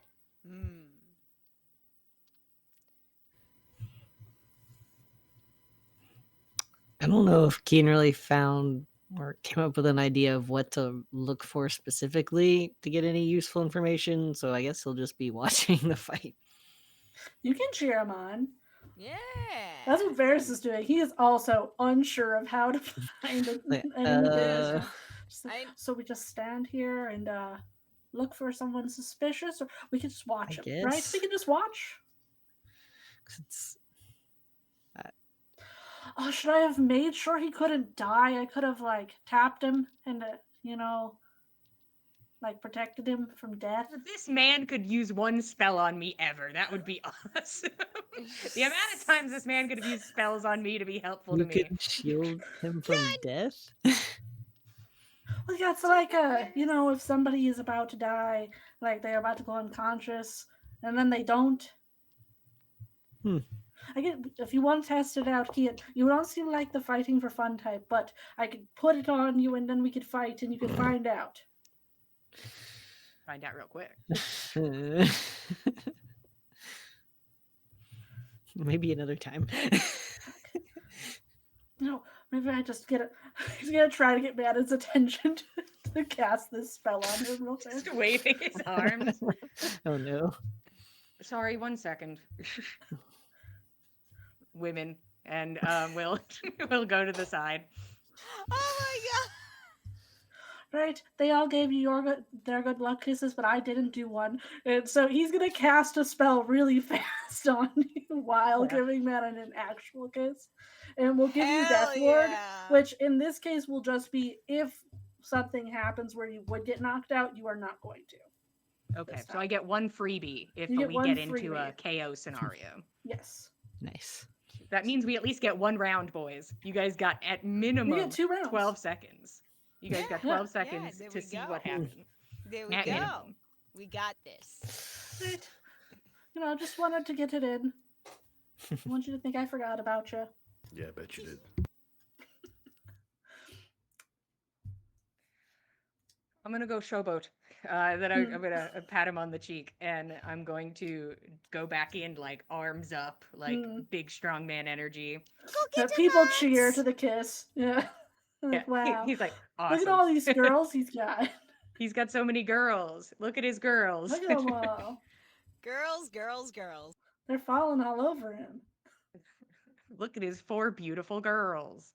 I don't know if Keen really found or came up with an idea of what to look for specifically to get any useful information, so I guess he'll just be watching the fight. You can cheer him on. Yeah. That's what Varys is doing. He is also unsure of how to find any information. So we just stand here and look for someone suspicious, or we can just watch him, right? We can just watch. It's, Oh, should I have made sure he couldn't die? I could have tapped him and protected him from death. If this man could use one spell on me ever, that would be awesome. The amount of times this man could have used spells on me to be helpful to me. You could shield him from death? Well, yeah, it's like if somebody is about to die, like they're about to go unconscious, and then they don't. I get if you want to test it out, Kian. You don't seem like the fighting for fun type, but I could put it on you, and then we could fight, and you could find out. Find out real quick. Maybe another time. No, maybe I just he's gonna try to get Madden's attention to cast this spell on him real quick. Just waving his arms. Oh no. Sorry, 1 second. Women, and we'll go to the side. Oh my god. right? They all gave you their good luck kisses, but I didn't do one. And so he's gonna cast a spell really fast on you while Yeah. giving Madden an actual kiss. And we'll give you Hell Death Ward, yeah. which in this case will just be if something happens where you would get knocked out, you are not going to. Okay, this so I time. get one freebie if You get we one get into a freebie. KO scenario. Yes. Nice. That means we at least get one round, boys. You guys got at minimum 2 rounds. 12 seconds. You guys got Yeah. 12 seconds there to we see go. what happened. There we At go. minimum. We got this. Right. Just wanted to get it in. I want you to think I forgot about you. Yeah, I bet you did. I'm gonna go showboat. Then I'm gonna pat him on the cheek, and I'm going to go back in like arms up, like big strong man energy. Go get him, People Max! cheer to the kiss. Yeah. Yeah, Wow. he's like, awesome. Look at all these girls he's got. He's got so many girls. Look at his girls. Look at them all. Girls, girls, girls. They're falling all over him. Look at his 4 beautiful girls.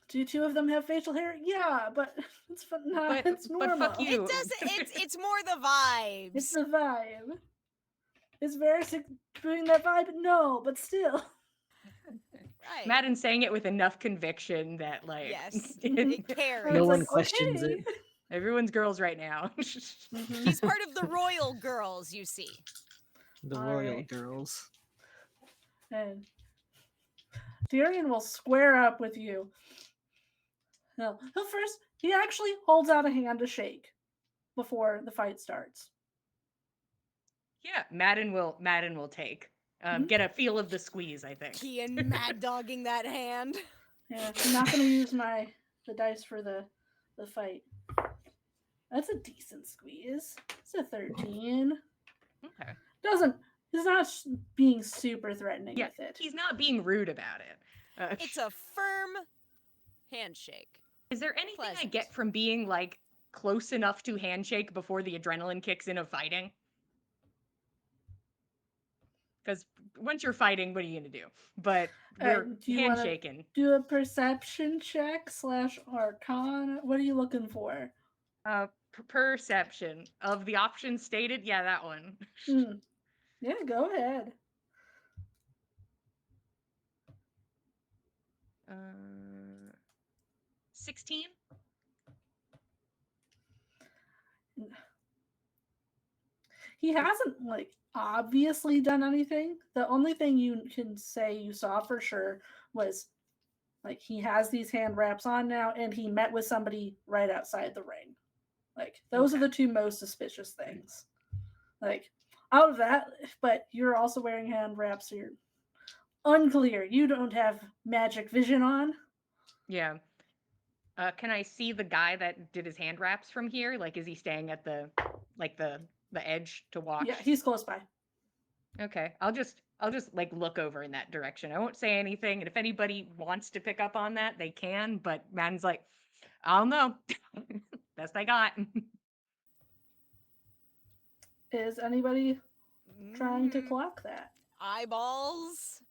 Do 2 of them have facial hair? Yeah, but it's not. It's normal. But fuck you. It does. It's more the vibes. It's the vibe. Is Varys doing that vibe? No, but still. right. Madden's saying it with enough conviction that, like, Yes, it carries. No It's one like, questions okay. it. everyone's girls right now. He's part of the royal girls, you see. The All royal right. girls. And Tyrion will square up with you. No, he actually holds out a hand to shake before the fight starts. Yeah, Madden will take. Get a feel of the squeeze, I think. Kian mad dogging that hand. Yeah, I'm not going to use the dice for the fight. That's a decent squeeze. It's a 13. Okay. He's not being super threatening Yeah, with it. he's not being rude about it. It's a firm handshake. Is there anything I pleasant. get from being, like, close enough to handshake before the adrenaline kicks in of fighting? Because once you're fighting, what are you going to do? But we're Do you wanna handshaking. do a perception check / arcana? What are you looking for? Perception of the options stated. Yeah, that one. Yeah, go ahead. 16? He hasn't obviously done anything. The only thing you can say you saw for sure was he has these hand wraps on now, and he met with somebody right outside the ring. Those are the 2 most suspicious things. Out of that, but you're also wearing hand wraps, so you're unclear. You don't have magic vision on. Yeah. Can I see the guy that did his hand wraps from here? Is he staying at the edge to watch? Yeah, he's close by. Okay, I'll just look over in that direction. I won't say anything, and if anybody wants to pick up on that, they can. But Madden's like, I don't know. Best I got. Is anybody trying to clock that? Eyeballs.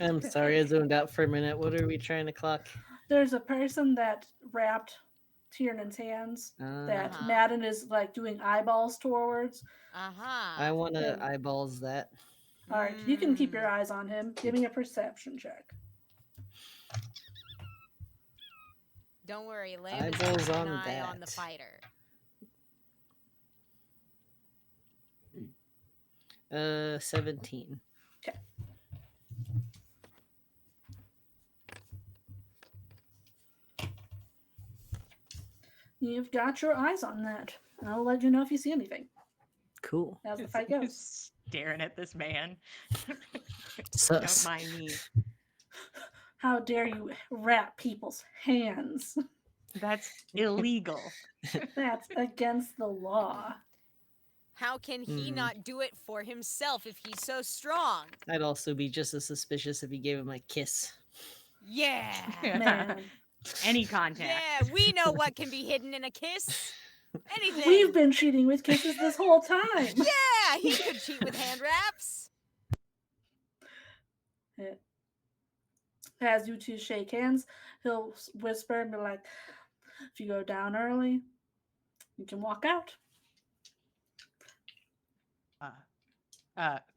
I'm sorry, I zoned out for a minute. What are we trying to clock? There's a person that wrapped Tiernan's hands that Madden is doing eyeballs towards. I want to eyeballs that. All right, you can keep your eyes on him. Give me a perception check. Don't worry, Lamb is Eyeballs keeping on an eye on the that. fighter. 17. Okay. You've got your eyes on that. I'll let you know if you see anything Cool. as the fight goes. Staring at this man. Sus. Don't mind me. How dare you wrap people's hands? That's illegal. That's against the law. How can he not do it for himself if he's so strong? I'd also be just as suspicious if he gave him a kiss. Yeah. Man. Any contact. Yeah, we know what can be hidden in a kiss. Anything. We've been cheating with kisses this whole time. Yeah, he could cheat with hand wraps. as you two shake hands, he'll whisper and be like, if you go down early, you can walk out.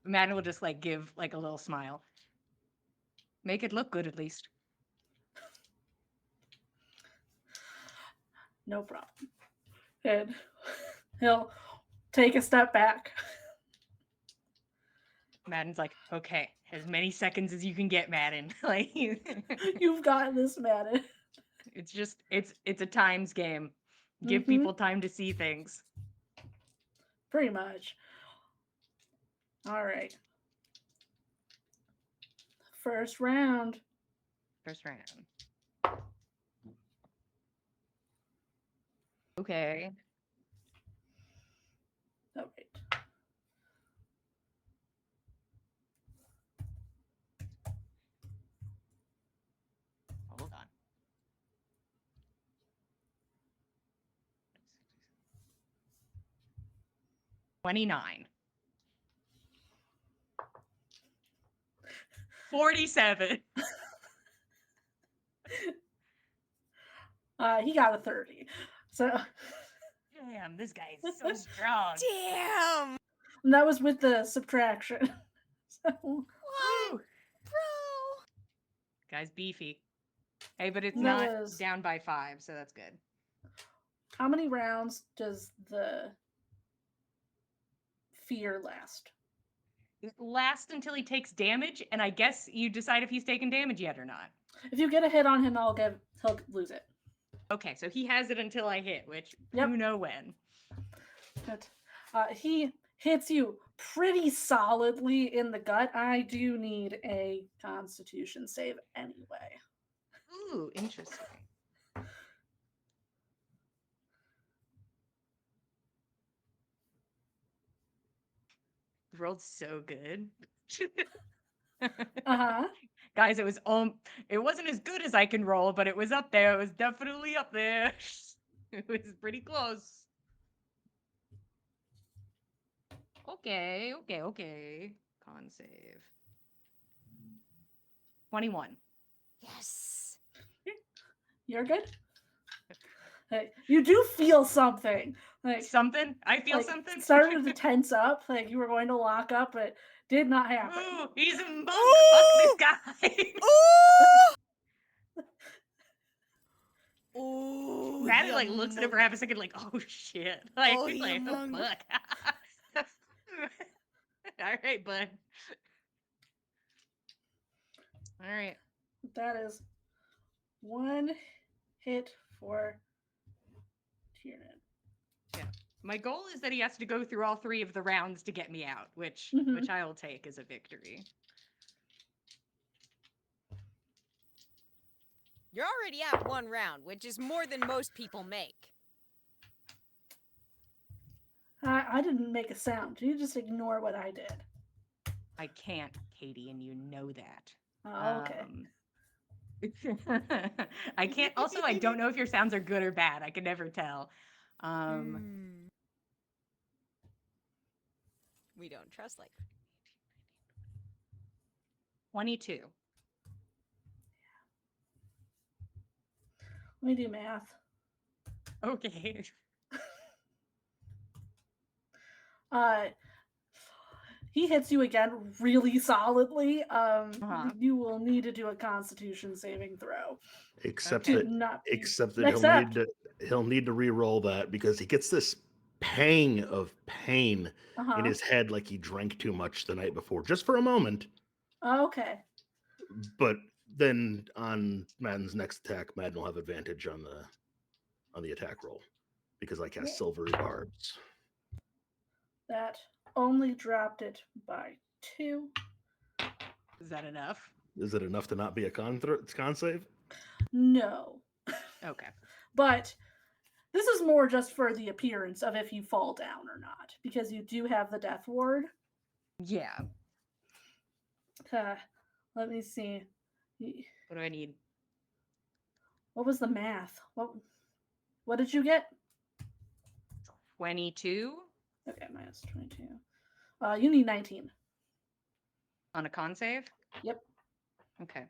Madden will just like give like a little smile. Make it look good at least. No problem. And he'll take a step back. Madden's like, okay, as many seconds as you can get, Madden. Like You've got this, Madden. it's just it's a times game. Give Mhm. people time to see things. Pretty much. All right. First round. First round. Okay. Oh, wait. Hold on. $29. 47. He got a 30. So Damn, this guy is so strong. Damn! and that was with the subtraction. So Woo! Bro! Guy's beefy. Hey, but it's That not was- down by 5, so that's good. how many rounds does the fear last? It lasts until he takes damage, and I guess you decide if he's taken damage yet or not. If you get a hit on him, he'll lose it. Okay, so he has it until I hit, which Yep. who know when. But, he hits you pretty solidly in the gut. I do need a Constitution save anyway. Ooh, interesting. Rolled so good. Uh-huh. Guys, it wasn't as good as I can roll, but it was up there. It was definitely up there. It was pretty close. Okay. Con save. 21. Yes! You're good? Hey, you do feel something. Like Something? I feel like, something? started to tense up, like you were going to lock up, but did not happen. Ooh, he's a monk. Ooh! Fuck this guy. Ooh! Ooh! Maddie ya like looks at him for monk. half a second, like, oh shit. Like, Oh, you like, oh, monk. fuck. All right, bud. All right. That is one hit for Tiernan. My goal is that he has to go through all 3 of the rounds to get me out, which Mhm. I will take as a victory. You're already at 1 round, which is more than most people make. I didn't make a sound. You just ignore what I did. I can't, Katie, and you know that. Oh, okay. I can't. Also, I don't know if your sounds are good or bad. I can never tell. We don't trust like 22. Let me do math. Okay. He hits you again really solidly. Uh-huh. You will need to do a Constitution saving throw. Except Okay. that Not be- except that he'll need to re-roll that because he gets this pang of pain Uh-huh. in his head like he drank too much the night before, just for a moment. Okay. But then on Madden's next attack, Madden will have advantage on the attack roll because I cast silvery barbs. That only dropped it by 2. Is that enough? Is it enough to not be a con save? No. Okay. But this is more just for the appearance of if you fall down or not, because you do have the death ward. Yeah. Let me see. What do I need? What was the math? What did you get? 22 Okay, minus 22. You need 19. on a con save? Yep. Okay.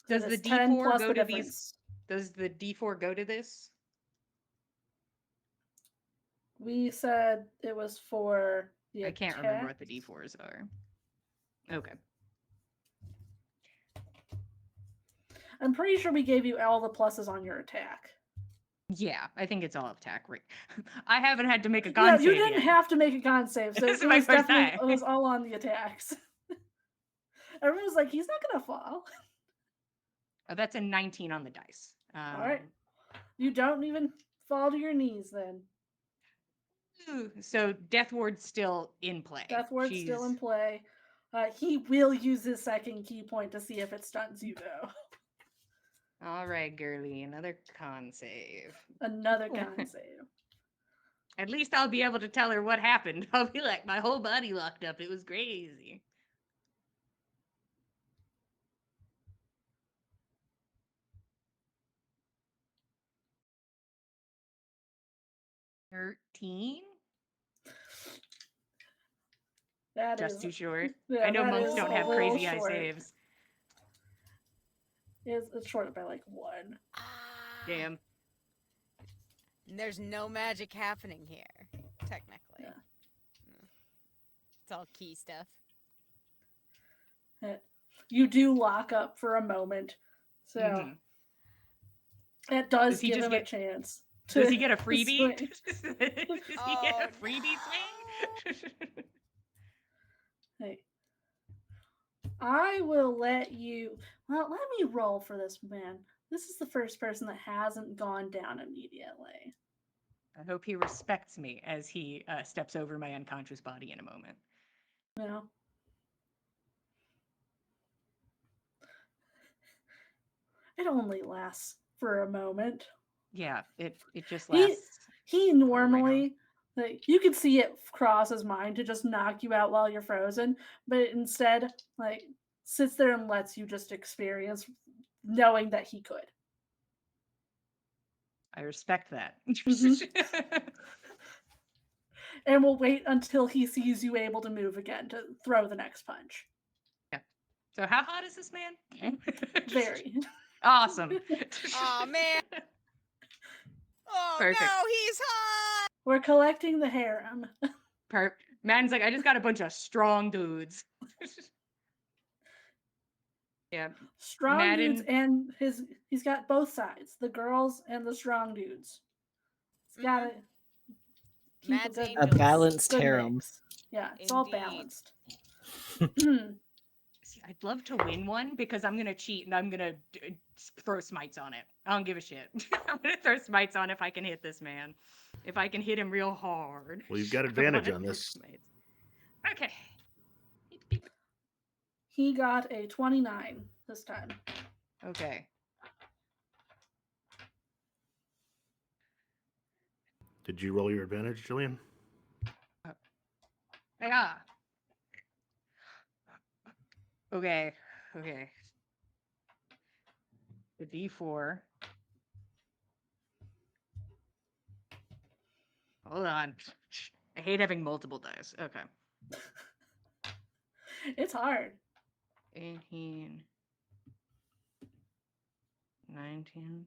Does It the is 10 D4 plus go the to these? difference. Does the D4 go to this? We said it was for the I can't remember what the attacks. D4s are. Okay. I'm pretty sure we gave you all the pluses on your attack. Yeah, I think it's all attack. Right. I haven't had to make a Yeah, con you save didn't yet. have to make a con save, so This it is my was first definitely time. it was all on the attacks. Everyone was like, he's not gonna fall. Oh, that's a 19 on the dice. All right. You don't even fall to your knees then. So Death Ward's still in play. Death Ward's still in play. He will use his second key point to see if it stuns you, though. All right, girly, another con save. Another con save. At least I'll be able to tell her what happened. I'll be like, my whole body locked up. It was crazy. $13? That Just is too short. yeah, I know that monks is don't a have little crazy high short. saves. It's short by like 1. Ah. Damn. There's no magic happening here, technically. Yeah. It's all key stuff. You do lock up for a moment, so Mhm. it does Does he give just him a get- chance. Does he get a to freebie? swing. Does he get Oh, a freebie swing? Hey, I will let you. Well, let me roll for this man. This is the first person that hasn't gone down immediately. I hope he respects me as he steps over my unconscious body in a moment. No. It only lasts for a moment. Yeah, it just He lasts. he for a normally like you could see it cross his mind to just knock you out while you're frozen, but instead like sits there and lets you just experience knowing that he could. I respect that. And we'll wait until he sees you able to move again to throw the next punch. Yeah. So how hot is this man? Very. Awesome. Aw, man. Oh Perfect. no, he's hot! We're collecting the harem. Man's like, I just got a bunch of strong dudes. Yeah. Strong Madden- dudes and he's got both sides, the girls and the strong dudes. He's got it. Keep Mad's good, angels. A balanced good harem. mix. Yeah, it's all Indeed. balanced. See, I'd love to win one because I'm gonna cheat and I'm gonna throw smites on it. I don't give a shit. I'm gonna throw smites on if I can hit this man. If I can hit him real hard. Well, you've got I advantage wanna on throw this. smites. Okay. He got a 29 this time. Okay. Did you roll your advantage, Jillian? Yeah. Okay. Okay. The D4. Hold on. I hate having multiple dice. Okay. It's hard. 18. 19.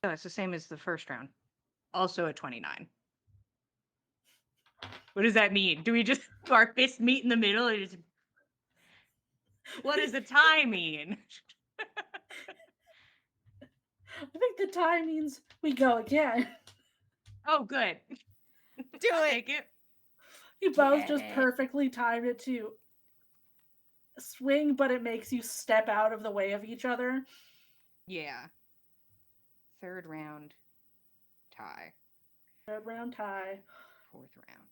Oh, it's the same as the first round. Also a 29. What does that mean? Do we just our fists meet in the middle and just what does the tie mean? I think the tie means we go again. Oh, good. Do I'll it. take it. You both just Yeah. perfectly timed it to swing, but it makes you step out of the way of each other. Yeah. Third round tie. Third round tie. Fourth round.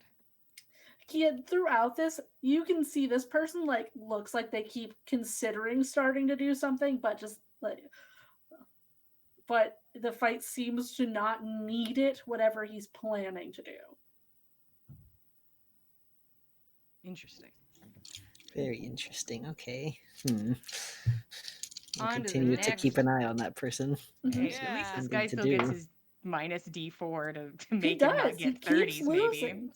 Throughout this, you can see this person like looks like they keep considering starting to do something, but just like, but the fight seems to not need it. Whatever he's planning to do. Interesting. Very interesting. Okay. I'll On to the continue to keep next. an eye on that person. Hey, Yeah. at least this Something guy to still gets do. his minus D4 to He make him not does. He get keeps 30s, maybe. losing.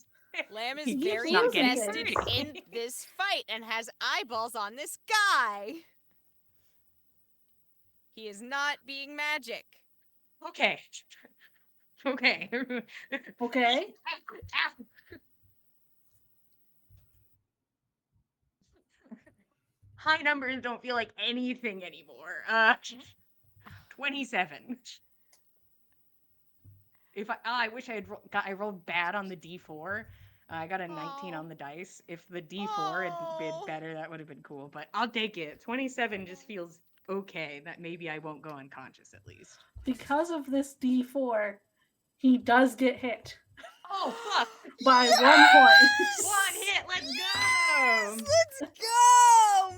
Lamb is He's very not getting invested hurt. in this fight and has eyeballs on this guy. He is not being magic. Okay. Okay. Okay. High numbers don't feel like anything anymore. 27. If I wish I had I rolled bad on the D4. I got a 19 Aw. on the dice. If the D4 had been Oh. better, that would have been cool. But I'll take it. 27 just feels okay. That maybe I won't go unconscious at least. Because of this D4, he does get hit Oh fuck! by 1 point. One hit. Let's Yes! go. Let's go,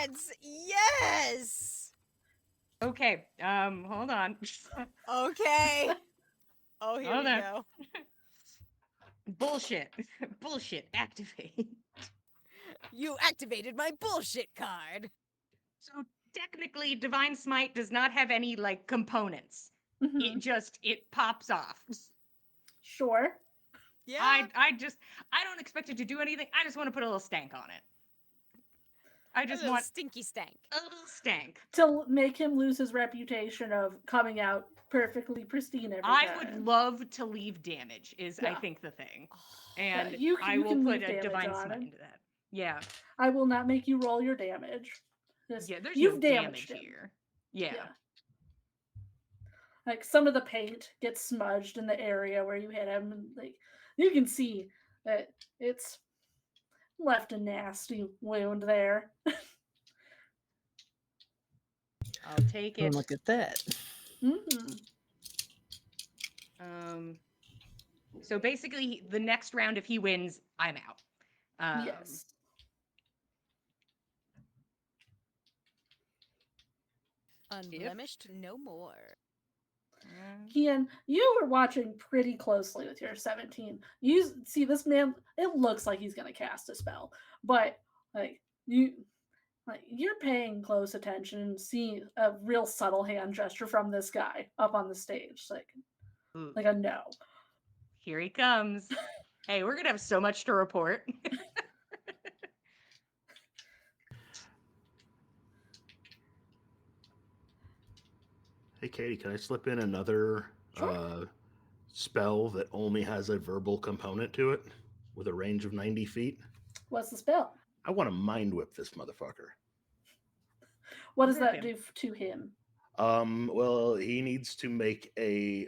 Mads! Yes! Okay. Hold on. Okay. Oh, here Hold we on. go. Bullshit. Bullshit. Activate. You activated my bullshit card. So technically, Divine Smite does not have any like components. Mhm. It pops off. Sure. Yeah. I don't expect it to do anything. I just want to put a little stank on it. I a just little want stinky stank. a little stank. To make him lose his reputation of coming out perfectly pristine every I time. would love to leave damage. I Yeah. think the thing, and you I you will can put leave a damage Divine on Smite him. into that. Yeah, I will not make you roll your damage. yeah. There's You've no damaged damage him. here. Yeah. Like some of the paint gets smudged in the area where you hit him, and like you can see that it's left a nasty wound there. I'll take And it. look at that. Mm-hmm. So basically, the next round, if he wins, I'm out. Yes. Unblemished, no more. Kian, you were watching pretty closely with your 17. You see this man, it looks like he's gonna cast a spell, but you're paying close attention and see a real subtle hand gesture from this guy up on the stage. Like a no. Here he comes. Hey, we're gonna have so much to report. Hey, Katie, can I slip in another Sure. spell that only has a verbal component to it with a range of 90 feet? What's the spell? I want to mind whip this motherfucker. What does Whip that him. do to him? Well, he needs to make a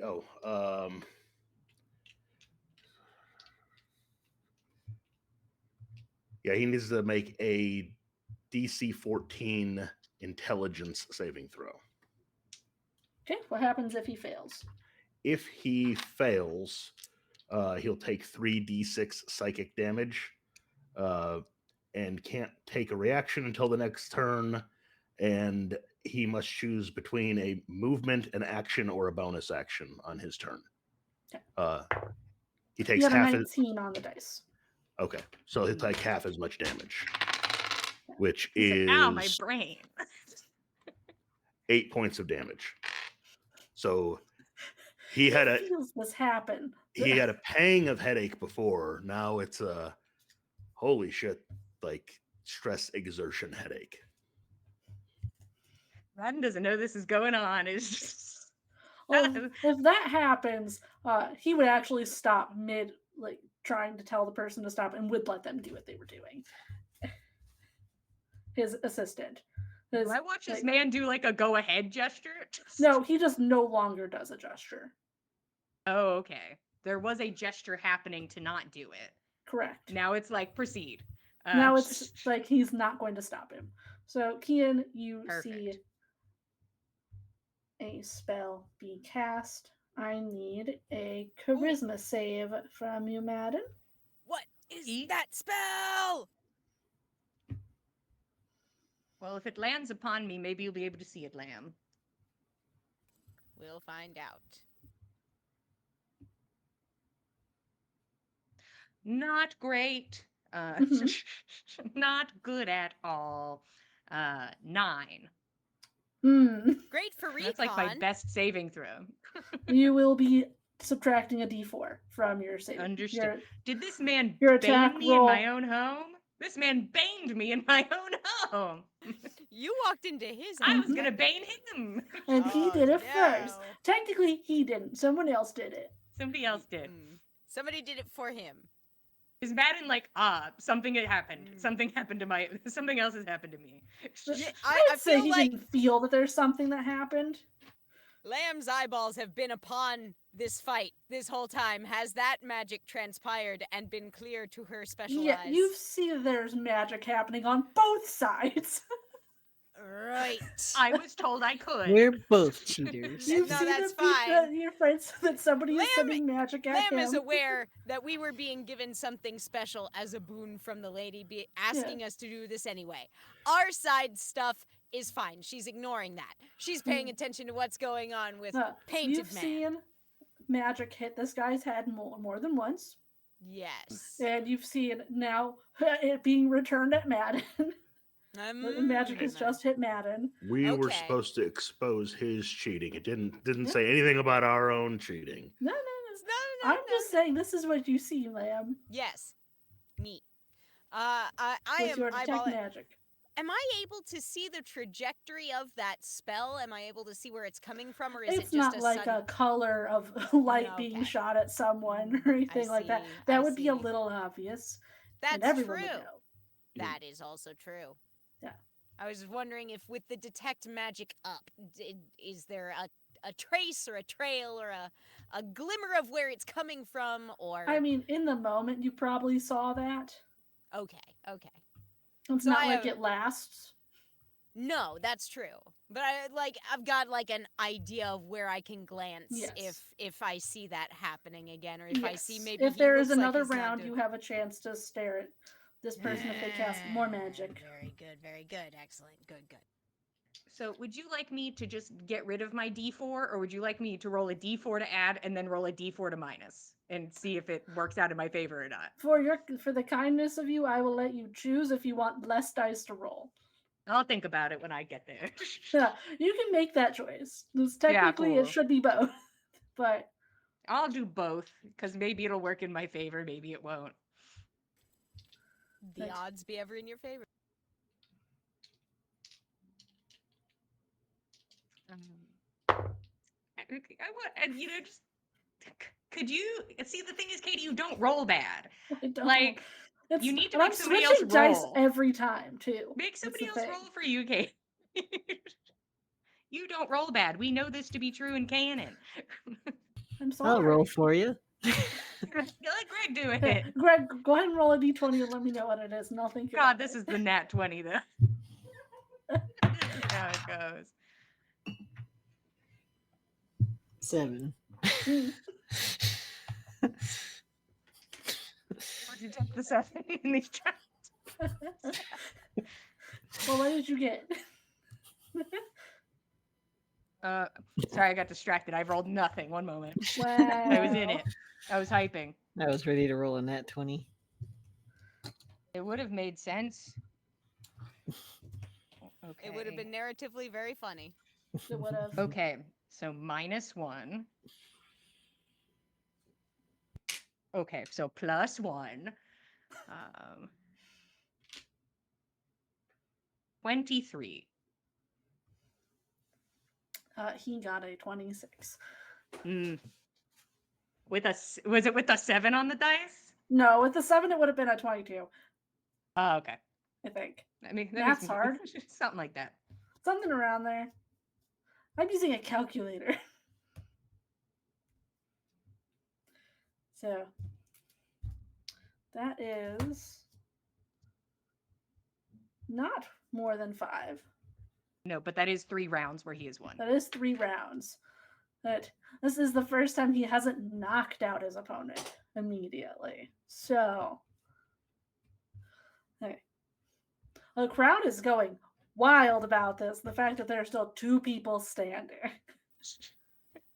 yeah, he needs to make a DC 14 intelligence saving throw. Okay, what happens if he fails? If he fails, he'll take 3d6 psychic damage and can't take a reaction until the next turn. And he must choose between a movement, an action, or a bonus action on his turn. Okay. He You takes got a half 19 on the dice. Okay, so he'll take half as much damage, which He said, is ow, my brain. 8 points of damage. So he had a feels this happen. he had a pang of headache before. Now it's a holy shit, like stress exertion headache. Madden doesn't know this is going on. It's just Well, if that happens, he would actually stop mid, like trying to tell the person to stop, and would let them do what they were doing. His assistant. do I watch this man do like a go ahead gesture? No, he just no longer does a gesture. Oh, okay. There was a gesture happening to not do it. Correct. Now it's like proceed. Now it's like he's not going to stop him. So, Kian, you Perfect. see a spell be cast. I need a charisma save from you, Madden. What is that spell? Well, if it lands upon me, maybe you'll be able to see it, Lamb. We'll find out. Not great. Not good at all. 9. Hmm. Great for recon. That's like my best saving throw. You will be subtracting a d4 from your save. Understood. Did this man your attack bane me in my roll- own home? This man baned me in my own home. You walked into his I house. was gonna bane him. and he Oh, did it first. no. Technically, he didn't. Someone else did it. Somebody else did. Somebody did it for him. Is Madden like, something had happened. Something happened to my. Something else has happened to me. Yeah, I'd I say feel he like can feel that there's something that happened. Lamb's eyeballs have been upon this fight this whole time. Has that magic transpired and been clear to her special Yeah, eyes? you see there's magic happening on both sides. Right. I was told I could. We're both cheaters. You've No, seen that's it fine. your friends that somebody is Lamb- sending magic at Lamb him. is aware that we were being given something special as a boon from the lady, asking us to do this anyway. Our side stuff is fine. She's ignoring that. She's paying attention to what's going on with Painted You've Man. seen magic hit this guy's head more than once. Yes. And you've seen now it being returned at Madden. Magic has just hit Madden. We were Okay. supposed to expose his cheating. It didn't say anything about our own cheating. No. No. I'm just saying this is what you see, Lamb. Yes. Neat. I With am your detect eyeballing. magic. Am I able to see the trajectory of that spell? Am I able to see where it's coming from, or is It's it just not a like sudden... a color of light No, being okay. shot at someone or anything like that. see, That I would be a see. little obvious. and That's everyone true. would know. That is also true. Yeah. I was wondering if with the detect magic up, is there a trace or a trail or a glimmer of where it's coming from, or... I mean, in the moment, you probably saw that. Okay. It's So not I like have- it lasts. No, that's true. But I've got like an idea of where I can glance Yes. if I see that happening again, or if I see Yes. maybe if he there is looks like another he's not round, doing- you have a chance to stare at this person if they cast more magic. Very good. Excellent. Good. So, would you like me to just get rid of my d4, or would you like me to roll a d4 to add and then roll a d4 to minus and see if it works out in my favor or not? For the kindness of you, I will let you choose if you want less dice to roll. I'll think about it when I get there. Yeah, you can make that choice. Technically, cool. it should be both, but I'll do both because maybe it'll work in my favor, maybe it won't. The Right. odds be ever in your favor. And just could you see? The thing is, Katie, you don't roll bad. I don't. Like, you need to and make I'm somebody else switching dice roll. every time too. Make That's somebody the else thing. roll for you, Katie. You don't roll bad. We know this to be true in canon. I'm sorry. I'll roll for you. Let Greg do Hey, it. Greg, go ahead and roll a d20 and let me know what it is, and I'll think. God, about this it. is the nat 20, though. This is how it goes. 7. Or detect the 7 in these traps. Well, what did you get? Sorry, I got distracted. I rolled nothing. One moment. Wow. I was in it. I was hyping. I was ready to roll a nat 20. It would have made sense. Okay. It would have been narratively very funny. It would have. Okay, so -1. Okay, so +1. 23. He got a 26. Was it with a 7 on the dice? No, with the 7, it would have been a 22. Oh, okay. I think I mean, Math's hard. Something like that. something around there. I'm using a calculator. So that is not more than 5. No, but that is 3 rounds where he is 1. That is 3 rounds. But this is the first time he hasn't knocked out his opponent immediately. So, okay. The crowd is going wild about this. The fact that there are still 2 people standing.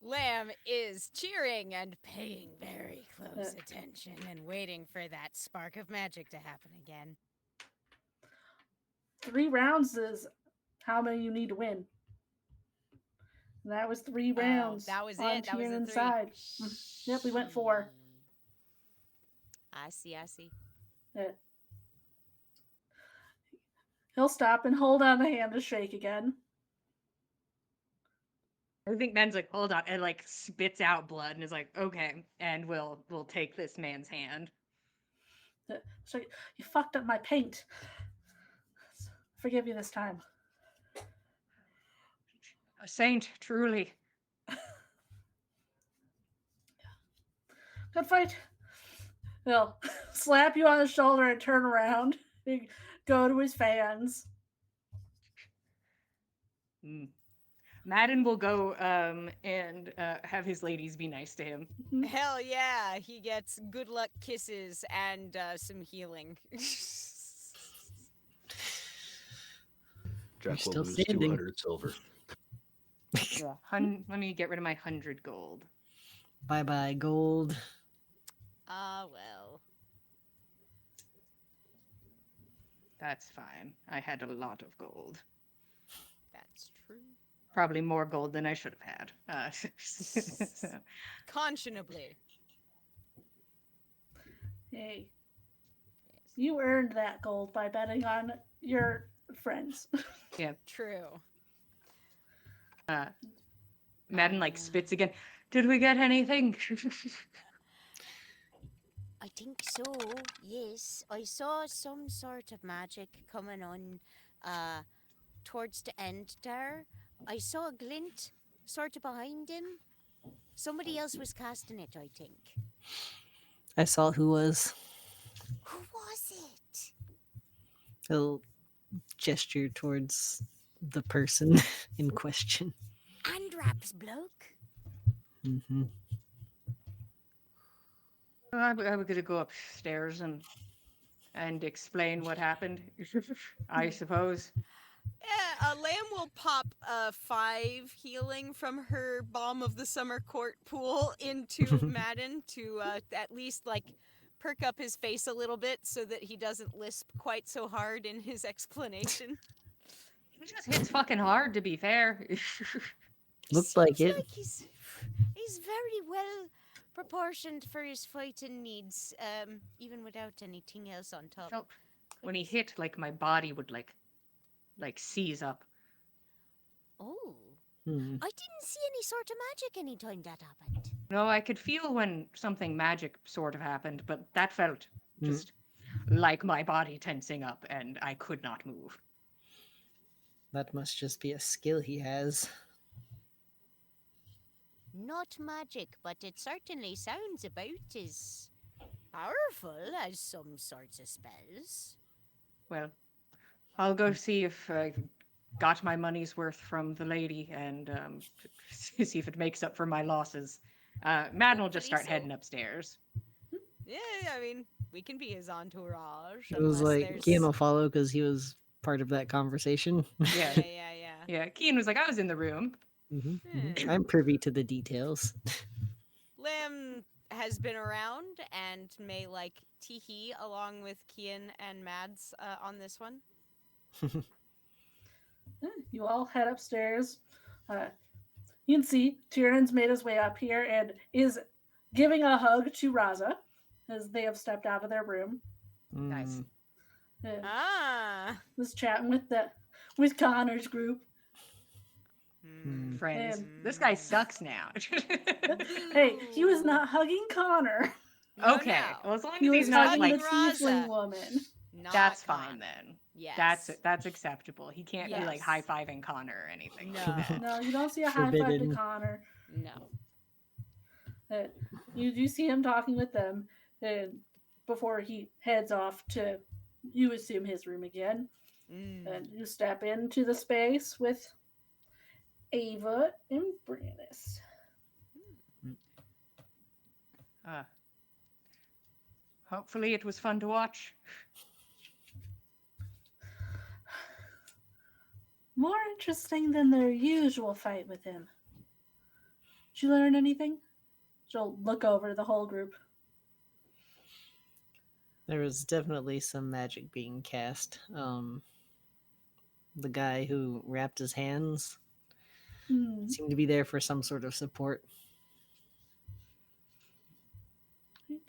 Lamb is cheering and paying very close attention and waiting for that spark of magic to happen again. 3 rounds is how many you need to win. That was 3 Oh, rounds. that was on it. That was the Tiernan's 3. side. Yep, we went 4. I see. Yeah. He'll stop and hold on the hand to shake again. I think Man's like, hold on, and like spits out blood and is like, okay, and we'll take this man's hand. So you fucked up my paint. Forgive you this time. A saint, truly. Good fight. He'll slap you on the shoulder and turn around. Go to his fans. Madden will go and have his ladies be nice to him. Hell yeah, he gets good luck kisses and some healing. Jack will still lose standing. 200 silver. Yeah. Let me get rid of my 100 gold. Bye bye, gold. Ah, well. That's fine. I had a lot of gold. That's true. Probably more gold than I should have had. Conscionably. Hey, Yes. you earned that gold by betting on your friends. Yeah. True. Madden like spits again. Did we get anything? I think so, yes. I saw some sort of magic coming on towards the end there. I saw a glint sort of behind him. Somebody else was casting it, I think. I saw who was. Who was it? He'll gesture towards the person in question. Andrap's bloke? Mm-hmm. I'm gonna go upstairs and explain what happened. I suppose. Yeah, Lamb will pop 5 healing from her Balm of the Summer Court pool into Madden to at least like perk up his face a little bit so that he doesn't lisp quite so hard in his explanation. He just hits fucking hard, to be fair. Looked like Seems it. like he's very well proportioned for his fighting needs, even without anything else on top. Felt when he hit, like my body would like seize up. Oh, Hmm. I didn't see any sort of magic anytime that happened. No, I could feel when something magic sort of happened, but that felt Mm. just like my body tensing up, and I could not move. That must just be a skill he has. Not magic, but it certainly sounds about as powerful as some sorts of spells. Well, I'll go see if I got my money's worth from the lady and see if it makes up for my losses. Madden will just Hopefully start so. heading upstairs. Yeah, I mean, we can be his entourage. It was unless like there's... Kian will follow because he was part of that conversation. Yeah. Yeah. Yeah, Kian was like, I was in the room. Hmm. I'm privy to the details. Lim has been around and may like teehee along with Kian and Mads on this one. You all head upstairs. You can see Tyrion's made his way up here and is giving a hug to Raza as they have stepped out of their room. Nice. And Ah. was chatting with Connor's group. Friends. And This guy sucks now. hey, he was not hugging Connor. No, Okay. no. Well, as long He as was he's not hugging like the Raza. tiefling woman. Not that's Connor. fine then. Yes. That's acceptable. He can't be like Yes. high-fiving Connor or anything No. like that. No, you don't see a high five to Forbidden. Connor. No. You do see him talking with them before he heads off to, you assume, his room again. And you step into the space with Ava and Brannis. Hopefully it was fun to watch. More interesting than their usual fight with him. Did you learn anything? She'll look over the whole group. There was definitely some magic being cast. The guy who wrapped his hands, Hmm. Seem to be there for some sort of support. Right.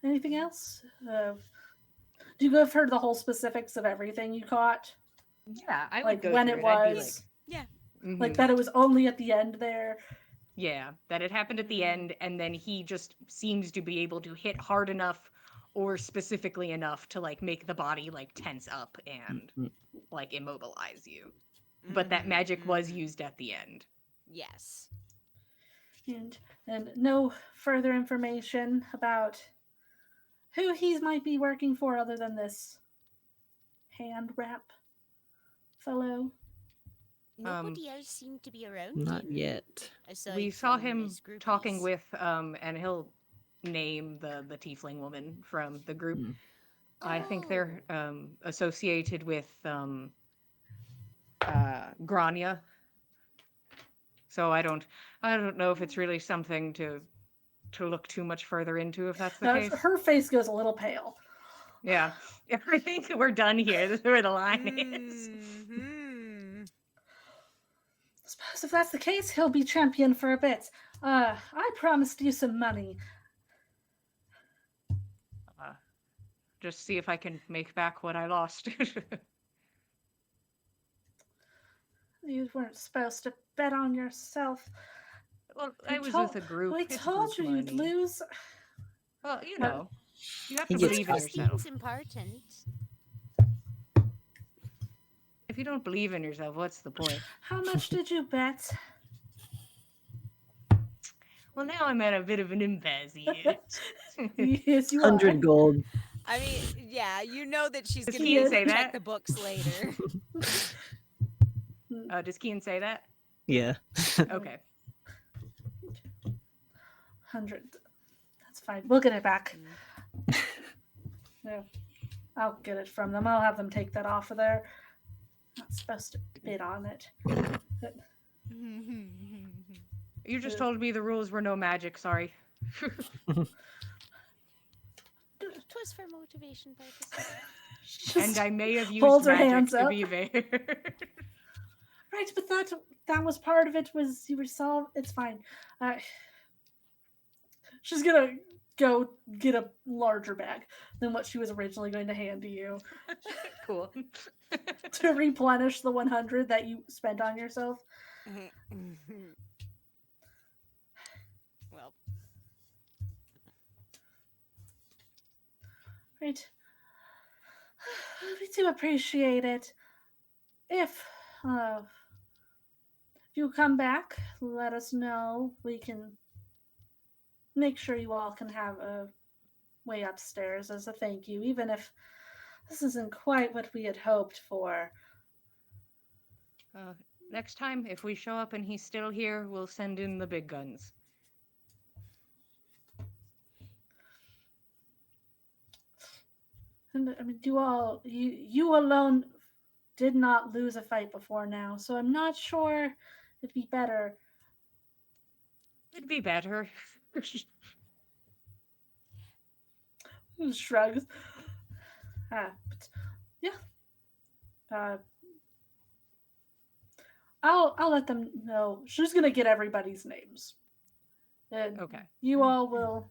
Anything else? Do you have heard the whole specifics of everything you caught? Yeah, I would Like go when through it it. I'd be like, was, Yeah. like mhm. that it was only at the end there. Yeah, that it happened at the Mm. end, and then he just seems to be able to hit hard enough or specifically enough to like make the body like tense up and Mm. like immobilize you. But that magic was used at the end. Yes. And no further information about who he might be working for other than this hand wrap fellow. Nobody else seemed to be around Not him. yet. Aside We saw from him his talking groupies. with and he'll name the tiefling woman from the group. Mm. I think they're Oh. associated with Grania. So I don't know if it's really something to look too much further into if that's the case. Her face goes a little pale. Yeah. I think we're done here. This is where the line is. Mm-hmm. Suppose if that's the case, he'll be champion for a bit. I promised you some money. Just see if I can make back what I lost. You weren't supposed to bet on yourself. Well, I was told- with a group. We It's told group you you'd money. lose. Well, you But- know, you have He to gets believe in trust. yourself. Trusting's important. If you don't believe in yourself, what's the point? How much did you bet? Well, now I'm at a bit of an impasse here. Yes, you 100 are. gold. I mean, yeah, you know that she's Does gonna Kian need say to check that? the books later. Does Kian say that? Yeah. Okay. 100. That's fine. We'll get it back. No, I'll get it from them. I'll have them take that off of there. Not supposed to bid on it. You just told me the rules were no magic, sorry. Twas for motivation purposes. And I may have used holds her magic hands to up. be there. Right, but that was part of it. Was you were solved? It's fine. She's gonna go get a larger bag than what she was originally going to hand to you Cool. to replenish the 100 that you spent on yourself. Well, Right. We do appreciate it. If you come back, let us know. We can make sure you all can have a way upstairs as a thank you, even if this isn't quite what we had hoped for. Next time, if we show up and he's still here, we'll send in the big guns. And I mean, you alone did not lose a fight before now, so I'm not sure it'd be better. It'd be better. Shrugs. But yeah. I'll let them know. She's gonna get everybody's names. And Okay. you all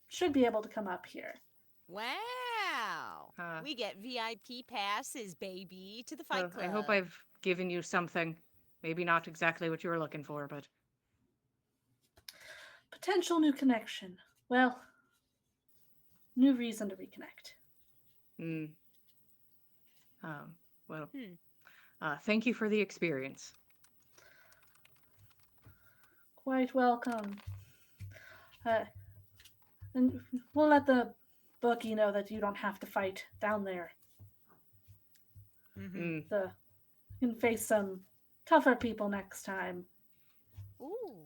should be able to come up here. wow. We get VIP passes, baby, to the Well, fight club. I hope I've given you something. Maybe not exactly what you were looking for, but Potential new connection. Well, new reason to reconnect. well, thank you for the experience. Quite welcome. And we'll let the bookie know that you don't have to fight down there. Mm-hmm. You can face some tougher people next time. Ooh,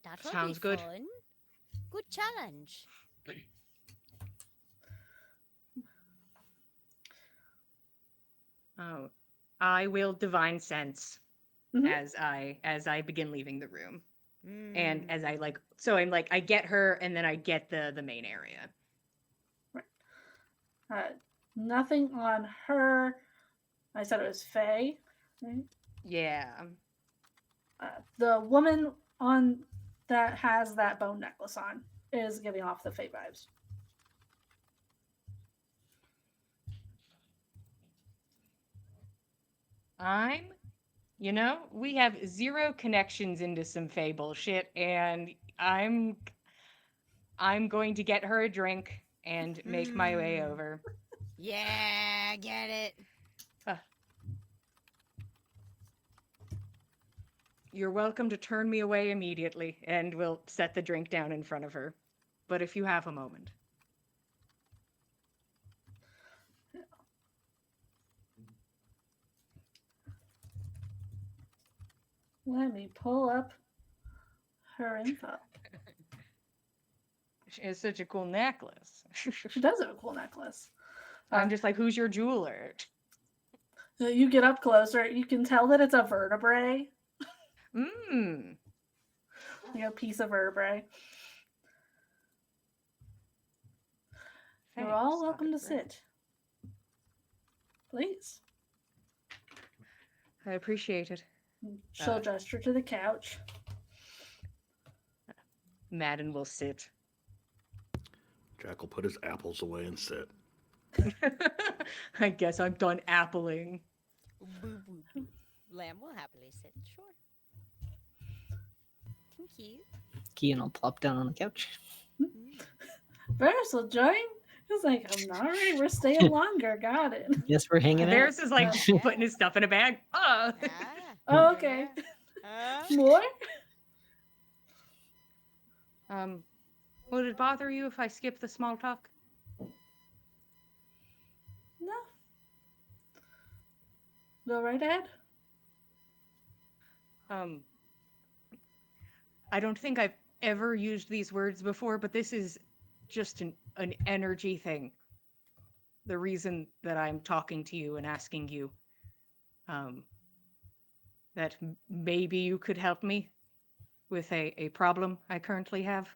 that will Sounds be good. fun. Good challenge. Oh, I will divine sense Mhm. as I begin leaving the room, Mm. and as I I get her, and then I get the main area. Nothing on her. I said it was Faye. Right? Yeah. The woman on that has that bone necklace on is giving off the Fae vibes. We have zero connections into some Fae bullshit, and I'm going to get her a drink and make my way over. Yeah, get it. You're welcome to turn me away immediately, and we'll set the drink down in front of her. But if you have a moment. Let me pull up her info. She has such a cool necklace. She does have a cool necklace. I'm just like, who's your jeweler? You get up closer, you can tell that it's a vertebrae. Mmm. Like a piece of vertebrae. You're all welcome to sit. Please. I appreciate it. She'll gesture to the couch. Madden will sit. Jack will put his apples away and sit. I guess I'm done appling. Boo boo boo. Lamb will happily sit. Sure. Thank you. Kean will plop down on the couch. Varys will join. He's like, I'm not ready. We're staying longer. Got it. Yes, we're hanging out. Varys is like putting his stuff in a bag. Ah. Oh, okay. Ah. More? Would it bother you if I skip the small talk? No. Go right ahead. I don't think I've ever used these words before, but this is just an energy thing. The reason that I'm talking to you and asking you that maybe you could help me with a problem I currently have.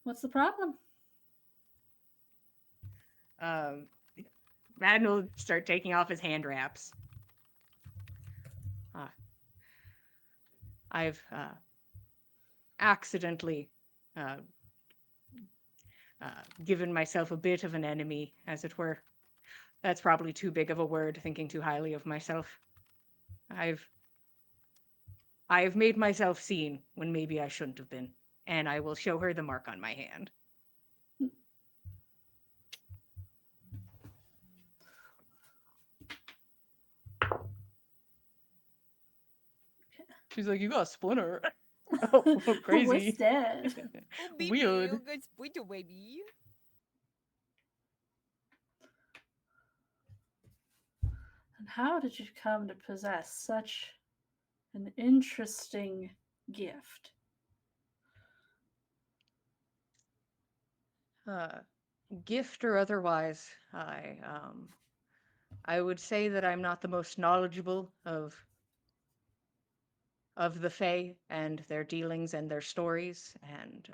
What's the problem? Madden will start taking off his hand wraps. I've accidentally given myself a bit of an enemy, as it were. That's probably too big of a word, thinking too highly of myself. I've made myself seen when maybe I shouldn't have been, and I will show her the mark on my hand. She's like, you got a splinter. Oh, crazy. What's that? Oh, baby, Weird. you good splinter, baby. And how did you come to possess such an interesting gift? Gift or otherwise, I would say that I'm not the most knowledgeable of the Fae and their dealings and their stories, and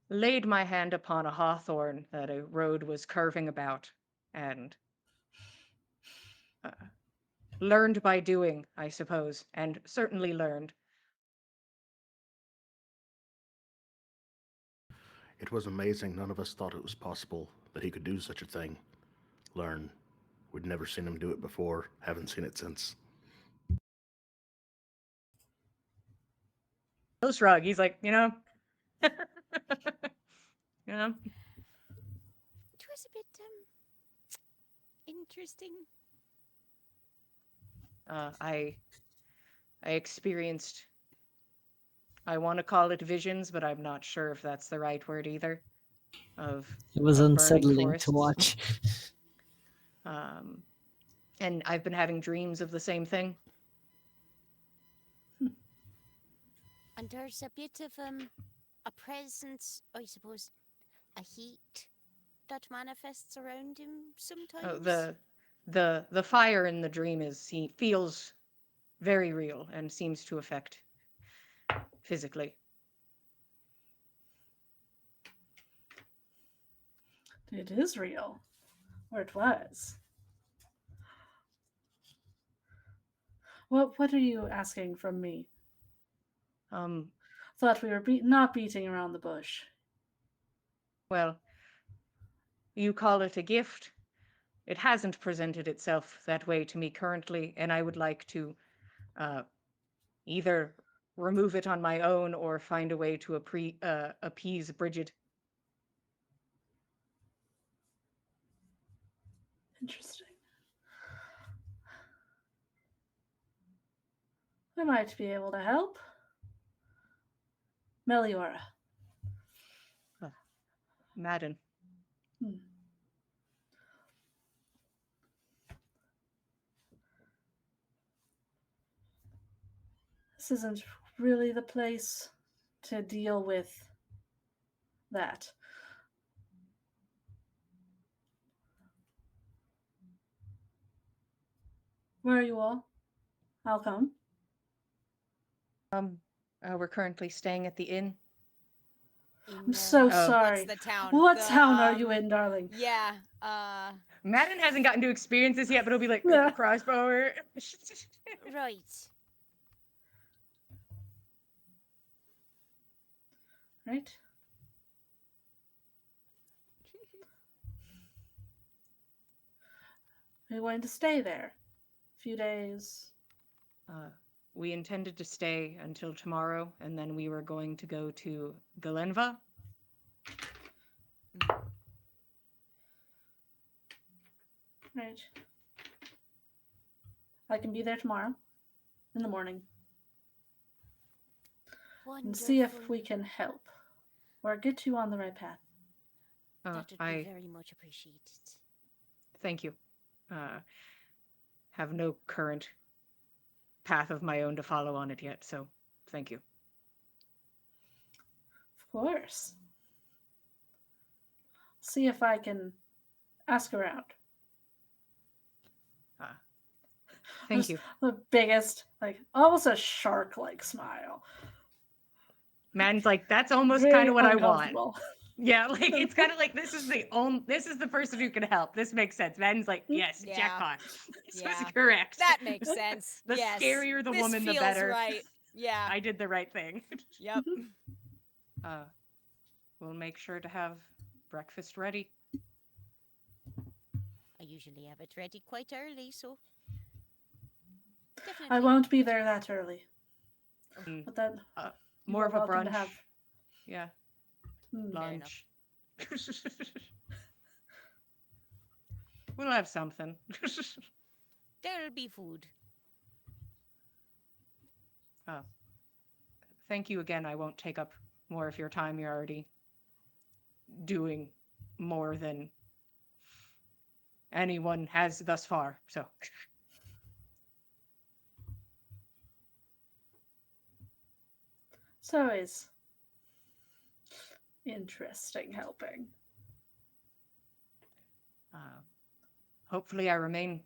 laid my hand upon a hawthorn that a road was curving about, and learned by doing, I suppose, and certainly learned. It was amazing. None of us thought it was possible that he could do such a thing. Learn. We'd never seen him do it before. Haven't seen it since. He'll shrug. He's like, you know. It was a bit interesting. I experienced, I want to call it visions, but I'm not sure if that's the right word either. It was of burning unsettling forests. to watch. And I've been having dreams of the same thing. And there's a bit of a presence, I suppose, a heat that manifests around him sometimes. The fire in the dream he feels very real and seems to affect physically. It is real. Or it was. What are you asking from me? Thought we were not beating around the bush. Well, you call it a gift. It hasn't presented itself that way to me currently, and I would like to either remove it on my own or find a way to appease Bridget. Interesting. I might be able to help. Meliora. Madden. This isn't really the place to deal with that. Where are you all? I'll come. We're currently staying at the inn. I'm so Oh. sorry. What's the town? What The, town are you in, darling? Yeah. Madden hasn't gotten to experience this yet, but it'll be like Yeah. crossbower. Right. Right? Are you going to stay there? A few days? We intended to stay until tomorrow, and then we were going to go to Galenva. Right. I can be there tomorrow in the morning and see if Wonderful. we can help or get you on the right path. That would be very much appreciated. Thank you. Have no current path of my own to follow on it yet, so thank you. Of course. See if I can ask around. Thank you. The biggest, almost a shark-like smile. Madden's like, that's almost Very kind of what I want. uncomfortable. Yeah, it's kind of like this is the person who can help. This makes sense. Madden's like, yes, Yeah. jackpot. This Yeah. was correct. That makes sense. The yes. scarier the this woman, the feels better. Right. Yeah. I did the right thing. Yep. We'll make sure to have breakfast ready. I usually have it ready quite early, so definitely. I won't be there that early. But then More of a welcome brunch. to have. Yeah. Fair Lunch. We'll have something. There'll be food. Thank you again. I won't take up more of your time. You're already doing more than anyone has thus far. So It's always interesting helping. hopefully I remain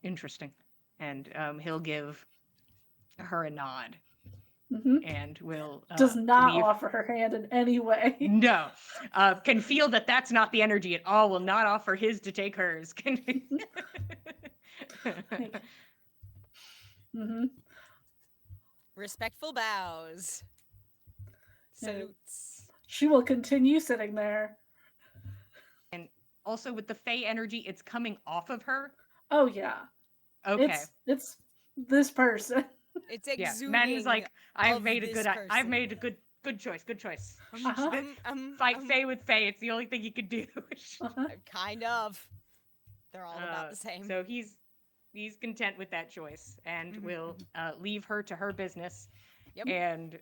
interesting. And he'll give her a nod. Mm-hmm. And will does not leave. offer her hand in any way. No. Can feel that that's not the energy at all. Will not offer his to take hers. Mm-hmm. Respectful bows. Salutes. She will continue sitting there. And also with the Fey energy, it's coming off of her. Oh yeah. Okay. It's this person. It's exuding. Yeah. Madden's like, I've made a good choice. Good choice. Fight Fey with Fey. It's the only thing you could do. Kind of. They're all about the same. So he's content with that choice, and will leave her to her business. Yep. And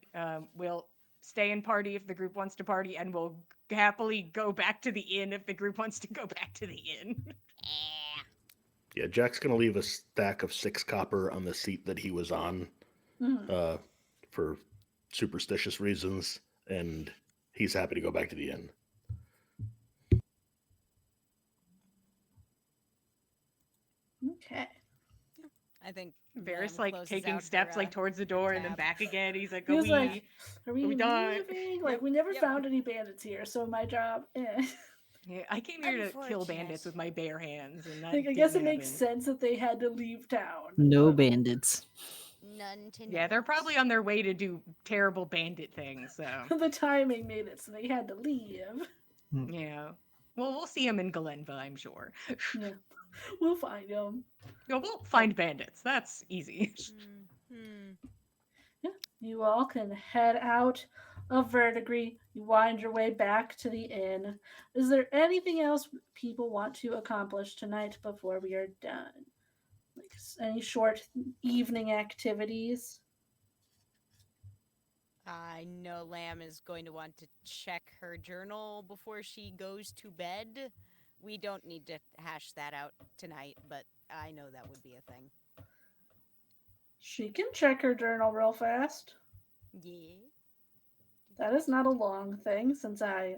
will stay and party if the group wants to party, and will happily go back to the inn if the group wants to go back to the inn. Yeah, Jack's gonna leave a stack of 6 copper on the seat that he was on, for superstitious reasons, and he's happy to go back to the inn. Okay. I think Varys Lamb like closes taking out steps her, like towards the door and then tab. back again. He's like, He was like, are we we done?" leaving? Like, we never Yep. found any bandits here, so my job. Yeah, I came here to kill bandits Unfortunate. with my bare hands, and Like, that I guess didn't it makes happen. sense that they had to leave town. No But bandits. None to Yeah, they're note. probably on their way to do terrible bandit things, so the timing made it so they had to leave. yeah. Well, we'll see them in Galenva, I'm sure. Yeah, we'll find them. No, we'll find bandits. That's easy. Hmm. Yeah, you all can head out of Verdigris. You wind your way back to the inn. Is there anything else people want to accomplish tonight before we are done? Like any short evening activities? I know Lamb is going to want to check her journal before she goes to bed. We don't need to hash that out tonight, but I know that would be a thing. She can check her journal real fast. Yeah. That is not a long thing since I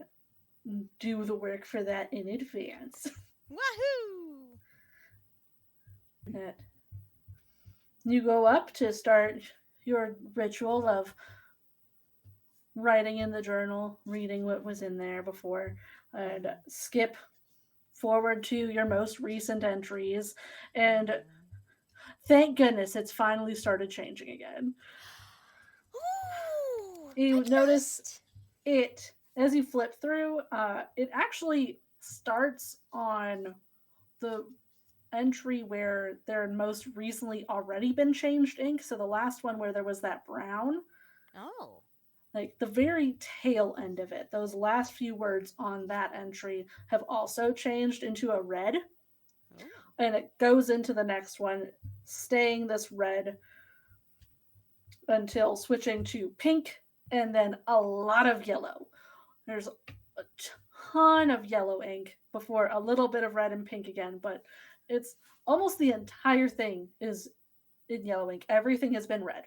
do the work for that in advance. Wahoo! You go up to start your ritual of writing in the journal, reading what was in there before, and skip forward to your most recent entries. And thank goodness it's finally started changing again. Ooh! You At notice last! it as you flip through, it actually starts on the entry where there had most recently already been changed ink. So the last one where there was that brown, Oh. like the very tail end of it, those last few words on that entry have also changed into a red, Ooh. and it goes into the next one, staying this red until switching to pink and then a lot of yellow. There's a ton of yellow ink before a little bit of red and pink again, but it's almost the entire thing is in yellow ink. Everything has been red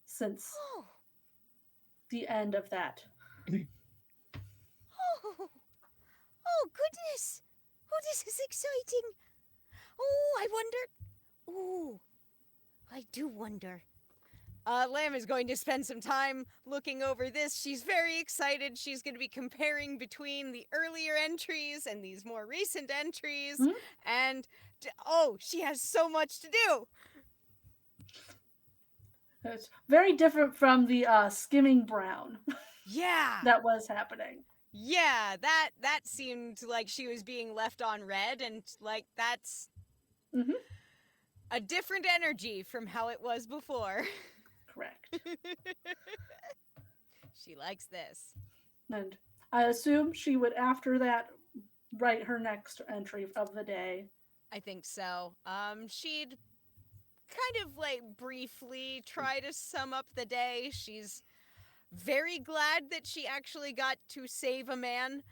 since Oh. the end of that. Oh. Oh, goodness! Oh, this is exciting! Oh, I wonder. Ooh. I do wonder. Lamb is going to spend some time looking over this. She's very excited. She's going to be comparing between the earlier entries and these more recent entries. Mhm. And, oh, she has so much to do. It's very different from the skimming brown Yeah. that was happening. Yeah, that seemed like she was being left on red, and like that's Mm-hmm. a different energy from how it was before. Correct. She likes this. And I assume she would, after that, write her next entry of the day. I think so. She'd kind of like briefly try to sum up the day. She's very glad that she actually got to save a man.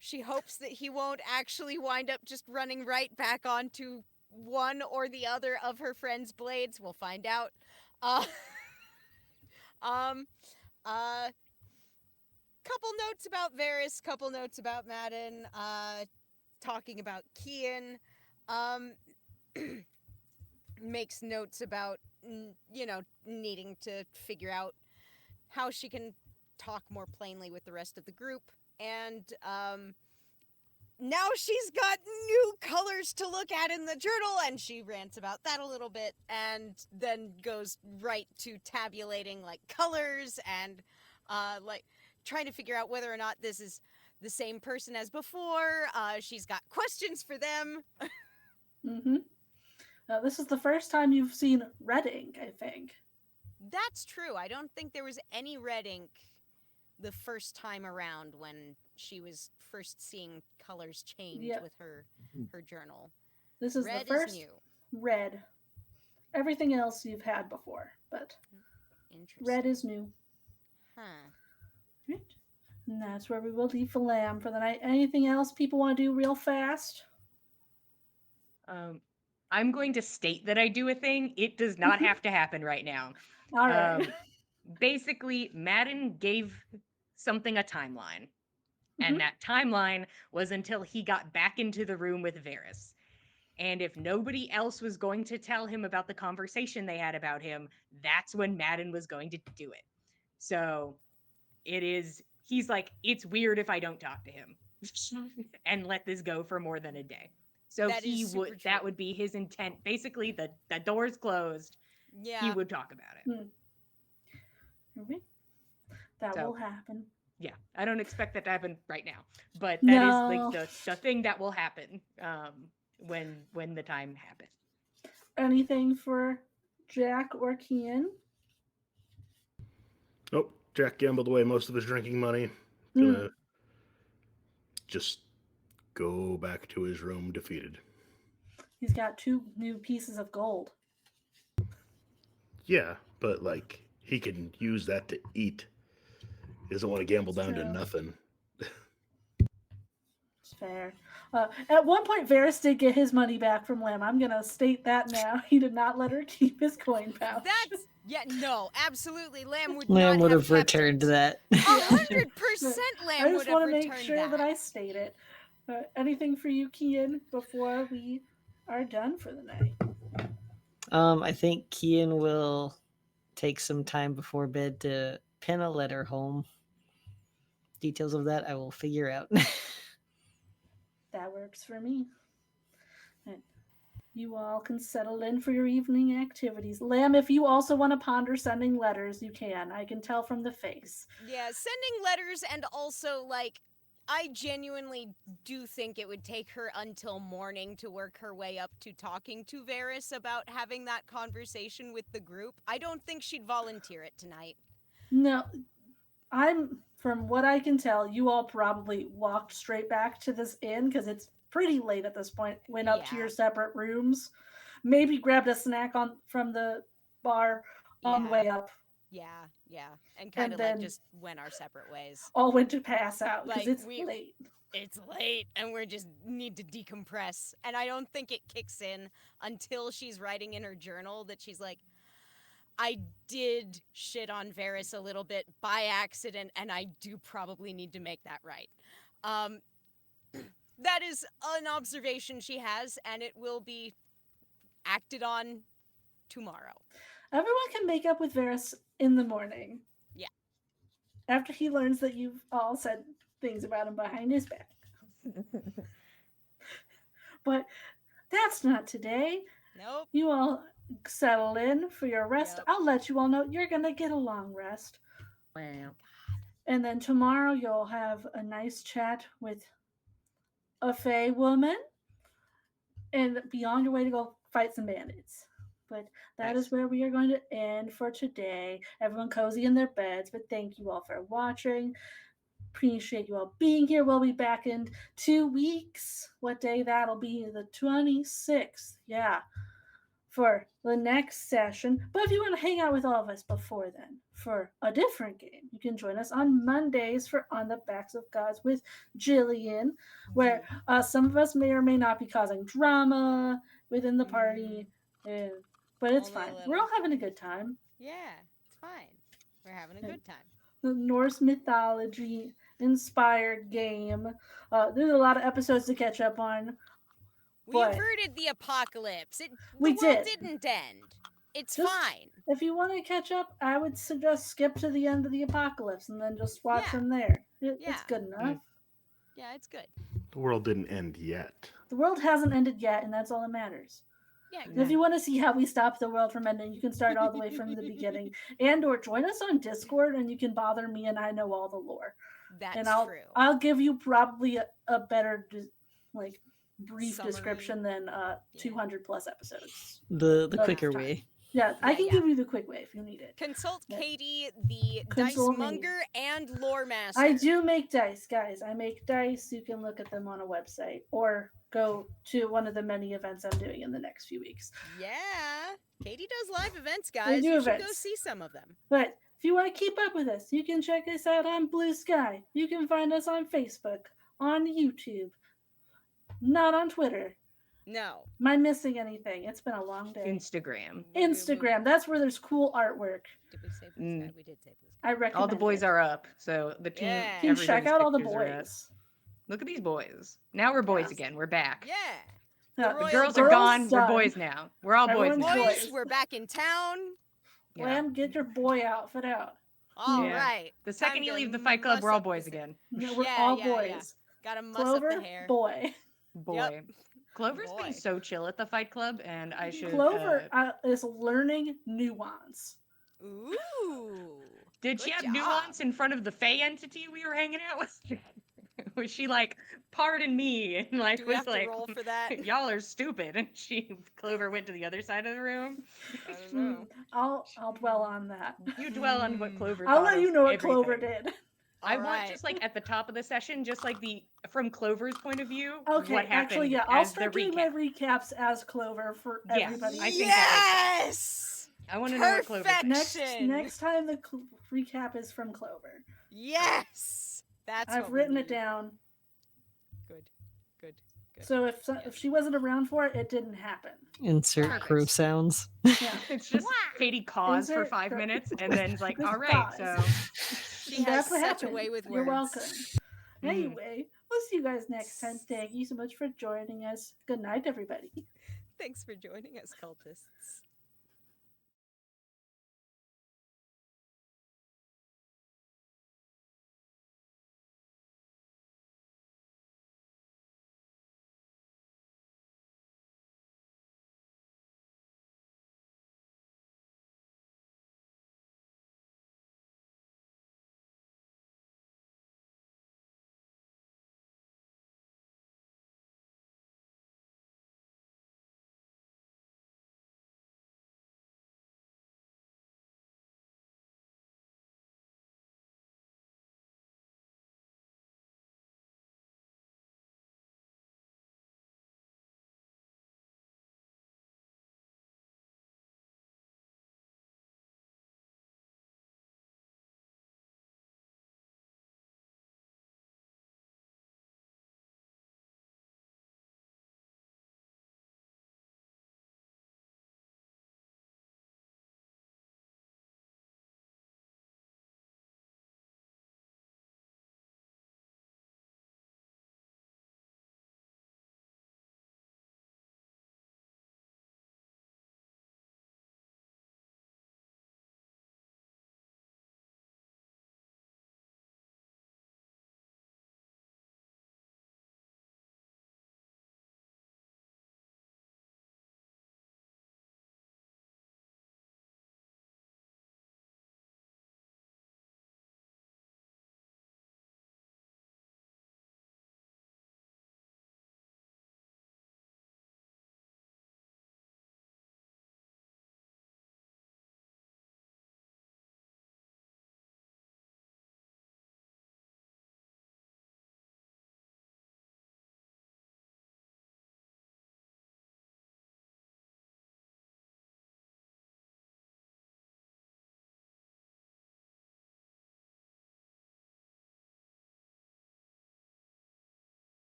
She hopes that he won't actually wind up just running right back onto one or the other of her friend's blades. We'll find out. Uh, um, couple notes about Varys, couple notes about Madden, talking about Kian, um, makes notes about, needing to figure out how she can talk more plainly with the rest of the group. And now she's got new colors to look at in the journal, and she rants about that a little bit, and then goes right to tabulating like colors and like trying to figure out whether or not this is the same person as before. She's got questions for them. Mm-hmm. This is the first time you've seen red ink, I think. That's true. I don't think there was any red ink the first time around when she was first seeing colors change Yep. with her journal. This is Red the first is new. red. Everything else you've had before, but Interesting. red is new. Huh. Right. And that's where we will leave for Lamb for the night. Anything else people want to do real fast? I'm going to state that I do a thing. It does not have to happen right now. All right. Basically, Madden gave something a timeline. Mhm. And that timeline was until he got back into the room with Varys. And if nobody else was going to tell him about the conversation they had about him, that's when Madden was going to do it. So he's like, it's weird if I don't talk to him. and let this go for more than a day. So That is super that true. would be his intent. Basically, the door's closed. He Yeah. would talk about it. Okay. That So will happen. yeah, I don't expect that to happen right now, but that is like No. the thing that will happen when the time happens. Anything for Jack or Kian? Oh, Jack gambled away most of his drinking money. Hmm. Gonna just go back to his room defeated. He's got 2 new pieces of gold. Yeah, but like he can use that to eat. He doesn't want to gamble It's down to true. nothing. It's fair. At one point, Varys did get his money back from Lamb. I'm going to state that now. He did not let her keep his coin pouch. That's no, absolutely. Lamb would Lamb not would have kept returned it. that. 100% Lamb I would just have want to make returned sure that I state it. Anything for you, Kian, before we are done for the night? I think Kian will take some time before bed to pen a letter home. Details of that I will figure out. That works for me. And you all can settle in for your evening activities. Lamb, if you also want to ponder sending letters, you can. I can tell from the face. Yeah, sending letters, and also, like, I genuinely do think it would take her until morning to work her way up to talking to Varys about having that conversation with the group. I don't think she'd volunteer it tonight. No, from what I can tell, you all probably walked straight back to this inn because it's pretty late at this point. Went up to Yeah. your separate rooms, maybe grabbed a snack from the bar on the way up, Yeah. And kind of like then just went our separate ways. all went to pass out because Like, it's late. It's late and we just need to decompress. And I don't think it kicks in until she's writing in her journal that she's like, I did shit on Varys a little bit by accident, and I do probably need to make that right. That is an observation she has, and it will be acted on tomorrow. Everyone can make up with Varys in the morning. Yeah. After he learns that you've all said things about him behind his back. But that's not today. Nope. You all settle in for your rest. Yep. I'll let you all know you're going to get a long rest. Wow. And then tomorrow you'll have a nice chat with a Fae woman and be on your way to go fight some bandits. But that Nice. is where we are going to end for today. Everyone cozy in their beds, but thank you all for watching. Appreciate you all being here. We'll be back in 2 weeks. What day that'll be? The 26th. Yeah. For the next session. But if you want to hang out with all of us before then for a different game, you can join us on Mondays for On the Backs of Gods with Jillian, where some of us may or may not be causing drama within the party. But it's Only a fine. little. We're all having a good time. Yeah, it's fine. We're having a good time. The Norse mythology inspired game. There's a lot of episodes to catch up on. We But averted the apocalypse. We the world did. didn't end. It's Just- fine. If you want to catch up, I would suggest skip to the end of the apocalypse and then just watch Yeah. from there. It's Yeah. good enough. Yeah, it's good. The world didn't end yet. The world hasn't ended yet, and that's all that matters. Yeah, And if you want to see how we stop the world from ending, you can start all the way from the beginning, or join us on Discord, and you can bother me, and I know all the lore. that's And I'll true. I'll give you probably a better brief Summary. description than 200 plus episodes. The Enough quicker time. way. Yeah, I Yeah, can yeah. give you the quick way if you need it. Consult Yeah. Katie, the Consult dice me. monger and lore master. I do make dice, guys. I make dice. You can look at them on a website or go to one of the many events I'm doing in the next few weeks. Yeah. Katie does live events, guys. do You should go events. see some of them. But if you want to keep up with us, you can check us out on Blue Sky. You can find us on Facebook, on YouTube, not on Twitter. No. Am I missing anything? It's been a long day. Instagram. Instagram. That's where there's cool artwork. Did we say Blue Sky? Mm. We did say Blue Sky. I recommend All the boys it. are up, so the team. Yeah. You can check everybody's out all the pictures are up. boys. Look at these boys. Now we're boys Yes. again. We're back. Yeah. Yeah, The The Royal girls are girls gone. We're done. boys now. We're all boys Everyone's now. Boys, boys. we're back in town. Yeah. Lamb, get your boy outfit out. All Yeah. right. The second Time you to leave the Fight Club, muss we're all up boys this- again. We're Yeah, all yeah, boys. yeah. Gotta muss up the Clover, hair. boy. Boy. Clover's Boy. been so chill at the Fight Club, and I should. Clover is learning nuance. Ooh. Did she good have job. nuance in front of the Fey entity we were hanging out with? Was she like, pardon me, and like Do we was have to like, roll for that? y'all are stupid, and Clover went to the other side of the room. I don't know. I'll dwell on that. You dwell on what Clover I'll thought let of you know what everything. Clover did. I want Alright. just like at the top of the session, just like from Clover's point of view, Okay, what happened actually, yeah, I'll as the start doing recap. my recaps as Clover for Yeah, everybody. I think that Yes! I want to know what Clover said. Perfection! Next time the recap is from Clover. Yes! That's I've what written we it need. down. Good. So if she wasn't around for it, it didn't happen. Insert Perfect. crow sounds. Yeah. It's just Katie caws for Insert 5 cro- minutes, and then it's like, Just all right, pause. so She And has that's what such happened. a way with words. You're welcome. Mm. Anyway, we'll see you guys next time. Thank you so much for joining us. Good night, everybody. Thanks for joining us, cultists.